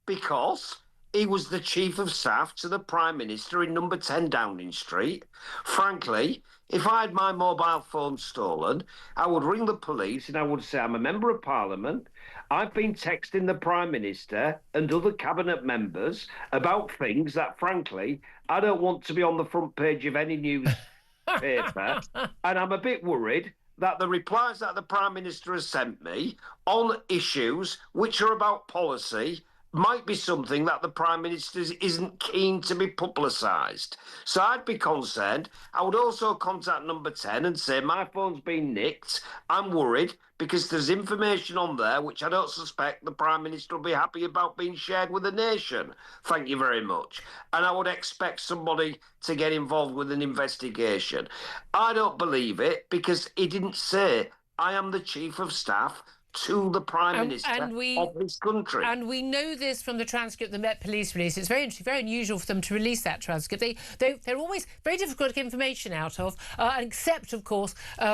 Because he was the Chief of Staff to the Prime Minister in number 10 Downing Street. Frankly, if I had my mobile phone stolen, I would ring the police and I would say, I'm a Member of Parliament. I've been texting the Prime Minister and other cabinet members about things that, frankly, I don't want to be on the front page of any newspaper. And I'm a bit worried that the replies that the Prime Minister has sent me on issues which are about policy might be something that the Prime Minister isn't keen to be publicised. So I'd be concerned. I would also contact number 10 and say, my phone's been nicked. I'm worried because there's information on there which I don't suspect the Prime Minister will be happy about being shared with the nation. Thank you very much. And I would expect somebody to get involved with an investigation. I don't believe it because he didn't say, I am the Chief of Staff to the Prime Minister of this country. And we know this from the transcript the Met Police released. It's very interesting, very unusual for them to release that transcript. They're always very difficult to get information out of, except, of course,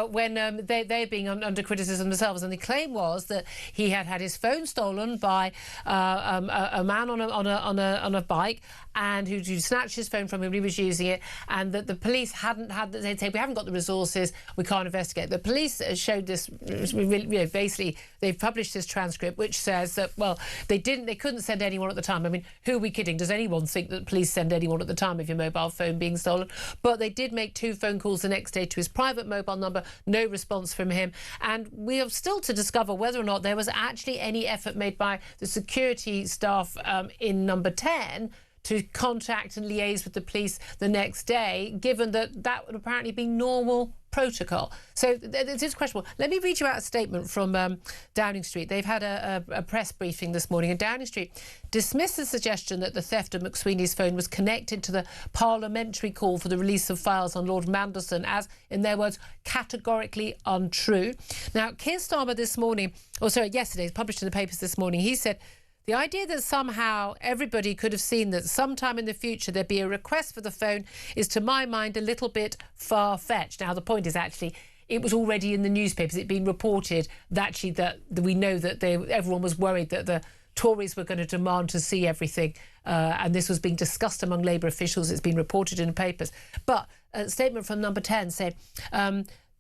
when they're being under criticism themselves. And the claim was that he had had his phone stolen by a man on a bike, and who snatched his phone from him when he was using it, and that the police they'd say, we haven't got the resources, we can't investigate. The police showed this, basically, they've published this transcript which says that, well, they couldn't send anyone at the time. I mean, who are we kidding? Does anyone think that police send anyone at the time of your mobile phone being stolen? But they did make 2 phone calls the next day to his private mobile number, no response from him. And we have still to discover whether or not there was actually any effort made by the security staff in number 10 to contact and liaise with the police the next day, given that would apparently be normal protocol. So it is questionable. Let me read you out a statement from Downing Street. They've had a press briefing this morning, and Downing Street dismissed the suggestion that the theft of McSweeney's phone was connected to the parliamentary call for the release of files on Lord Mandelson as, in their words, categorically untrue. Now, Keir Starmer yesterday, published in the papers this morning, he said, the idea that somehow everybody could have seen that sometime in the future there'd be a request for the phone is, to my mind, a little bit far-fetched. Now, the point is actually it was already in the newspapers. It'd been reported that we know that everyone was worried that the Tories were going to demand to see everything, and this was being discussed among Labour officials. It's been reported in the papers. But a statement from number 10 said...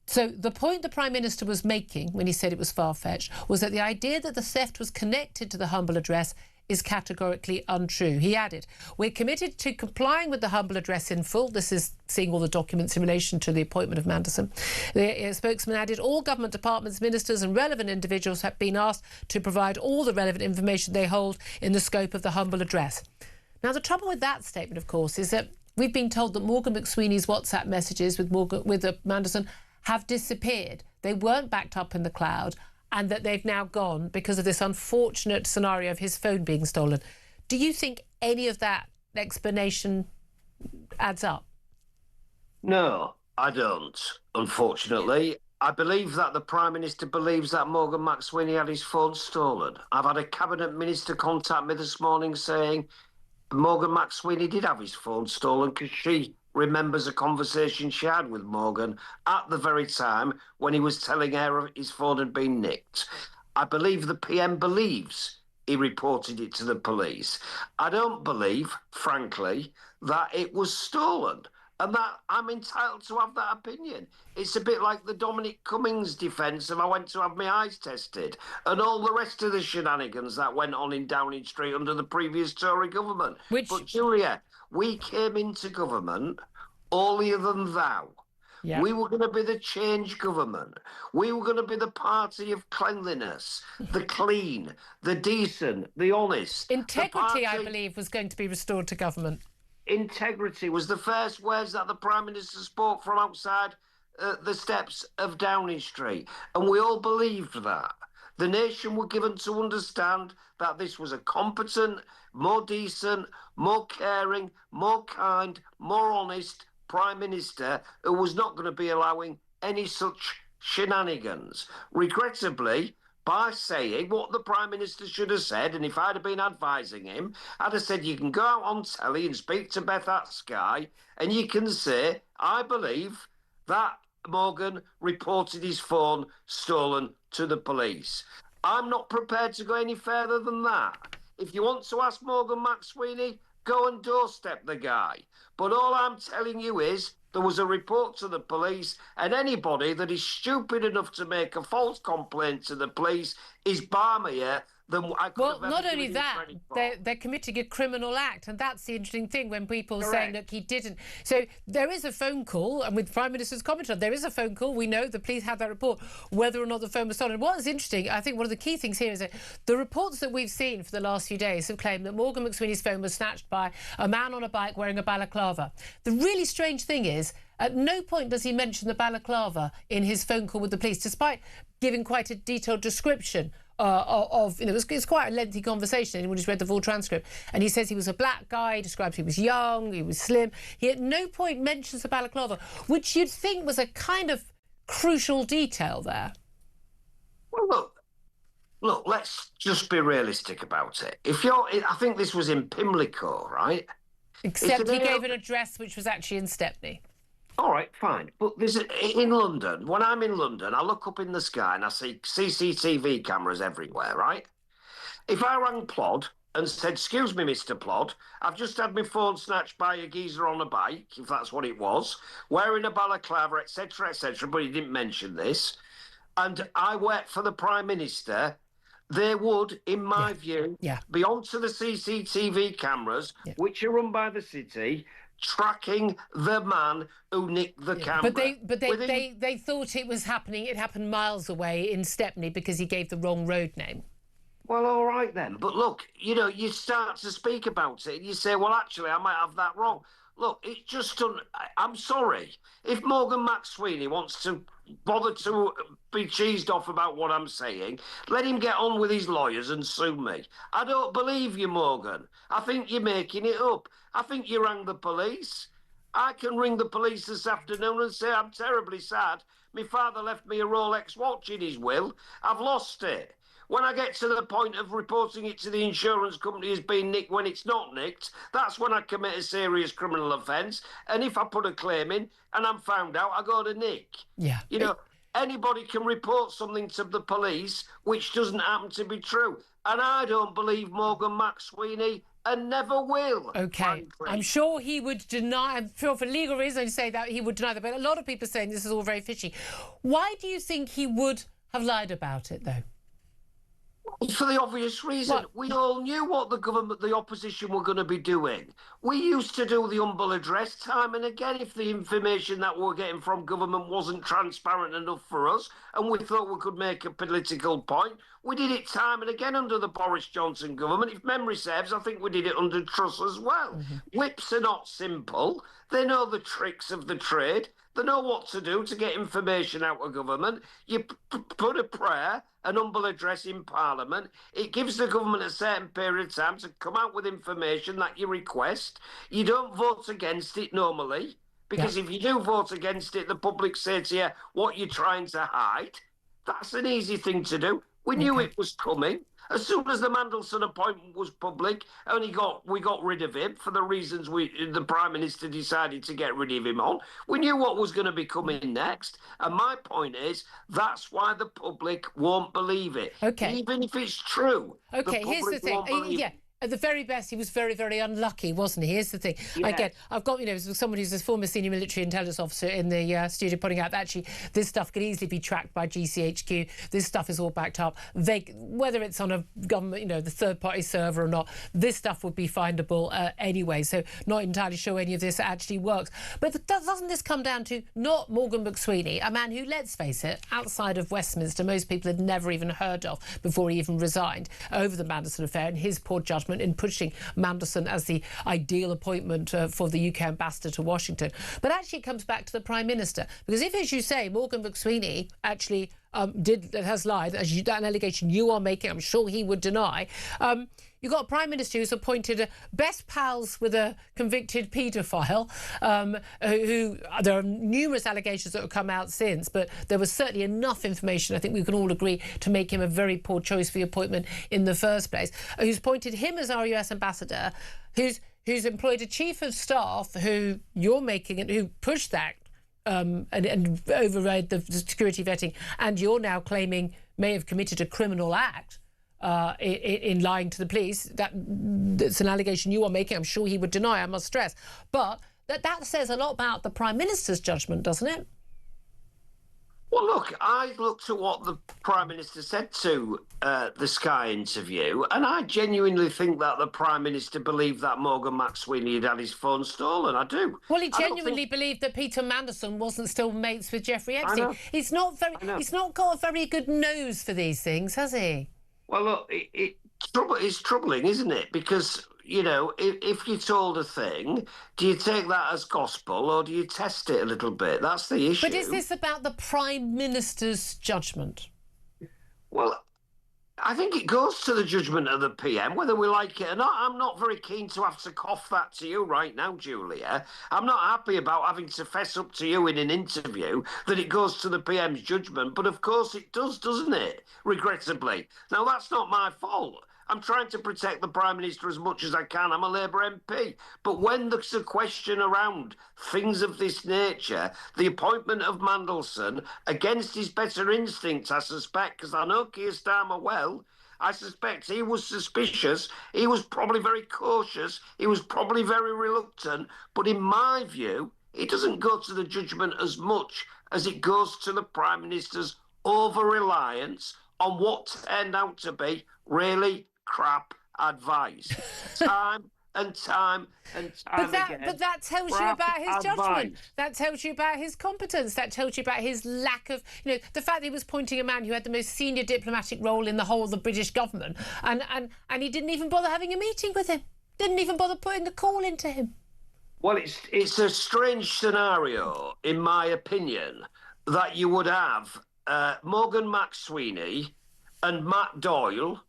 So the point the Prime Minister was making when he said it was far-fetched was that the idea that the theft was connected to the humble address is categorically untrue. He added, we're committed to complying with the humble address in full. This is seeing all the documents in relation to the appointment of Mandelson. The spokesman added, all government departments, ministers and relevant individuals have been asked to provide all the relevant information they hold in the scope of the humble address. Now, the trouble with that statement, of course, is that we've been told that Morgan McSweeney's WhatsApp messages with Mandelson have disappeared. They weren't backed up in the cloud, and that they've now gone because of this unfortunate scenario of his phone being stolen. Do you think any of that explanation adds up? No, I don't, unfortunately. I believe that the Prime Minister believes that Morgan McSweeney had his phone stolen. I've had a Cabinet Minister contact me this morning saying Morgan McSweeney did have his phone stolen because she remembers a conversation she had with Morgan at the very time when he was telling her his phone had been nicked. I believe the PM believes he reported it to the police. I don't believe, frankly, that it was stolen, and that I'm entitled to have that opinion. It's a bit like the Dominic Cummings defence of I went to have my eyes tested and all the rest of the shenanigans that went on in Downing Street under the previous Tory government. But Julia, we came into government holier than thou. Yeah. We were going to be the change government. We were going to be the party of cleanliness, the clean, the decent, the honest. Integrity, I believe, was going to be restored to government. Integrity was the first words that the Prime Minister spoke from outside the steps of Downing Street. And we all believed that. The nation were given to understand that this was a competent, more decent, more caring, more kind, more honest Prime Minister who was not going to be allowing any such shenanigans. Regrettably, by saying what the Prime Minister should have said, and if I'd have been advising him, I'd have said, you can go out on telly and speak to Beth at Sky, and you can say, I believe that Morgan reported his phone stolen to the police. I'm not prepared to go any further than that. If you want to ask Morgan McSweeney, go and doorstep the guy. But all I'm telling you is there was a report to the police, and anybody that is stupid enough to make a false complaint to the police is balmier than I could have ever not only given that, him credit for. they're committing a criminal act, and that's the interesting thing when people are saying, Correct. look, he didn't. So there is a phone call, and with Prime Minister's comment on, there is a phone call. We know the police had that report, whether or not the phone was stolen. What is interesting, I think one of the key things here is that the reports that we've seen for the last few days have claimed that Morgan McSweeney's phone was snatched by a man on a bike wearing a balaclava. The really strange thing is, at no point does he mention the balaclava in his phone call with the police, despite giving quite a detailed description of it's quite a lengthy conversation. Anyone who's read the full transcript, and he says he was a black guy, describes he was young, he was slim. He at no point mentions the balaclava, which you'd think was a kind of crucial detail there. Well, look, look, let's just be realistic about it. I think this was in Pimlico, right? Except he gave an address which was actually in Stepney. All right, fine. But in London, when I'm in London, I look up in the sky and I see CCTV cameras everywhere, right? If I rang Plod and said, excuse me, Mr. Plod, I've just had my phone snatched by a geezer on a bike, if that's what it was, wearing a balaclava, etc., but he didn't mention this, and I work for the Prime Minister, they would, in my view, be onto the CCTV cameras, which are run by the city, tracking the man who nicked the camera. But they thought it was happening. It happened miles away in Stepney because he gave the wrong road name. Well, all right then. But look, you start to speak about it and you say, well, actually, I might have that wrong. Look, it's just... I'm sorry. If Morgan McSweeney wants to bother to be cheesed off about what I'm saying, let him get on with his lawyers and sue me. I don't believe you, Morgan. I think you're making it up. I think you rang the police. I can ring the police this afternoon and say I'm terribly sad. My father left me a Rolex watch in his will. I've lost it. When I get to the point of reporting it to the insurance company as being nicked when it's not nicked, that's when I commit a serious criminal offence. And if I put a claim in and I'm found out, I go to nick. Yeah. Anybody can report something to the police which doesn't happen to be true. And I don't believe Morgan McSweeney and never will. Okay. Frankly. I'm sure he would deny, I'm sure for legal reasons, say that he would deny that, but a lot of people are saying this is all very fishy. Why do you think he would have lied about it, though? For the obvious reason, we all knew what the opposition were going to be doing. We used to do the humble address time and again if the information that we were getting from government wasn't transparent enough for us and we thought we could make a political point. We did it time and again under the Boris Johnson government. If memory serves, I think we did it under Truss as well. Whips are not simple. They know the tricks of the trade. They know what to do to get information out of government. You put a prayer, an humble address in Parliament. It gives the government a certain period of time to come out with information that you request. You don't vote against it normally, because if you do vote against it, the public say to you what you're trying to hide. That's an easy thing to do. We knew it was coming. As soon as the Mandelson appointment was public, we got rid of him for the reasons the Prime Minister decided to get rid of him on. We knew what was going to be coming next. And my point is, that's why the public won't believe it. Okay. Even if it's true. Okay, here's the thing. At the very best, he was very, very unlucky, wasn't he? Here's the thing. Again, I've got, someone who's a former senior military intelligence officer in the studio pointing out that actually this stuff could easily be tracked by GCHQ. This stuff is all backed up. Whether it's on a government, the third-party server or not, this stuff would be findable anyway. So not entirely sure any of this actually works. But doesn't this come down to not Morgan McSweeney, a man who, let's face it, outside of Westminster, most people had never even heard of before he even resigned over the Mandelson affair and his poor judgment in pushing Mandelson as the ideal appointment for the UK ambassador to Washington. But actually it comes back to the Prime Minister. Because if, as you say, Morgan McSweeney actually has lied, an allegation you are making, I'm sure he would deny, you've got a Prime Minister who's appointed best pals with a convicted paedophile, who there are numerous allegations that have come out since, but there was certainly enough information, I think we can all agree, to make him a very poor choice for the appointment in the first place, who's appointed him as our US ambassador, who's employed a chief of staff who you're making and who pushed that and override the security vetting, and you're now claiming may have committed a criminal act in lying to the police. That's an allegation you are making. I'm sure he would deny, I must stress. But that says a lot about the Prime Minister's judgment, doesn't it? Well, look, I looked at what the Prime Minister said to the Sky interview, and I genuinely think that the Prime Minister believed that Morgan McSweeney had his phone stolen. I do. Well, he genuinely believed that Peter Mandelson wasn't still mates with Jeffrey Epstein. He's not got a very good nose for these things, has he? Well, look, it's troubling, isn't it? Because, if you're told a thing, do you take that as gospel or do you test it a little bit? That's the issue. But is this about the Prime Minister's judgment? Well, I think it goes to the judgment of the PM, whether we like it or not. I'm not very keen to have to cough that to you right now, Julia. I'm not happy about having to fess up to you in an interview that it goes to the PM's judgment, but of course it does, doesn't it? Regrettably. Now, that's not my fault. I'm trying to protect the Prime Minister as much as I can. I'm a Labour MP. But when there's a question around things of this nature, the appointment of Mandelson, against his better instinct, I suspect, because I know Keir Starmer well, I suspect he was suspicious. He was probably very cautious. He was probably very reluctant. But in my view, it doesn't go to the judgment as much as it goes to the Prime Minister's over-reliance on what turned out to be really crap advice. Time and time again. But that tells you about his judgment. That tells you about his competence. That tells you about his lack of, the fact that he was pointing a man who had the most senior diplomatic role in the whole of the British government, and he didn't even bother having a meeting with him. Didn't even bother putting a call into him. Well, it's a strange scenario, in my opinion, that you would have Morgan McSweeney and Matt Doyle,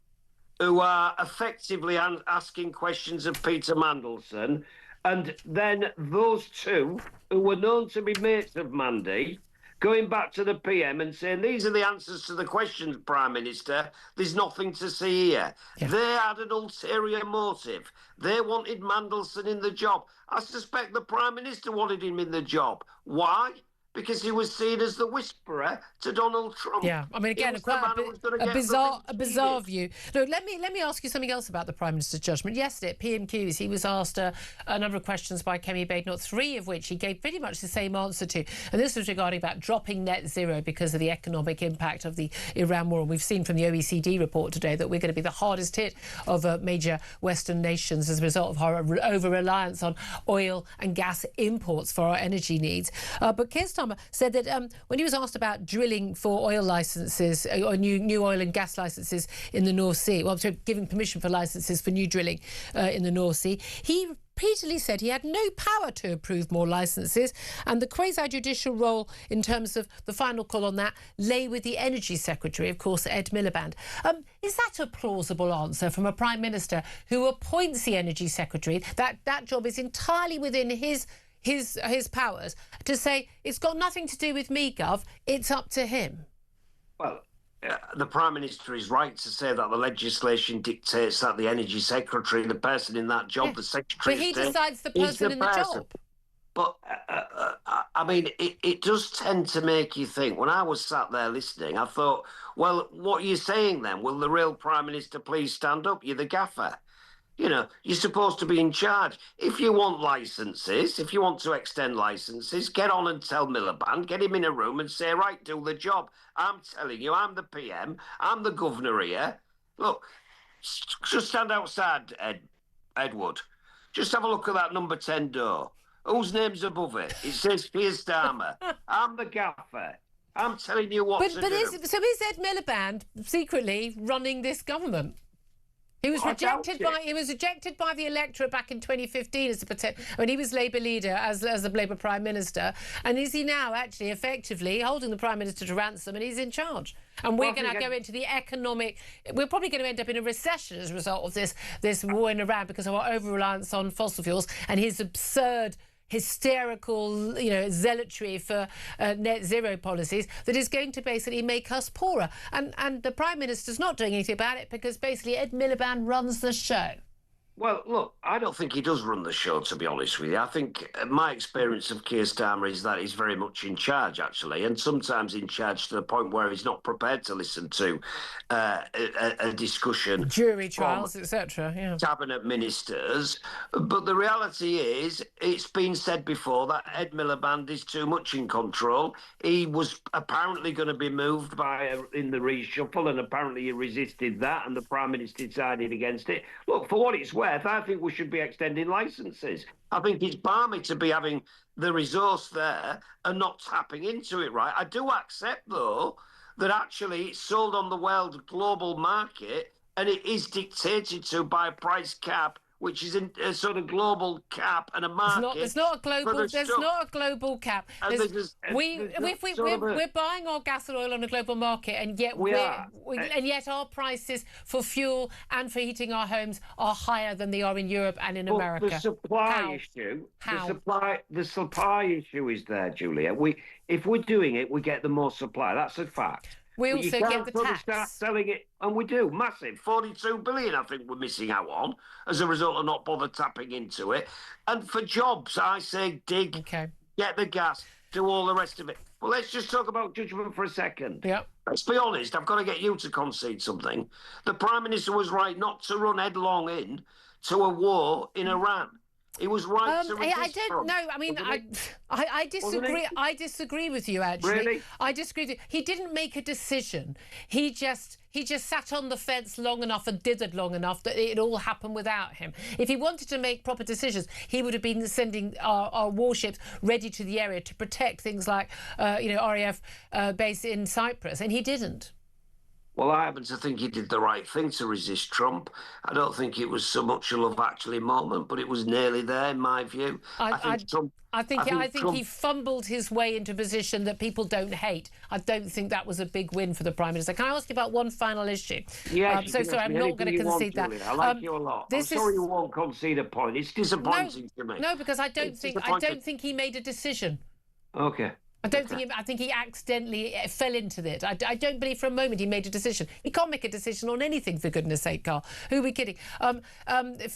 who are effectively asking questions of Peter Mandelson, and then those two, who were known to be mates of Mandy, going back to the PM and saying, these are the answers to the questions, Prime Minister, there's nothing to see here. Yeah. They had an ulterior motive. They wanted Mandelson in the job. I suspect the Prime Minister wanted him in the job. Why? Because he was seen as the whisperer to Donald Trump. Yeah, I mean, again, quite a bizarre view. Look, let me ask you something else about the Prime Minister's judgment. Yesterday at PMQs, he was asked a number of questions by Kemi Badenoch, 3 of which he gave pretty much the same answer to. And this was regarding about dropping net zero because of the economic impact of the Iran war. And we've seen from the OECD report today that we're going to be the hardest hit of major Western nations as a result of our over-reliance on oil and gas imports for our energy needs. But Keir Starmer said that when he was asked about drilling for oil licences or new oil and gas licences in the North Sea, giving permission for licences for new drilling in the North Sea, he repeatedly said he had no power to approve more licences, and the quasi-judicial role in terms of the final call on that lay with the Energy Secretary, of course, Ed Miliband. Is that a plausible answer from a Prime Minister who appoints the Energy Secretary? That job is entirely within his powers, to say it's got nothing to do with me, Gov, it's up to him? Well, the Prime Minister is right to say that the legislation dictates that the Energy Secretary, the person in that job, the Secretary of State, but he decides the person in the job. But, I mean, it does tend to make you think. When I was sat there listening, I thought, well, what are you saying then? Will the real Prime Minister please stand up? You're the gaffer. You're supposed to be in charge. If you want licences, if you want to extend licences, get on and tell Miliband, get him in a room and say, right, do the job. I'm telling you, I'm the PM, I'm the governor here. Look, just stand outside, Edward. Just have a look at that number 10 door. Whose name's above it? It says Keir Starmer. I'm the gaffer. I'm telling you what to do. So is Ed Miliband secretly running this government? He was rejected by the electorate back in 2015 when he was Labour leader as the Labour Prime Minister, and is he now actually effectively holding the Prime Minister to ransom, and he's in charge? And we're going to go into the economic. We're probably going to end up in a recession as a result of this war in Iran because of our over-reliance on fossil fuels and his absurd, hysterical, zealotry for net zero policies that is going to basically make us poorer. And the Prime Minister's not doing anything about it because basically Ed Miliband runs the show. Well, look, I don't think he does run the show, to be honest with you. I think my experience of Keir Starmer is that he's very much in charge, actually, and sometimes in charge to the point where he's not prepared to listen to a discussion. Jury trials, etc. Yeah. Cabinet ministers. But the reality is, it's been said before that Ed Miliband is too much in control. He was apparently going to be moved in the reshuffle, and apparently he resisted that, and the Prime Minister decided against it. Look, for what it's worth, I think we should be extending licences. I think it's balmy to be having the resource there and not tapping into it, right? I do accept, though, that actually it's sold on the world global market and it is dictated to by a price cap which is in a sort of global cap and a market. There's not a global. There's not a global cap. We're buying our gas and oil on a global market, and yet and yet our prices for fuel and for heating our homes are higher than they are in Europe and in America. The supply issue. How? The supply issue is there, Julia. If we're doing it, we get the more supply. That's a fact. We also get the tax. Start selling it, and we do massive 42 billion. I think we're missing out on as a result of not bother tapping into it. And for jobs, I say dig, get the gas, do all the rest of it. Well, let's just talk about judgment for a second. Yeah. Let's be honest. I've got to get you to concede something. The Prime Minister was right not to run headlong in to a war in Iran. He was right to resist. I don't know. I mean, I disagree. I disagree with you, actually. Really? I disagree with you. He didn't make a decision. He just sat on the fence long enough and dithered long enough that it all happened without him. If he wanted to make proper decisions, he would have been sending our warships ready to the area to protect things like, RAF base in Cyprus, and he didn't. Well, I happen to think he did the right thing to resist Trump. I don't think it was so much a Love Actually moment, but it was nearly there, in my view. I think he fumbled his way into a position that people don't hate. I don't think that was a big win for the Prime Minister. Can I ask you about one final issue? Yes. Sorry, I'm not going to concede that. I like you a lot. I'm sorry you won't concede a point. It's disappointing to me. No, because I don't think he made a decision. Okay. I think he accidentally fell into it. I don't believe for a moment he made a decision. He can't make a decision on anything, for goodness sake, Carl. Who are we kidding?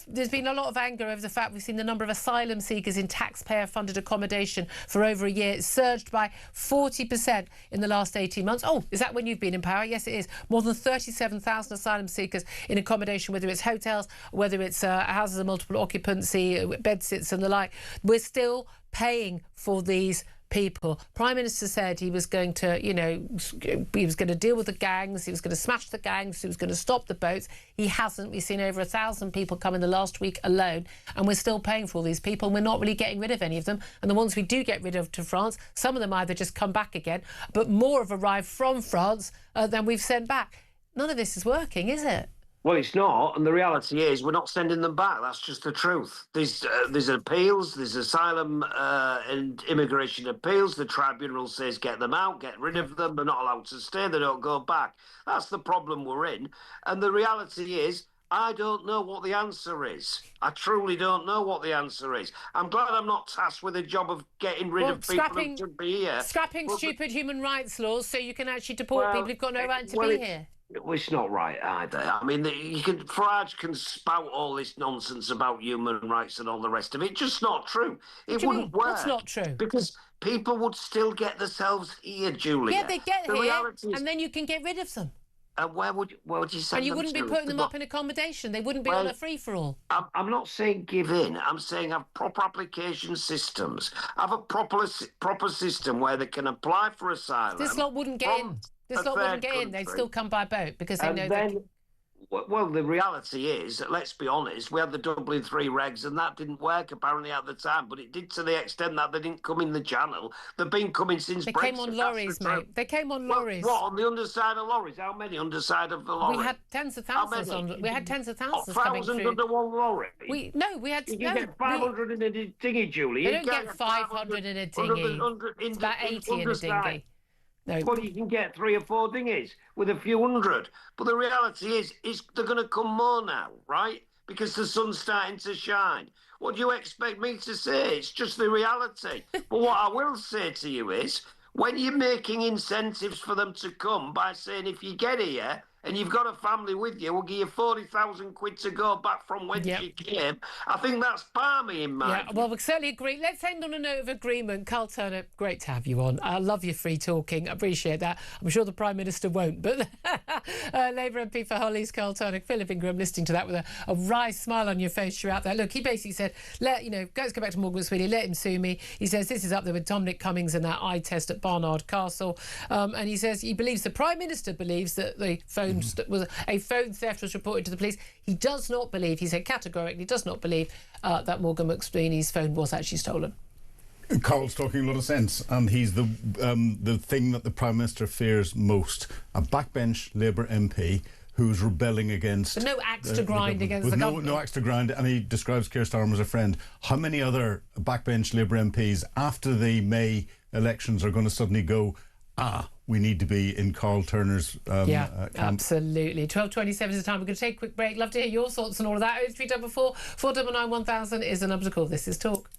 There's been a lot of anger over the fact we've seen the number of asylum seekers in taxpayer-funded accommodation for over a year. It's surged by 40% in the last 18 months. Oh, is that when you've been in power? Yes, it is. More than 37,000 asylum seekers in accommodation, whether it's hotels, whether it's houses of multiple occupancy, bedsits and the like. We're still paying for these people. Prime Minister said he was going to, he was going to deal with the gangs, he was going to smash the gangs, he was going to stop the boats. He hasn't. We've seen over 1,000 people come in the last week alone, and we're still paying for all these people, and we're not really getting rid of any of them. And the ones we do get rid of to France, some of them either just come back again, but more have arrived from France than we've sent back. None of this is working, is it? Well, it's not, and the reality is we're not sending them back. That's just the truth. There's appeals, there's asylum and immigration appeals. The tribunal says get them out, get rid of them. They're not allowed to stay. They don't go back. That's the problem we're in. And the reality is I don't know what the answer is. I truly don't know what the answer is. I'm glad I'm not tasked with the job of getting rid of people who should be here. Scrapping stupid human rights laws so you can actually deport people who've got no right to be here. Well, it's not right either. I mean, Farage can spout all this nonsense about human rights and all the rest of it. Just not true. It wouldn't work. That's not true. Because people would still get themselves here, Julia. Yeah, they get here, and then you can get rid of them. And where would you send them to? And you wouldn't be putting them up in accommodation. They wouldn't be on a free-for-all. I'm not saying give in. I'm saying have proper application systems. Have a proper system where they can apply for asylum. This lot wouldn't get in. This lot wouldn't get in. They'd still come by boat because they know they can. Well, the reality is, let's be honest, we had the Dublin 3 regs and that didn't work apparently at the time, but it did to the extent that they didn't come in the channel. They've been coming since Brexit. They came on lorries, mate. They came on lorries. What, on the underside of lorries? How many underside of the lorry? We had tens of thousands on. We had tens of thousands coming through. 1,000 under one lorry? We had. You can get 500 in a dinghy, Julie. You don't get 500 in a dinghy. It's about 80 in a dinghy. No. Well, you can get 3 or 4 dinghies with a few hundred. But the reality is they're going to come more now, right? Because the sun's starting to shine. What do you expect me to say? It's just the reality. But what I will say to you is, when you're making incentives for them to come by saying if you get here and you've got a family with you, we'll give you 40,000 quid to go back from when you came. I think that's balmy in my view. Well, we certainly agree. Let's end on a note of agreement. Carl Turner, great to have you on. I love your free talking. I appreciate that. I'm sure the Prime Minister won't, but Labour MP for Holly's Carl Turner, Philip Ingram, listening to that with a wry smile on your face throughout that. Look, he basically said, let's go back to Morgan McSweeney, let him sue me. He says this is up there with Dominic Cummings and that eye test at Barnard Castle. And he says he believes, the Prime Minister believes that the phone a phone theft was reported to the police. He does not believe, he said categorically, does not believe that Morgan McSweeney's phone was actually stolen. Carl's talking a lot of sense, and he's the thing that the Prime Minister fears most. A backbench Labour MP who's rebelling against... But no axe to grind against the government. No axe to grind, and he describes Keir Starmer as a friend. How many other backbench Labour MPs, after the May elections, are going to suddenly go, we need to be in Carl Turner's camp? Absolutely. 12:27 is the time. We're going to take a quick break. Love to hear your thoughts on all of that. 0344 499 1000 is the number to call. This is Talk.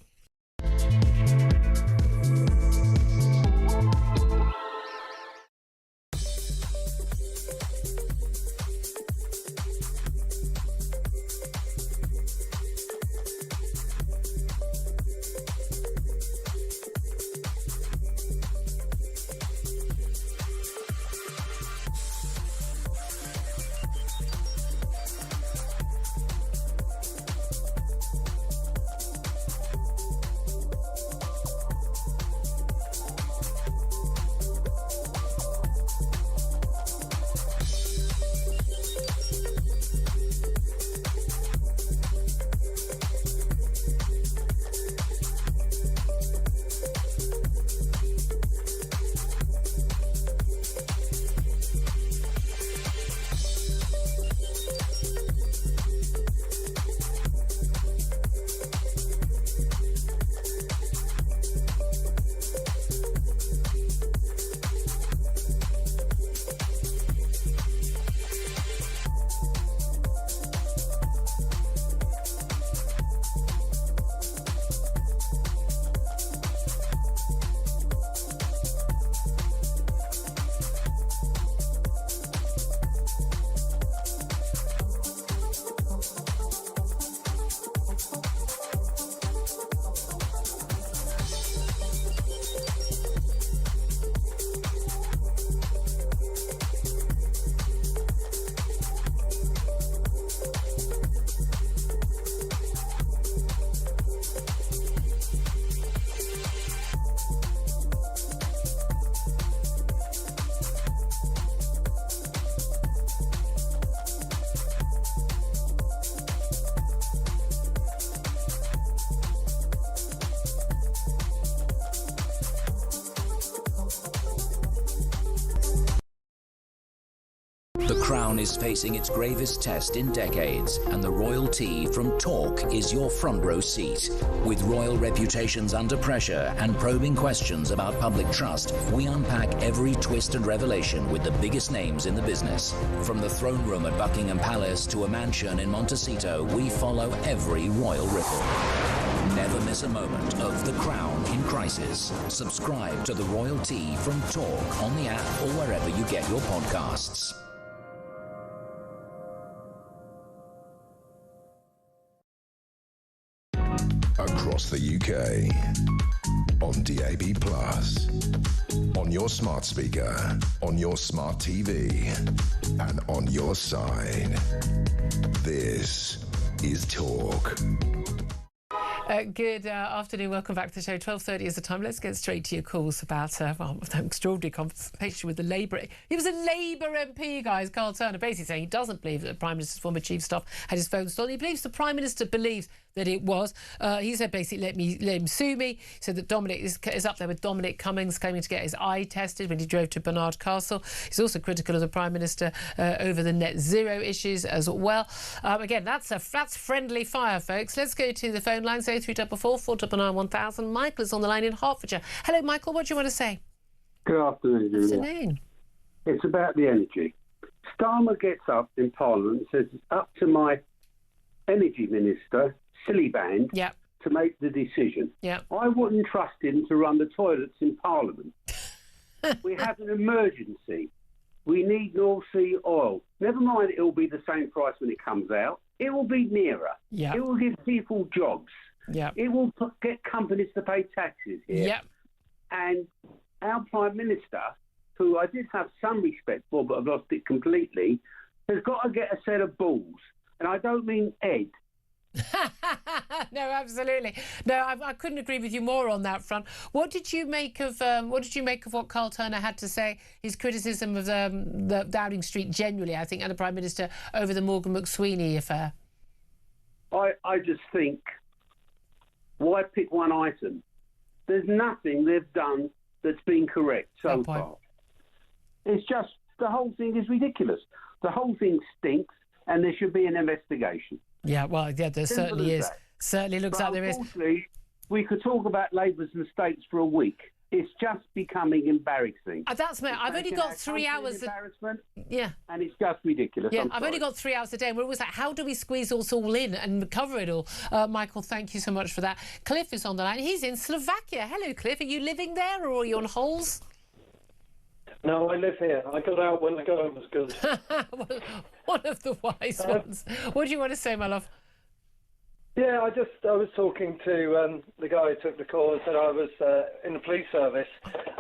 The Crown is facing its gravest test in decades, and the royal tea from Talk is your front row seat. With royal reputations under pressure and probing questions about public trust, we unpack every twist and revelation with the biggest names in the business. From the throne room at Buckingham Palace to a mansion in Montecito, we follow every royal ripple. Never miss a moment of The Crown in crisis. Subscribe to the Royal Tea from Talk on the app or wherever you get your podcasts. Across the UK, on DAB+, on your smart speaker, on your smart TV, and on your side. This is Talk. Good afternoon. Welcome back to the show. 12:30 is the time. Let's get straight to your calls about an extraordinary conversation with the Labour. He was a Labour MP, guys, Carl Turner, basically saying he doesn't believe that the Prime Minister's former Chief of Staff had his phone stolen. He believes the Prime Minister believes that it was. He said basically, let him sue me. He said that Dominic is up there with Dominic Cummings claiming to get his eye tested when he drove to Barnard Castle. He's also critical of the Prime Minister over the net zero issues as well. Again, that's friendly fire, folks. Let's go to the phone line. 0344 499 1000. Michael is on the line in Hertfordshire. Hello, Michael. What do you want to say? Good afternoon, Julia. Afternoon. It's about the energy. Starmer gets up in Parliament and says it's up to my energy minister, Siliband, to make the decision. I wouldn't trust him to run the toilets in Parliament. We have an emergency. We need North Sea oil. Never mind, it will be the same price when it comes out. It will be nearer. It will give people jobs. It will get companies to pay taxes here. And our Prime Minister, who I did have some respect for but I've lost it completely, has got to get a set of balls. And I don't mean Ed. No, absolutely. No, I couldn't agree with you more on that front. What did you make of what Carl Turner had to say? His criticism of the Downing Street generally, I think, and the Prime Minister over the Morgan McSweeney affair. I just think, why pick one item? There's nothing they've done that's been correct so far. It's just the whole thing is ridiculous. The whole thing stinks, and there should be an investigation. Yeah, well, yeah, there certainly is. Certainly looks like there is. Unfortunately, we could talk about Labour's mistakes for a week. It's just becoming embarrassing. That's me. I've only got 3 hours. Yeah. And it's just ridiculous. Yeah, I've only got 3 hours a day. We're always like, how do we squeeze us all in and cover it all? Michael, thank you so much for that. Cliff is on the line. He's in Slovakia. Hello, Cliff. Are you living there or are you on holes? No, I live here. I got out when the going was good. One of the wise ones. What do you want to say, my love? Yeah, I was talking to the guy who took the call and said I was in the police service.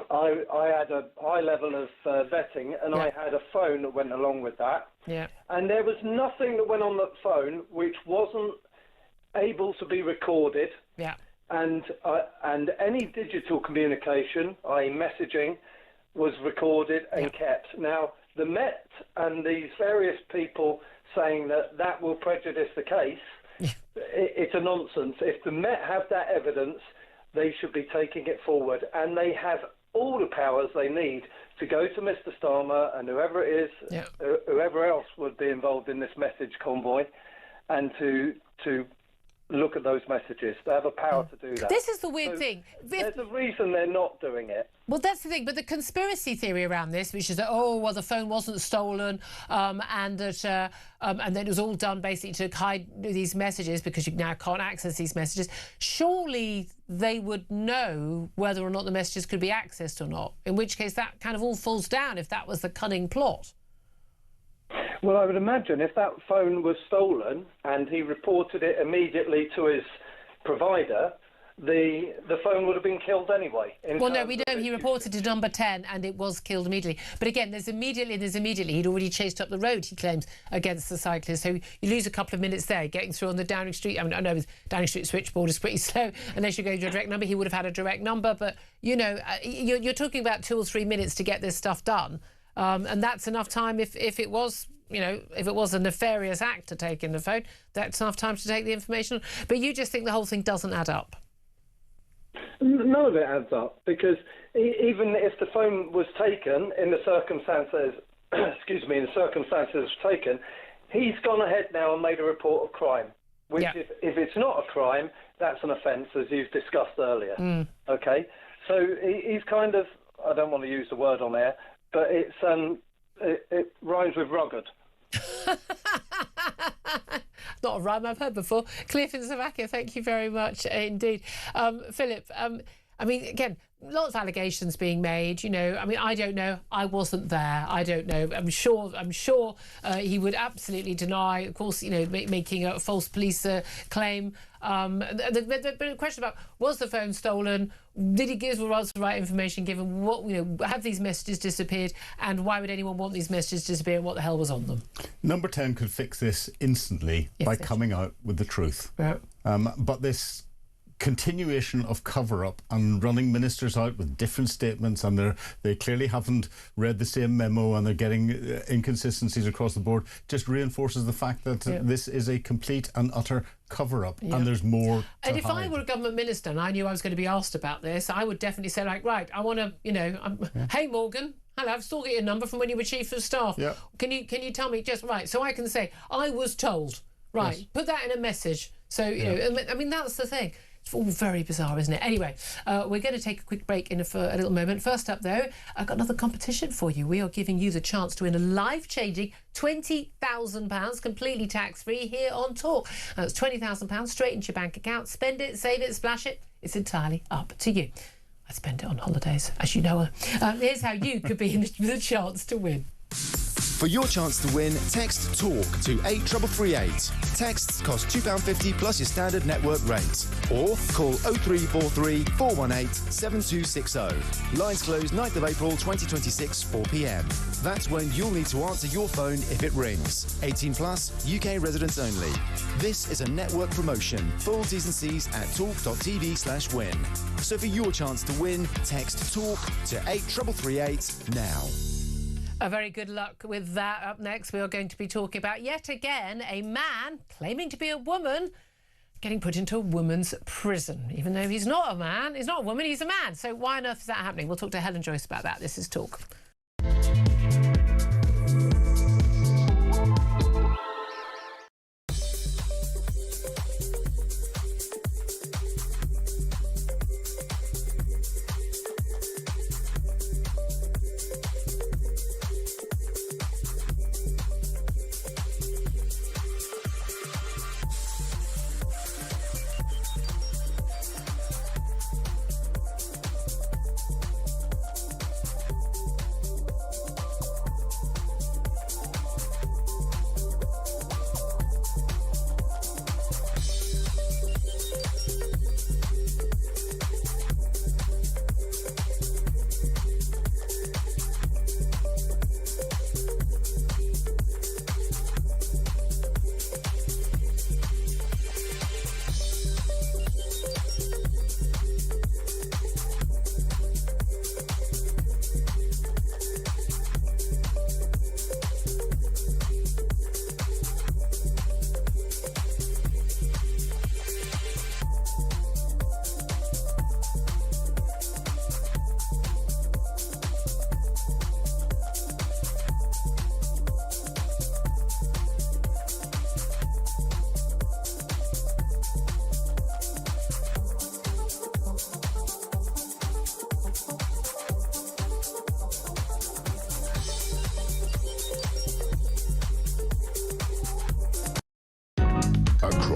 I had a high level of vetting, and I had a phone that went along with that. Yeah. And there was nothing that went on that phone which wasn't able to be recorded. Yeah. And any digital communication, i.e. messaging, was recorded and kept. Now, the Met and these various people saying that will prejudice the case, it's a nonsense. If the Met have that evidence, they should be taking it forward, and they have all the powers they need to go to Mr. Starmer and whoever it is, whoever else would be involved in this message convoy, and to look at those messages. They have a power to do that. This is the weird thing. There's a reason they're not doing it. Well, that's the thing. But the conspiracy theory around this, which is that, oh, well, the phone wasn't stolen, and that and then it was all done basically to hide these messages because you now can't access these messages. Surely they would know whether or not the messages could be accessed or not, in which case that kind of all falls down if that was the cunning plot. Well, I would imagine if that phone was stolen and he reported it immediately to his provider, the phone would have been killed anyway. Well, no, we know he reported to number 10 and it was killed immediately. But again, there's immediately. He'd already chased up the road, he claims, against the cyclist. So you lose a couple of minutes there, getting through on the Downing Street. I mean, I know the Downing Street switchboard is pretty slow unless you go to a direct number. He would have had a direct number. But, you know, you're talking about 2 or 3 minutes to get this stuff done. And that's enough time if it was... You know, if it was a nefarious act to take in the phone, that's enough time to take the information. But you just think the whole thing doesn't add up? None of it adds up, because even if the phone was taken in the circumstances, in the circumstances taken, he's gone ahead now and made a report of crime. Which, if it's not a crime, that's an offence, as you've discussed earlier. Okay, so he's kind of, I don't want to use the word on air, but it's it rhymes with rugged. Not a rhyme I've heard before. Cliff in Slovakia, thank you very much indeed. Philip, I mean, again, lots of allegations being made. You know, I mean, I don't know. I wasn't there. I don't know. I'm sure he would absolutely deny, of course, you know, making a false police claim. The question about, was the phone stolen? Did he give the right information given? What, you know, have these messages disappeared? And why would anyone want these messages to disappear? And what the hell was on them? Number 10 could fix this instantly by coming out with the truth. Yeah. But this continuation of cover-up and running ministers out with different statements, and they clearly haven't read the same memo, and they're getting inconsistencies across the board, just reinforces the fact that this is a complete and utter cover-up, and there's more to And if hide. I were a government minister and I knew I was going to be asked about this, I would definitely say, like, right, I want to, you know, hey, Morgan, hello, I've still got your number from when you were Chief of Staff. Yeah. Can you tell me just right, so I can say, I was told, right, put that in a message. So, you know, I mean, that's the thing. It's all very bizarre, isn't it? Anyway, we're going to take a quick break for a little moment. First up, though, I've got another competition for you. We are giving you the chance to win a life-changing £20,000 completely tax-free here on Talk. That's £20,000 straight into your bank account. Spend it, save it, splash it. It's entirely up to you. I spend it on holidays, as you know. Here's how you could be in the chance to win. For your chance to win, text TALK to 83338. Texts cost £2.50 plus your standard network rate. Or call 0343 418 7260. Lines close 9th of April 2026, 4 p.m. That's when you'll need to answer your phone if it rings. 18 plus, UK residents only. This is a network promotion. Full T's and C's at talk.tv/win. So for your chance to win, text TALK to 83338 now. A very good luck with that. Up next, we are going to be talking about, yet again, a man claiming to be a woman getting put into a woman's prison. Even though he's not a man, he's not a woman, he's a man. So why on earth is that happening? We'll talk to Helen Joyce about that. This is Talk.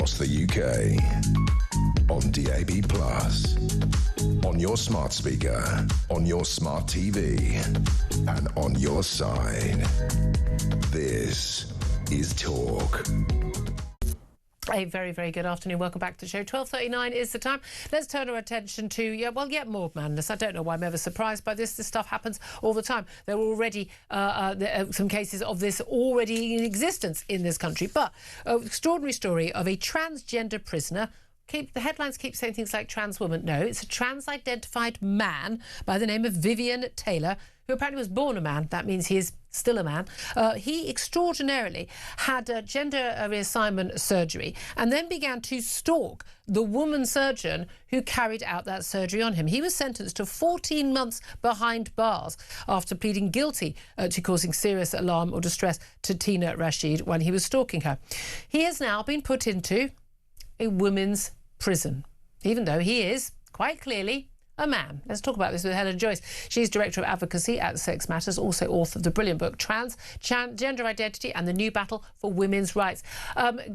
across the UK. On DAB+, on your smart speaker, on your smart TV, and on your side. This is Talk. A very, very good afternoon. Welcome back to the show. 12:39 is the time. Let's turn our attention to, yet more madness. I don't know why I'm ever surprised by this. This stuff happens all the time. There are already some cases of this already in existence in this country. But an extraordinary story of a transgender prisoner. The headlines keep saying things like trans woman. No, it's a trans-identified man by the name of Vivian Taylor, who apparently was born a man. That means he is still a man. He extraordinarily had gender reassignment surgery and then began to stalk the woman surgeon who carried out that surgery on him. He was sentenced to 14 months behind bars after pleading guilty to causing serious alarm or distress to Tina Rashid when he was stalking her. He has now been put into a women's prison, even though he is quite clearly a man. Let's talk about this with Helen Joyce. She's Director of Advocacy at Sex Matters, also author of the brilliant book Gender Identity and the New Battle for Women's Rights.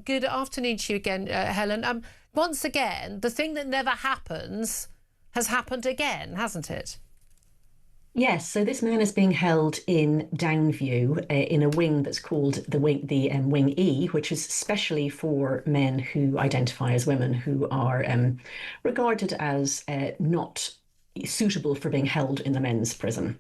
Good afternoon to you again, Helen. Once again, the thing that never happens has happened again, hasn't it? Yes, so this man is being held in Downview in a wing that's called the Wing E, which is specially for men who identify as women who are regarded as not suitable for being held in the men's prison.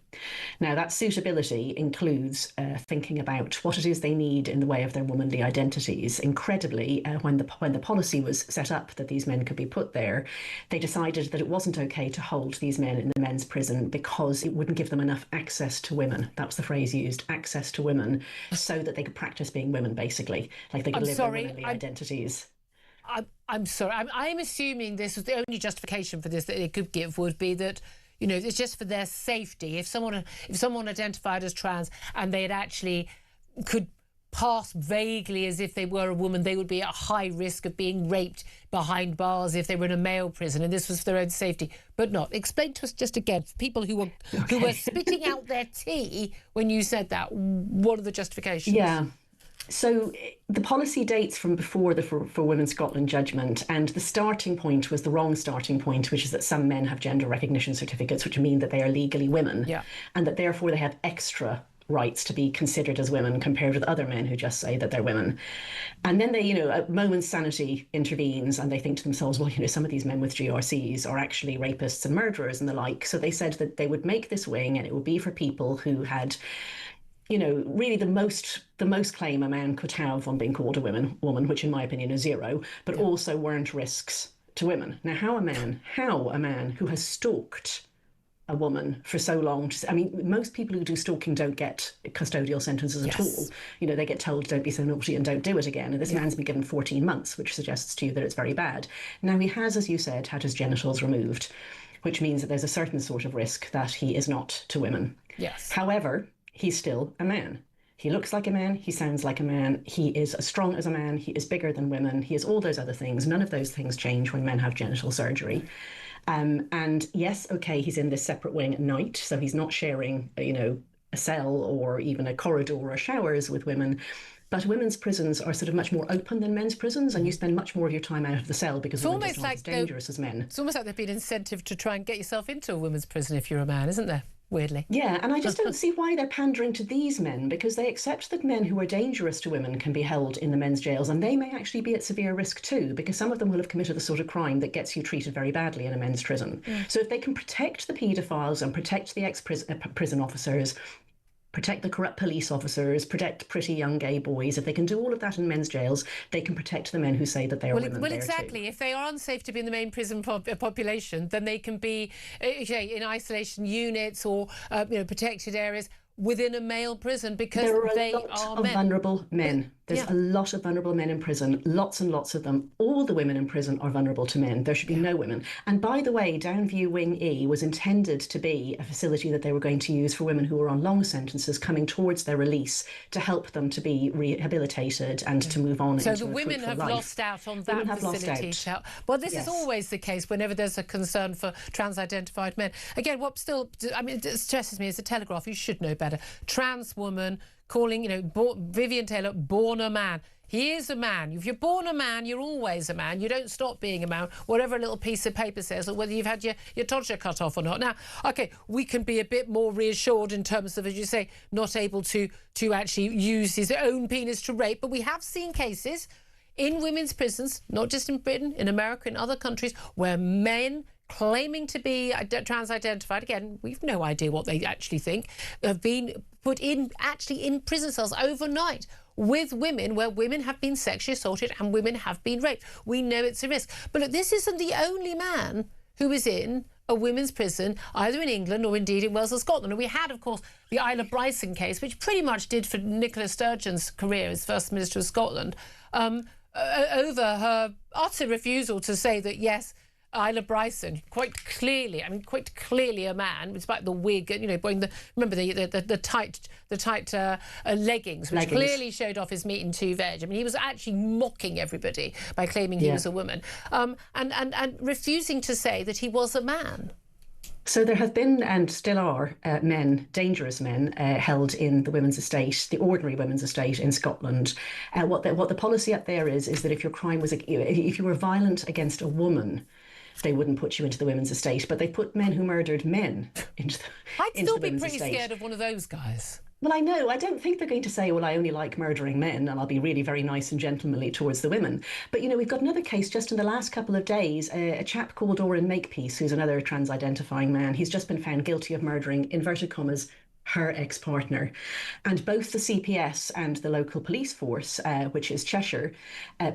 Now, that suitability includes thinking about what it is they need in the way of their womanly identities. Incredibly, when the policy was set up that these men could be put there, they decided that it wasn't okay to hold these men in the men's prison because it wouldn't give them enough access to women. That was the phrase used, access to women, so that they could practice being women, basically, like they could live their womanly identities. I'm sorry. I'm assuming this was the only justification for this that it could give would be that, it's just for their safety. If someone identified as trans and they had actually could pass vaguely as if they were a woman, they would be at high risk of being raped behind bars if they were in a male prison, and this was for their own safety. But not. Explain to us just again, for people who were spitting out their tea when you said that, what are the justifications? Yeah. So the policy dates from before the For Women Scotland judgment, and the starting point was the wrong starting point, which is that some men have gender recognition certificates, which mean that they are legally women, and that therefore they have extra rights to be considered as women compared with other men who just say that they're women. And then they, a moment's sanity intervenes and they think to themselves, well, some of these men with GRCs are actually rapists and murderers and the like. So they said that they would make this wing and it would be for people who had really the most claim a man could have on being called a woman, which in my opinion is zero, but also weren't risks to women. Now, how a man who has stalked a woman for so long, most people who do stalking don't get custodial sentences at all. They get told, don't be so naughty and don't do it again. And this man's been given 14 months, which suggests to you that it's very bad. Now, he has, as you said, had his genitals removed, which means that there's a certain sort of risk that he is not to women. Yes. However, he's still a man. He looks like a man, he sounds like a man, he is as strong as a man, he is bigger than women, he is all those other things. None of those things change when men have genital surgery. And yes, okay, he's in this separate wing at night, so he's not sharing, a cell or even a corridor or showers with women. But women's prisons are sort of much more open than men's prisons, and you spend much more of your time out of the cell because women are not as dangerous as men. It's almost like there'd be an incentive to try and get yourself into a women's prison if you're a man, isn't there? Weirdly. Yeah, and I just don't see why they're pandering to these men, because they accept that men who are dangerous to women can be held in the men's jails, and they may actually be at severe risk too, because some of them will have committed the sort of crime that gets you treated very badly in a men's prison. So if they can protect the paedophiles and protect the ex-prison officers, protect the corrupt police officers, protect pretty young gay boys. If they can do all of that in men's jails, they can protect the men who say that they are women. Well, exactly. If they are unsafe to be in the main prison population, then they can be in isolation units or protected areas within a male prison because they are men. There are a lot of vulnerable men. There's a lot of vulnerable men in prison, lots and lots of them. All the women in prison are vulnerable to men. There should be no women. And by the way, Downview Wing E was intended to be a facility that they were going to use for women who were on long sentences coming towards their release to help them to be rehabilitated and to move on into a fruitful life. So the women have lost out on that facility. Well, this is always the case whenever there's a concern for trans-identified men. Again, what still, it stresses me as a Telegraph, you should know better. Trans woman calling, Vivian Taylor, born a man. He is a man. If you're born a man, you're always a man. You don't stop being a man, whatever a little piece of paper says, or whether you've had your tonsure cut off or not. Now, OK, we can be a bit more reassured in terms of, as you say, not able to actually use his own penis to rape. But we have seen cases in women's prisons, not just in Britain, in America, in other countries, where men claiming to be trans-identified, again, we've no idea what they actually think, have been put in prison cells overnight with women, where women have been sexually assaulted and women have been raped. We know it's a risk. But look, this isn't the only man who is in a women's prison, either in England or indeed in Wales or Scotland. And we had, of course, the Isla Bryson case, which pretty much did for Nicola Sturgeon's career as First Minister of Scotland, over her utter refusal to say that, yes, Isla Bryson, quite clearly a man, despite the wig, wearing the tight leggings, which clearly showed off his meat and two veg. I mean, he was actually mocking everybody by claiming he was a woman, and refusing to say that he was a man. So there have been and still are men, dangerous men, held in the women's estate, the ordinary women's estate in Scotland. What the policy up there is that if your crime was, if you were violent against a woman, they wouldn't put you into the women's estate, but they put men who murdered men into the I'd still be women's pretty estate. scared of one of those guys. Well, I know. I don't think they're going to say, well, I only like murdering men and I'll be really very nice and gentlemanly towards the women. But, we've got another case just in the last couple of days, a chap called Oren Makepeace, who's another trans-identifying man. He's just been found guilty of murdering, inverted commas, her ex-partner. And both the CPS and the local police force, which is Cheshire,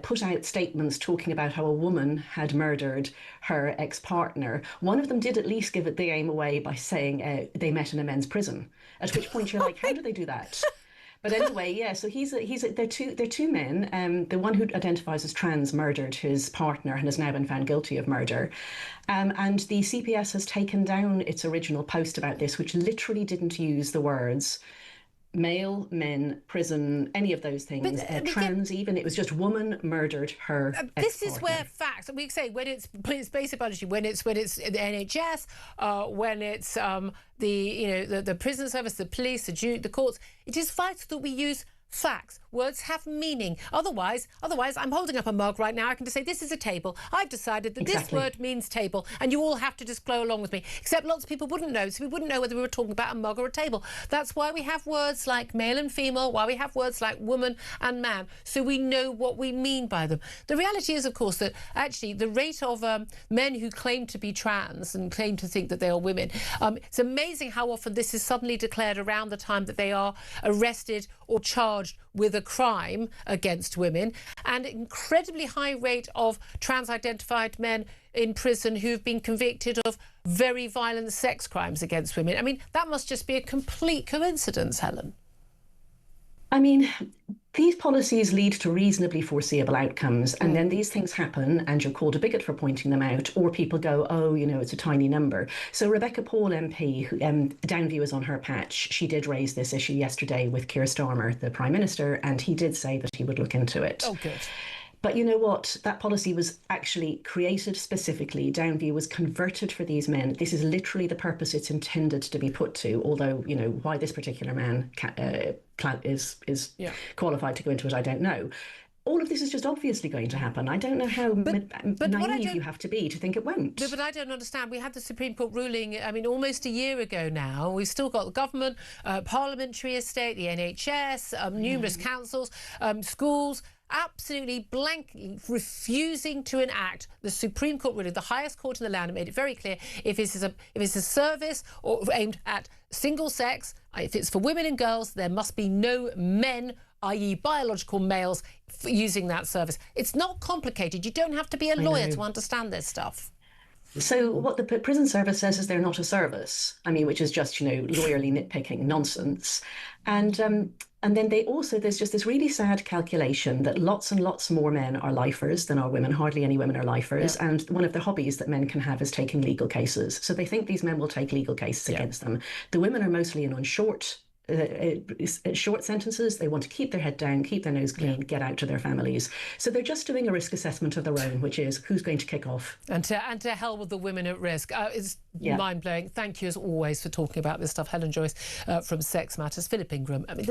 put out statements talking about how a woman had murdered her ex-partner. One of them did at least give it the aim away by saying they met in a men's prison, at which point you're like, how do they do that? But anyway, yeah, so they're two men. The one who identifies as trans murdered his partner and has now been found guilty of murder. And the CPS has taken down its original post about this, which literally didn't use the words male, men, prison, any of those things, trans even. It was just woman murdered her This is where facts, we say, when it's basic biology, when it's the NHS, when it's the prison service, the police, the courts, it is vital that we use facts. Words have meaning. Otherwise, I'm holding up a mug right now. I can just say, this is a table. I've decided that this word means table, and you all have to just flow along with me. Except lots of people wouldn't know, so we wouldn't know whether we were talking about a mug or a table. That's why we have words like male and female, why we have words like woman and man, so we know what we mean by them. The reality is, of course, that actually the rate of men who claim to be trans and claim to think that they are women, it's amazing how often this is suddenly declared around the time that they are arrested or charged with a crime against women, and an incredibly high rate of trans-identified men in prison who've been convicted of very violent sex crimes against women. I mean, that must just be a complete coincidence, Helen. I mean, these policies lead to reasonably foreseeable outcomes, and then these things happen and you're called a bigot for pointing them out, or people go, oh, it's a tiny number. So Rebecca Paul MP, who, Downview is on her patch, she did raise this issue yesterday with Keir Starmer, the Prime Minister, and he did say that he would look into it. Oh, good. But you know what? That policy was actually created specifically. Downview was converted for these men. This is literally the purpose it's intended to be put to, although, why this particular man is qualified to go into it, I don't know. All of this is just obviously going to happen. I don't know how naive you have to be to think it won't. No, but I don't understand. We had the Supreme Court ruling, almost a year ago now. We've still got the government, parliamentary estate, the NHS, numerous councils, schools, absolutely blankly refusing to enact the Supreme Court ruling, the highest court in the land, and made it very clear if it's a service or aimed at single sex, if it's for women and girls, there must be no men, i.e. biological males, using that service. It's not complicated. You don't have to be a lawyer to understand this stuff. So what the prison service says is they're not a service. I mean, which is just, lawyerly nitpicking nonsense. And then there's just this really sad calculation that lots and lots more men are lifers than are women. Hardly any women are lifers. Yeah. And one of the hobbies that men can have is taking legal cases. So they think these men will take legal cases against them. The women are mostly in on short sentences. They want to keep their head down, keep their nose clean, get out to their families. So they're just doing a risk assessment of their own, which is who's going to kick off. And to hell with the women at risk. It's mind-blowing. Thank you, as always, for talking about this stuff. Helen Joyce from Sex Matters. Philip Ingram. I mean,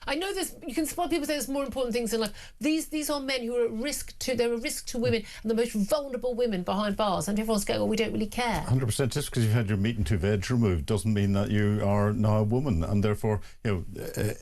I know there's, you can spot people say there's more important things in life. These are men who are at risk to, they're a risk to women, and the most vulnerable women behind bars, and everyone's going, well, we don't really care. 100%. Just because you've had your meat and two veg removed doesn't mean that you are now a woman, and therefore,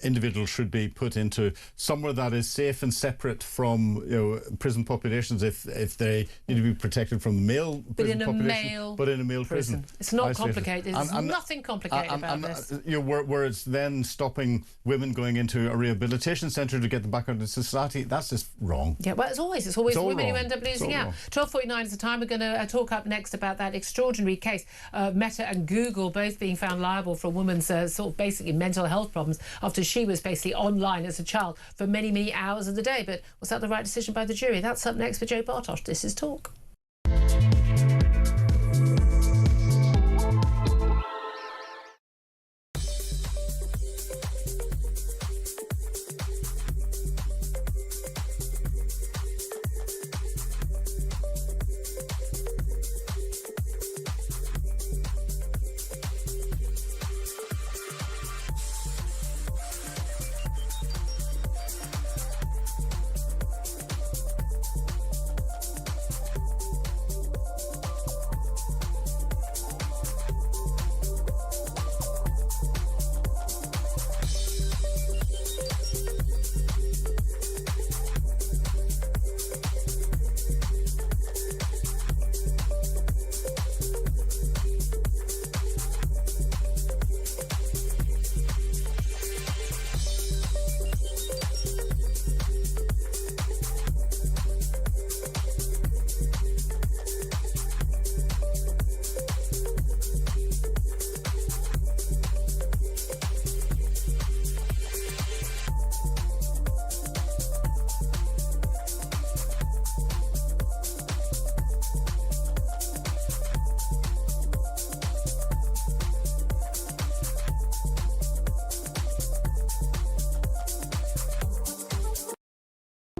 individuals should be put into somewhere that is safe and separate from, prison populations if they need to be protected from the male prison population. But in a male prison. It's not complicated. There's nothing complicated about this. Where it's then stopping women going into a rehabilitation centre to get them back into society, that's just wrong. Yeah, well, it's always women who end up losing out. 12:49 is the time. We're going to talk up next about that extraordinary case. Meta and Google both being found liable for a woman's sort of basically mental health problems after she was basically online as a child for many, many hours of the day. But was that the right decision by the jury? That's up next for Joe Bartosh. This is Talk.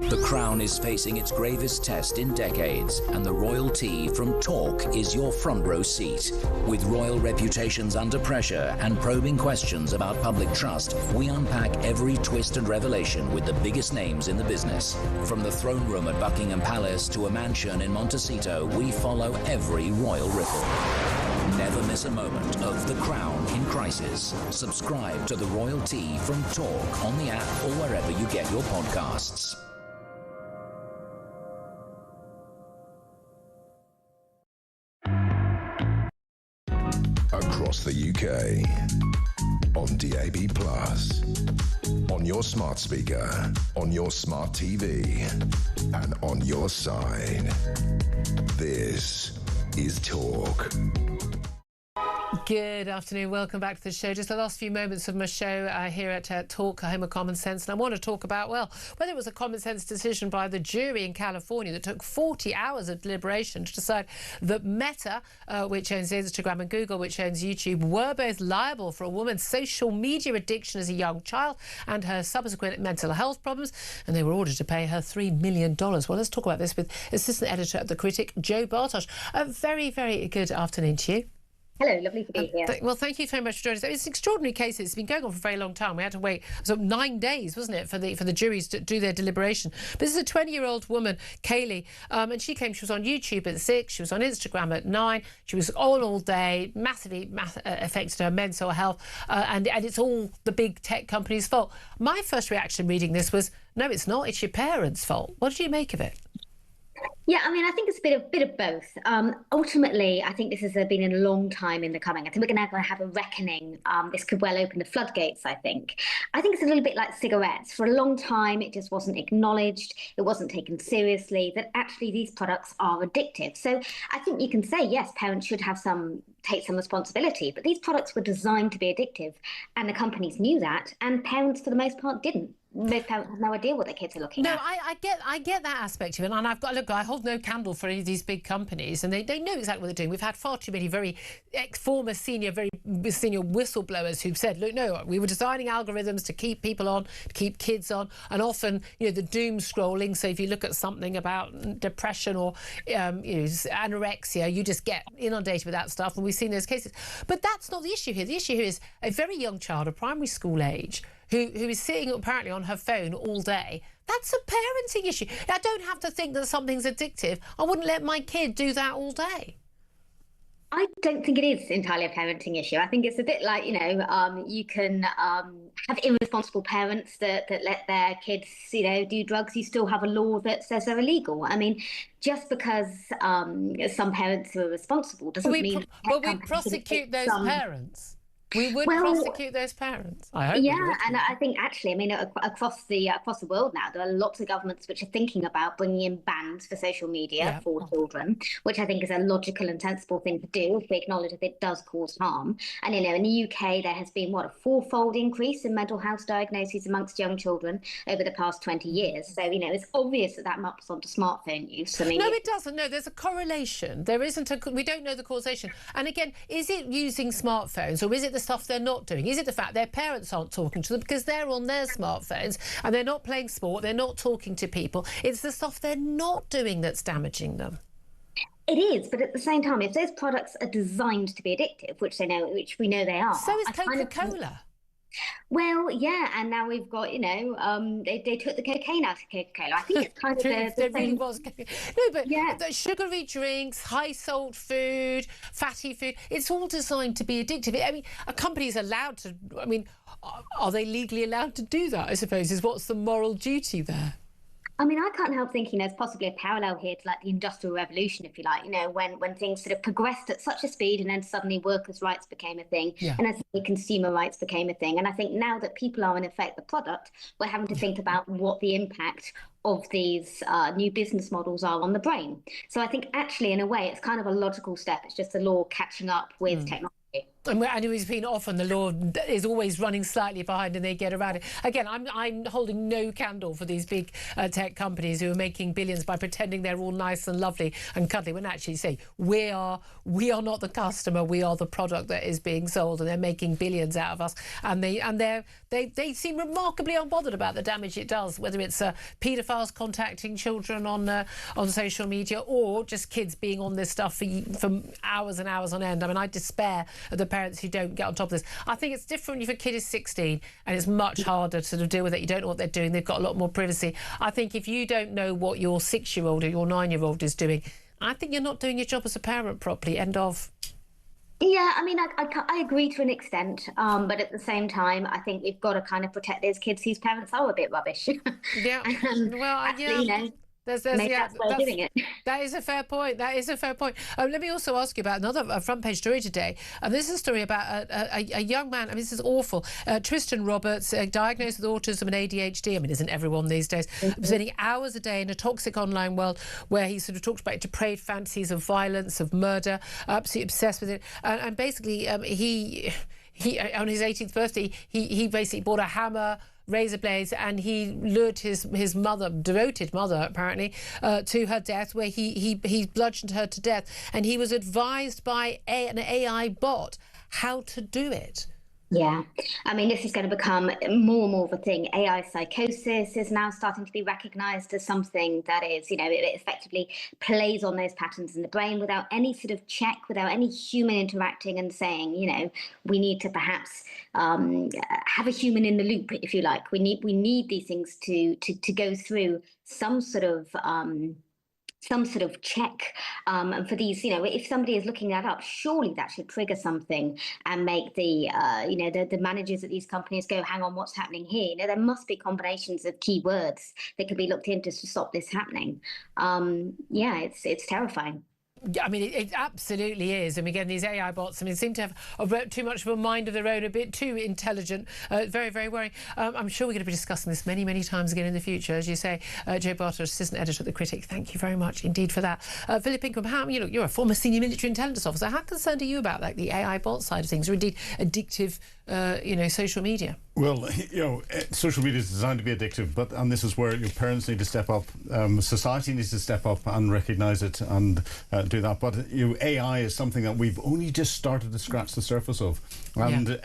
The Crown is facing its gravest test in decades, and the royalty from Talk is your front row seat. With royal reputations under pressure and probing questions about public trust, we unpack every twist and revelation with the biggest names in the business. From the throne room at Buckingham Palace to a mansion in Montecito, we follow every royal ripple. Never miss a moment of The Crown in crisis. Subscribe to the royalty from Talk on the app or wherever you get your podcasts. Across the UK, on DAB+, on your smart speaker, on your smart TV, and on your side. This is Talk. Good afternoon, welcome back to the show. Just the last few moments of my show here at Talk, Home of Common Sense, and I want to talk about, well, whether it was a common sense decision by the jury in California that took 40 hours of deliberation to decide that Meta, which owns Instagram, and Google, which owns YouTube, were both liable for a woman's social media addiction as a young child and her subsequent mental health problems, and they were ordered to pay her $3 million. Well, let's talk about this with assistant editor at The Critic, Joe Bartosh. A very, very good afternoon to you. Hello, lovely to be here. Well, thank you very much for joining us. It's an extraordinary case. It's been going on for a very long time. We had to wait 9 days, wasn't it, for the juries to do their deliberation. But this is a 20-year-old woman, Kaylee, and she was on YouTube at 6, she was on Instagram at 9, she was on all day, massively affected her mental health, and it's all the big tech companies' fault. My first reaction reading this was, no, it's not. It's your parents' fault. What did you make of it? Yeah, I mean, I think it's a bit of both. Ultimately, I think this has been a long time in the coming. I think we're going to have a reckoning. This could well open the floodgates, I think. I think it's a little bit like cigarettes. For a long time, it just wasn't acknowledged. It wasn't taken seriously that actually these products are addictive. So I think you can say, yes, parents should have take some responsibility, but these products were designed to be addictive, and the companies knew that, and parents, for the most part, didn't. Most parents have no idea what their kids are looking at. No, I get that aspect of it, and I hold no candle for any of these big companies, and they know exactly what they're doing. We've had far too many very former senior whistleblowers who've said, look, no, we were designing algorithms to keep people on, to keep kids on, and often, the doom scrolling. So if you look at something about depression or anorexia, you just get inundated with that stuff, and we've seen those cases. But that's not the issue here. The issue here is a very young child of primary school age who is sitting apparently on her phone all day. That's a parenting issue. I don't have to think that something's addictive. I wouldn't let my kid do that all day. I don't think it is entirely a parenting issue. I think it's a bit like, you know, you can have irresponsible parents that let their kids, you know, do drugs. You still have a law that says they're illegal. I mean, just because some parents are responsible doesn't mean... But we prosecute those parents. We would prosecute those parents. I hope. Yeah, and I think actually, I mean, across the world now, there are lots of governments which are thinking about bringing in bans for social media for children, which I think is a logical and sensible thing to do if we acknowledge that it does cause harm. And you know, in the UK, there has been a 4-fold increase in mental health diagnoses amongst young children over the past 20 years. So you know, it's obvious that maps onto smartphone use. I mean, no, it doesn't. No, there's a correlation. There isn't a. We don't know the causation. And again, is it using smartphones or is it the stuff they're not doing? Is it the fact their parents aren't talking to them because they're on their smartphones and they're not playing sport, they're not talking to people? It's the stuff they're not doing that's damaging them. It is, but at the same time, if those products are designed to be addictive, which we know they are, so is Coca-Cola. Well, yeah, and now we've got, you know, they took the cocaine out of Coca-Cola. I think it's kind of the there really was. No, but the sugary drinks, high salt food, fatty food, it's all designed to be addictive. I mean, a company's allowed to, I mean, are they legally allowed to do that, I suppose, is what's the moral duty there? I mean, I can't help thinking there's possibly a parallel here to like the Industrial Revolution, if you like, you know, when things sort of progressed at such a speed and then suddenly workers' rights became a thing and then suddenly consumer rights became a thing. And I think now that people are in effect the product, we're having to think about what the impact of these new business models are on the brain. So I think actually, in a way, it's kind of a logical step. It's just the law catching up with technology. And it's been often the law is always running slightly behind and they get around it. Again, I'm holding no candle for these big tech companies who are making billions by pretending they're all nice and lovely and cuddly when actually say we are not the customer, we are the product that is being sold, and they're making billions out of us. And they seem remarkably unbothered about the damage it does, whether it's paedophiles contacting children on social media or just kids being on this stuff for hours and hours on end. I mean, I despair of the parents who don't get on top of this. I think it's different if a kid is 16 and it's much harder to sort of deal with it. You don't know what they're doing. They've got a lot more privacy. I think if you don't know what your 6-year-old or your 9-year-old is doing, I think you're not doing your job as a parent properly. End of. Yeah, I mean, I agree to an extent, but at the same time, I think we've got to kind of protect those kids whose parents are a bit rubbish. Yeah, You know, that's doing it. That is a fair point. That is a fair point. Let me also ask you about another front page story today. This is a story about a young man. I mean, this is awful. Tristan Roberts, diagnosed with autism and ADHD. I mean, isn't everyone these days? Spending hours a day in a toxic online world where he sort of talks about depraved fantasies of violence, of murder, absolutely obsessed with it. And basically, he on his 18th birthday, he basically bought a hammer, razor blades, and he lured his mother, devoted mother apparently, to her death, where he bludgeoned her to death, and he was advised by an AI bot how to do it. Yeah, I mean, this is going to become more and more of a thing. AI psychosis is now starting to be recognised as something that is, you know, it effectively plays on those patterns in the brain without any sort of check, without any human interacting and saying, you know, we need to perhaps have a human in the loop, if you like. We need these things to go through some sort of check, and for these, you know, if somebody is looking that up, surely that should trigger something and make the the managers at these companies go, hang on, what's happening here? You know, there must be combinations of keywords that could be looked into to stop this happening. Yeah, it's terrifying. I mean, it absolutely is. And again, these AI bots, I mean, seem to have too much of a mind of their own, a bit too intelligent. Very, very worrying. I'm sure we're going to be discussing this many, many times again in the future. As you say, Joe Barter, assistant editor at The Critic, thank you very much indeed for that. Philip Ingram, you're a former senior military intelligence officer. How concerned are you about the AI bot side of things, or indeed addictive, social media? Well, social media is designed to be addictive, and this is where your parents need to step up. Society needs to step up and recognise it and do that. But AI is something that we've only just started to scratch the surface of, and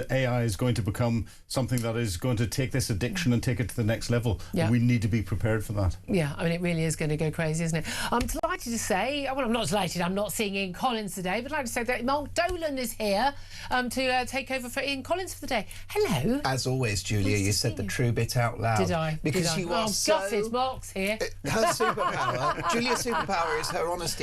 AI is going to become something that is going to take this addiction and take it to the next level. Yeah. We need to be prepared for that. Yeah, I mean, it really is going to go crazy, isn't it? I'm delighted to say, well, I'm not delighted, I'm not seeing Ian Collins today, but I'd like to say that Mark Dolan is here to take over for Ian Collins for the day. Hello. No. As always, Julia, you said the true bit out loud. Did I? Because you are so... gutted, Mark's here. Her superpower, Julia's superpower is her honesty.